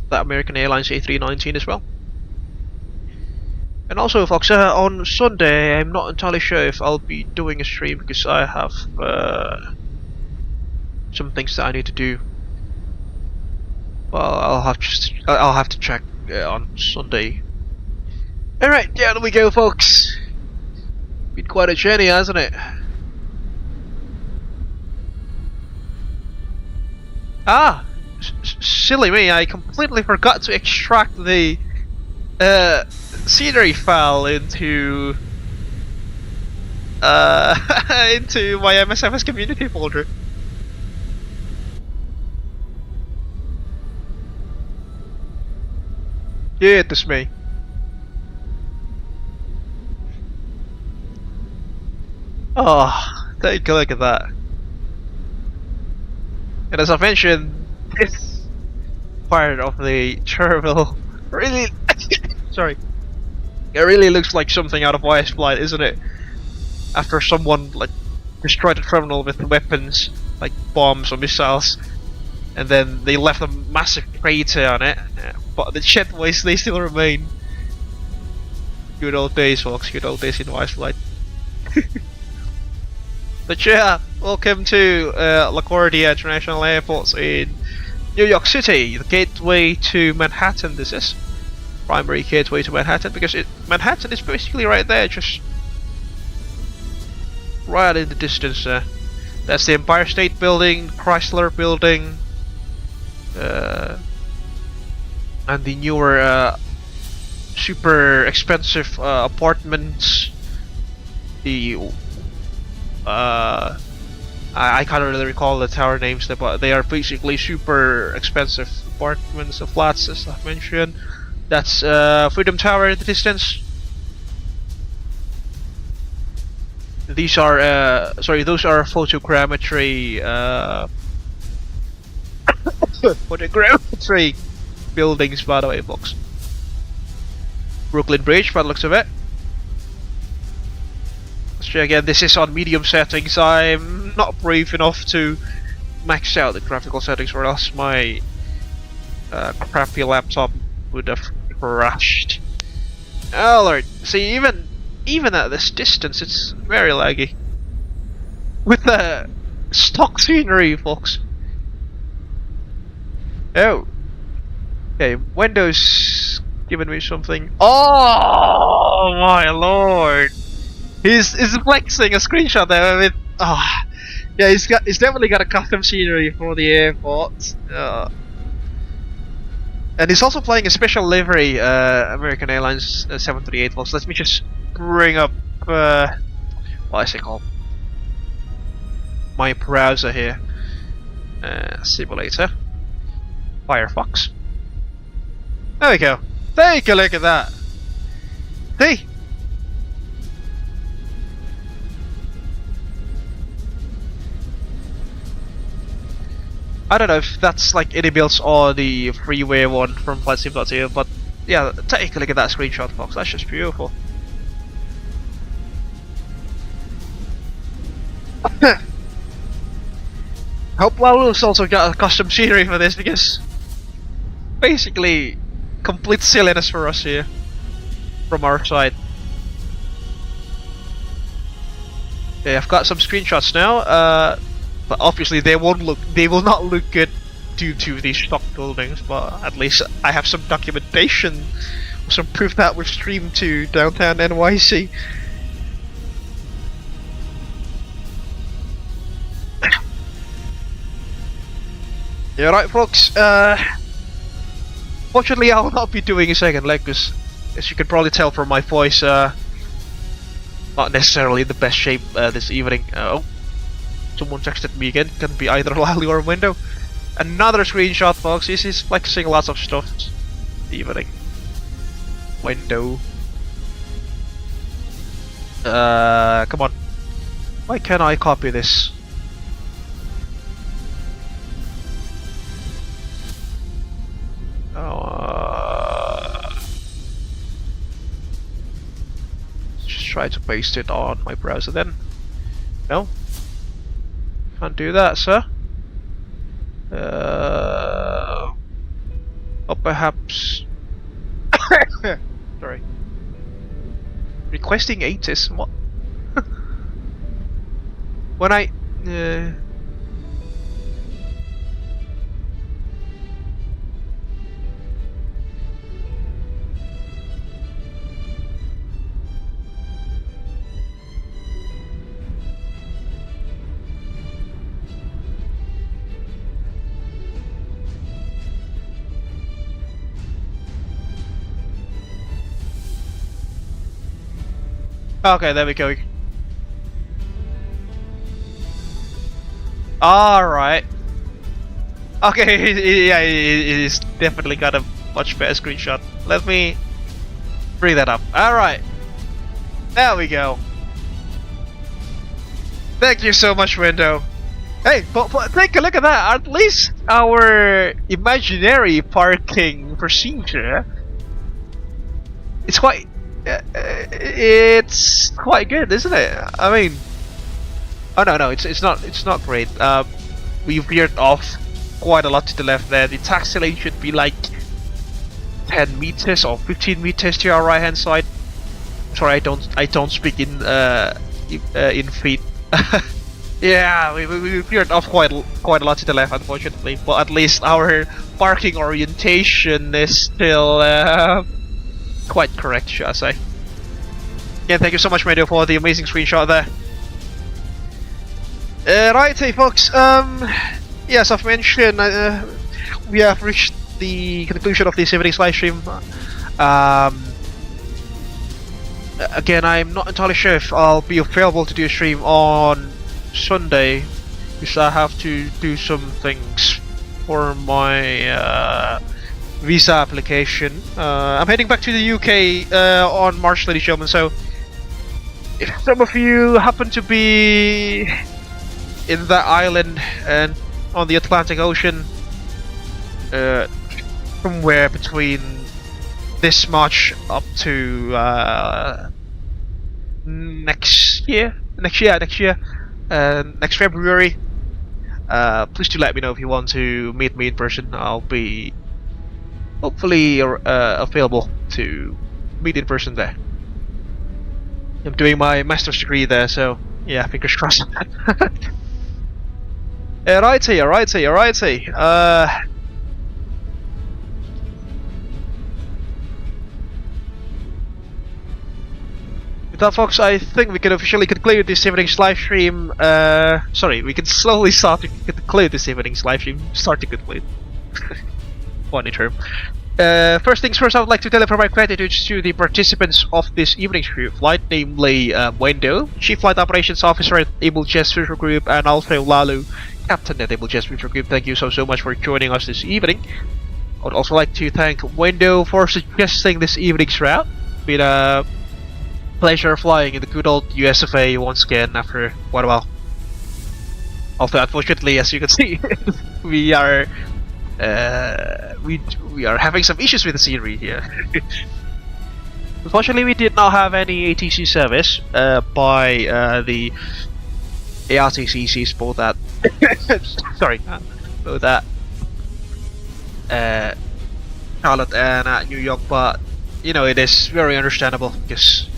The American Airlines A319 as well. And also, folks, on Sunday, I'm not entirely sure if I'll be doing a stream because I have some things that I need to do. Well, I'll have to check on Sunday. All right, down we go, folks. Been quite a journey, hasn't it? Ah, silly me! I completely forgot to extract the scenery file into into my MSFS community folder. Goodness me. Oh, take a look at that. And as I mentioned, this part of the terminal really sorry. It really looks like something out of YS Flight, isn't it? After someone like destroyed the terminal with weapons like bombs or missiles, and then they left a massive crater on it, but the jetways, they still remain. Good old days, folks. Good old days in YS Flight. But yeah, welcome to LaGuardia International Airport in New York City, the gateway to Manhattan. This is primary gateway to Manhattan because Manhattan is basically right there, just right in the distance there. That's the Empire State Building, Chrysler Building, and the newer super expensive apartments. The I can't really recall the tower names there, but they are basically super expensive apartments or flats, as I mentioned. That's Freedom Tower in the distance. These are sorry, those are photogrammetry photogrammetry buildings, by the way, folks. Brooklyn Bridge, by the looks of it. So again, this is on medium settings. I'm not brave enough to max out the graphical settings, or else my crappy laptop would have crashed. Oh lord! See, even at this distance, it's very laggy. With the stock scenery, folks. Oh. Okay, Windows giving me something. Oh my lord! He's flexing a screenshot there with. Yeah, he's definitely got a custom scenery for the airport. And he's also playing a special livery, American Airlines 738 volts. Let me just bring up what is it called? My browser here. Simulator. Firefox. There we go. Take a look at that. Hey! I don't know if that's like any builds or the freeway one from FlightSim.eu, but yeah, take a look at that screenshot, folks. That's just beautiful. Hope Laulu's also got a custom scenery for this, because basically complete silliness for us here from our side. Okay, I've got some screenshots now. But obviously they will not look good due to these stock buildings, but at least I have some documentation, some proof that we've streamed to downtown NYC. Yeah, right folks, fortunately I will not be doing a second leg, because as you can probably tell from my voice, not necessarily in the best shape this evening. Oh. Someone texted me again, can be either Lally or Window. Another screenshot, folks. This is flexing lots of stuff. Evening. Window. Come on. Why can't I copy this? Just try to paste it on my browser then. No? Can't do that, sir. Or perhaps. Sorry. Requesting 80s? What? When I. Okay, there we go. Alright. Okay, yeah, he's definitely got a much better screenshot. Let me bring that up. Alright. There we go. Thank you so much, Window. Hey, but take a look at that. At least our imaginary parking procedure, it's quite good, isn't it? I mean, oh no, it's not great. We veered off quite a lot to the left there. The taxi lane should be like 10 meters or 15 meters to our right hand side. Sorry, I don't speak in feet. Yeah, we veered off quite a lot to the left, unfortunately. But at least our parking orientation is still quite correct, shall I say. Yeah, thank you so much, Radio, for the amazing screenshot there. Right, hey folks, yes, I've mentioned, we have reached the conclusion of this evening's live stream. Again, I'm not entirely sure if I'll be available to do a stream on Sunday, because I have to do some things for my visa application. I'm heading back to the UK on March, ladies and gentlemen, so if some of you happen to be in that island and on the Atlantic Ocean, somewhere between this March up to next year, next February. Please do let me know if you want to meet me in person. I'll be hopefully available to meet in person there. I'm doing my master's degree there, so yeah, fingers crossed. Alrighty. With that, folks, I think we can officially conclude this evening's live stream. Sorry, we can slowly start to conclude this evening's live stream. Start to conclude. Funny term. First things first, I would like to deliver my gratitude to the participants of this evening's crew flight, namely Wendo, Chief Flight Operations Officer at Abel Jets Virtual Group, and Alfredo Lalu, Captain at Abel Jets Virtual Group. Thank you so much for joining us this evening. I would also like to thank Wendo for suggesting this evening's route. It's been a pleasure flying in the good old USFA once again after quite a while. Although unfortunately, as you can see, we are having some issues with the scenery here. Unfortunately, we did not have any ATC service by the ARTCCs for that. Sorry, for that Charlotte and New York, but you know, it is very understandable because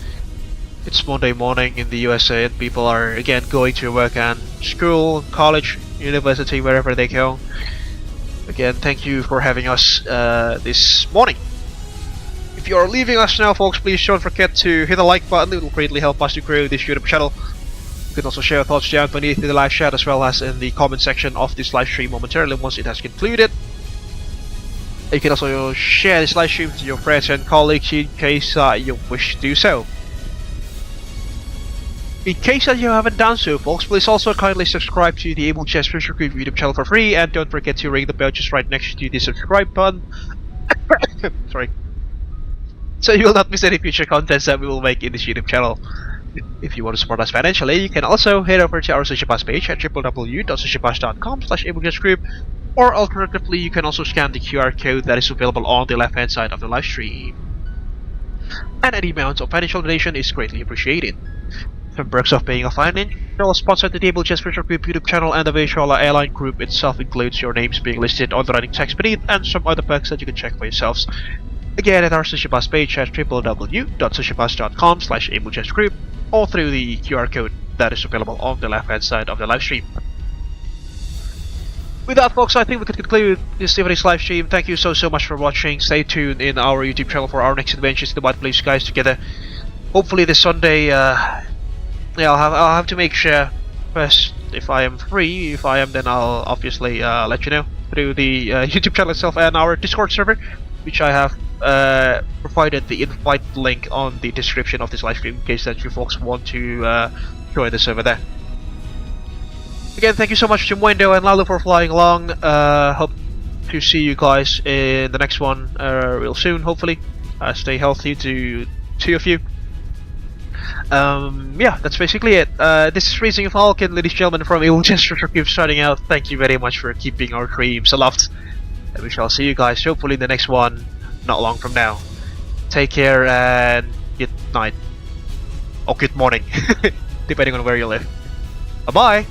it's Monday morning in the USA and people are again going to work and school, college, university, wherever they go. Again, thank you for having us this morning. If you are leaving us now, folks, please don't forget to hit the like button. It will greatly help us to grow this YouTube channel. You can also share your thoughts down beneath in the live chat as well as in the comment section of this live stream momentarily once it has concluded. You can also share this live stream to your friends and colleagues in case you wish to do so. In case that you haven't done so, folks, please also kindly subscribe to the Abel Jets Virtual Group YouTube channel for free, and don't forget to ring the bell just right next to the subscribe button. Sorry. So you will not miss any future contents that we will make in this YouTube channel. If you want to support us financially, you can also head over to our Social Pass page at www.socialpass.com/AbelJetsGroup, or alternatively, you can also scan the QR code that is available on the left hand side of the live stream. And any amount of financial donation is greatly appreciated. Some perks of being a financial sponsor to the Abel Jets Virtual Group YouTube channel and the virtual airline group itself includes your names being listed on the running text beneath and some other perks that you can check for yourselves. Again, at our Social Pass page at www.socialpass.com/AbelJetsGroup, or through the QR code that is available on the left hand side of the live stream. With that, folks, I think we could conclude this evening's live stream. Thank you so much for watching. Stay tuned in our YouTube channel for our next adventures in the White Blue Skies together. Hopefully this Sunday, yeah, I'll have to make sure first if I am free. If I am, then I'll obviously let you know through the YouTube channel itself and our Discord server, which I have provided the invite link on the description of this live stream in case that you folks want to join the server there. Again, thank you so much to Wendo and Lalo for flying along. Hope to see you guys in the next one real soon, hopefully. Stay healthy to two of you. Yeah, that's basically it. This is Racing Falcon, ladies and gentlemen, from Abel Jets Virtual Group starting out. Thank you very much for keeping our dreams aloft. And we shall see you guys hopefully in the next one, not long from now. Take care and good night. Or good morning, depending on where you live. Bye-bye!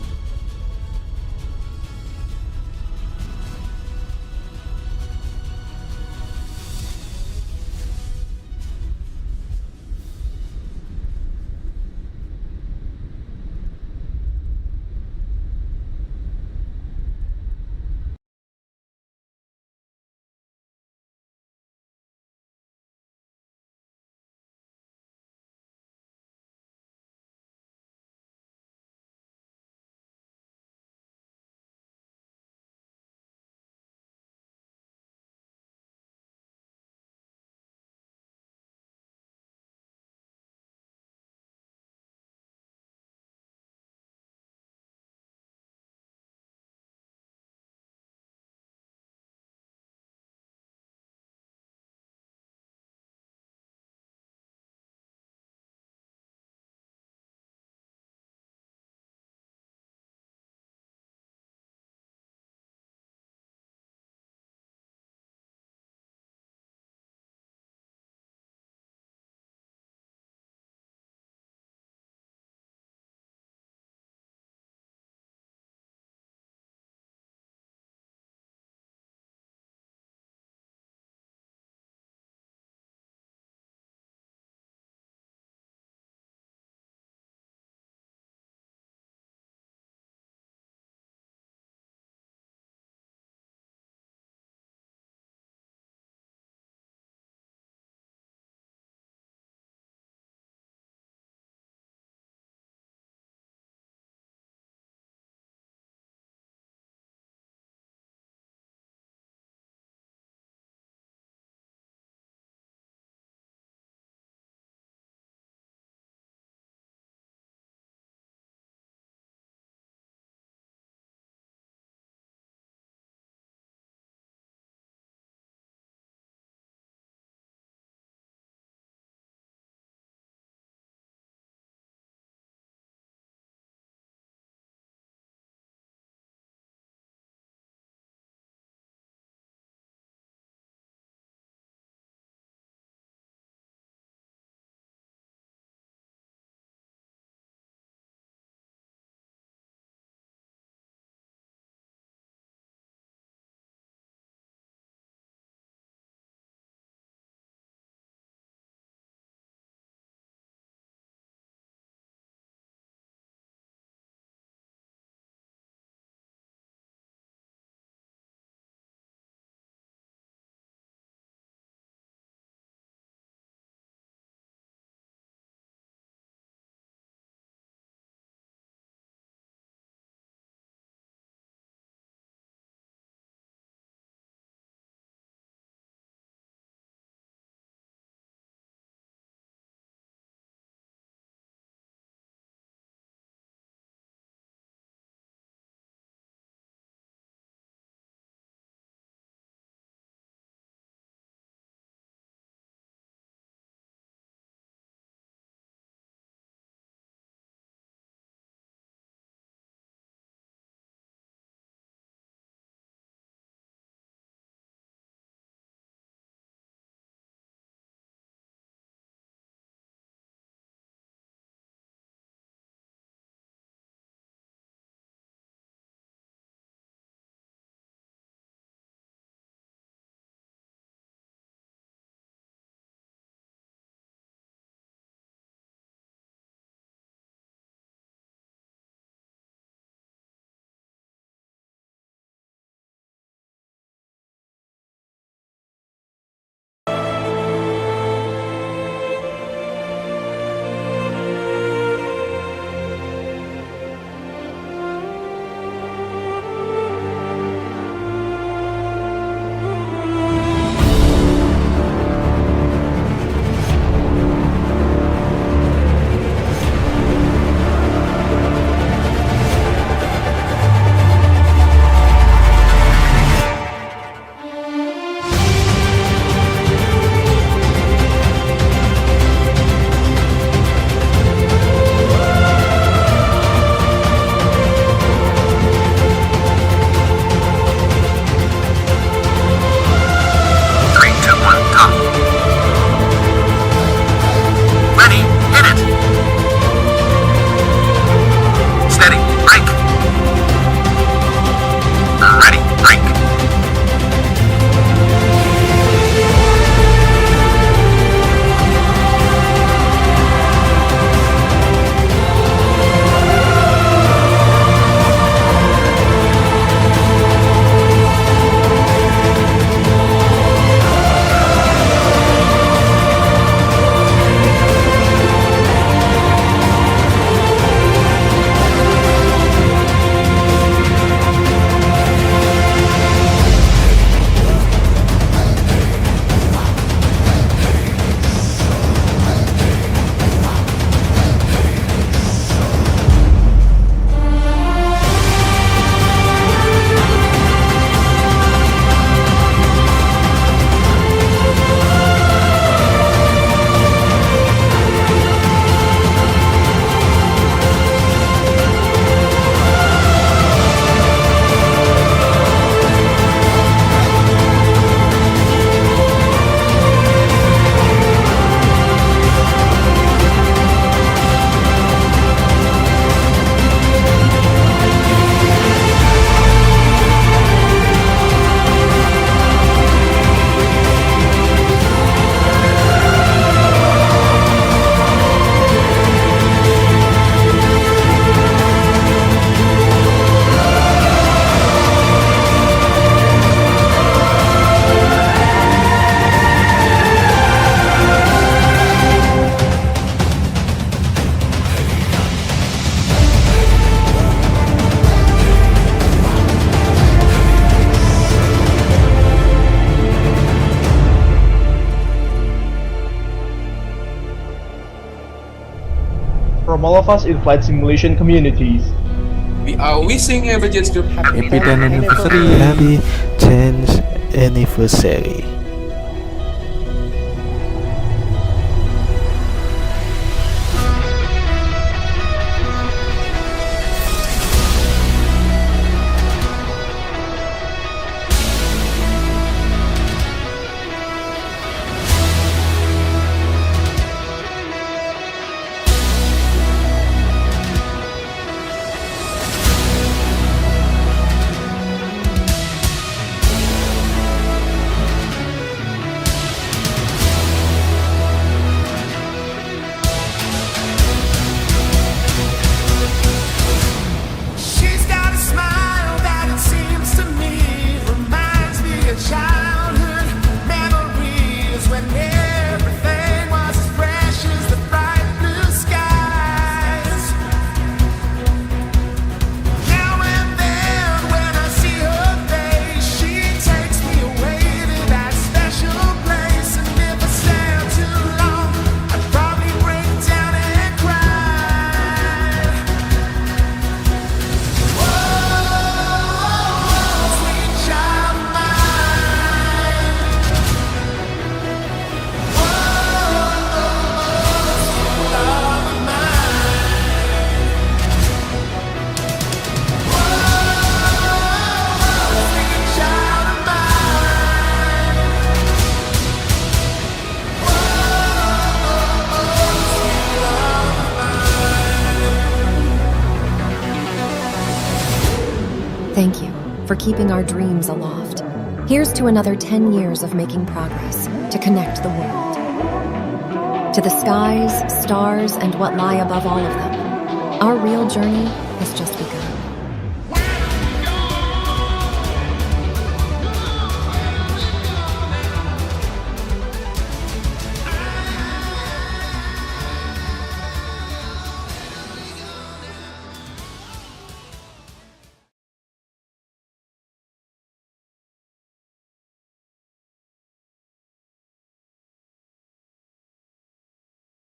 from all of us in flight simulation communities. We are wishing Abel Jets Group Happy 10th anniversary. Happy 10th anniversary. She's got a smile that it seems to me reminds me of childhood memories when everything was as fresh as the bright blue skies. Now and then when I see her face, she takes me away to that special place. And if I stay too long, I'd probably break down and cry. Thank you for keeping our dreams aloft. Here's to another 10 years of making progress to connect the world. To the skies, stars, and what lie above all of them. Our real journey has just begun.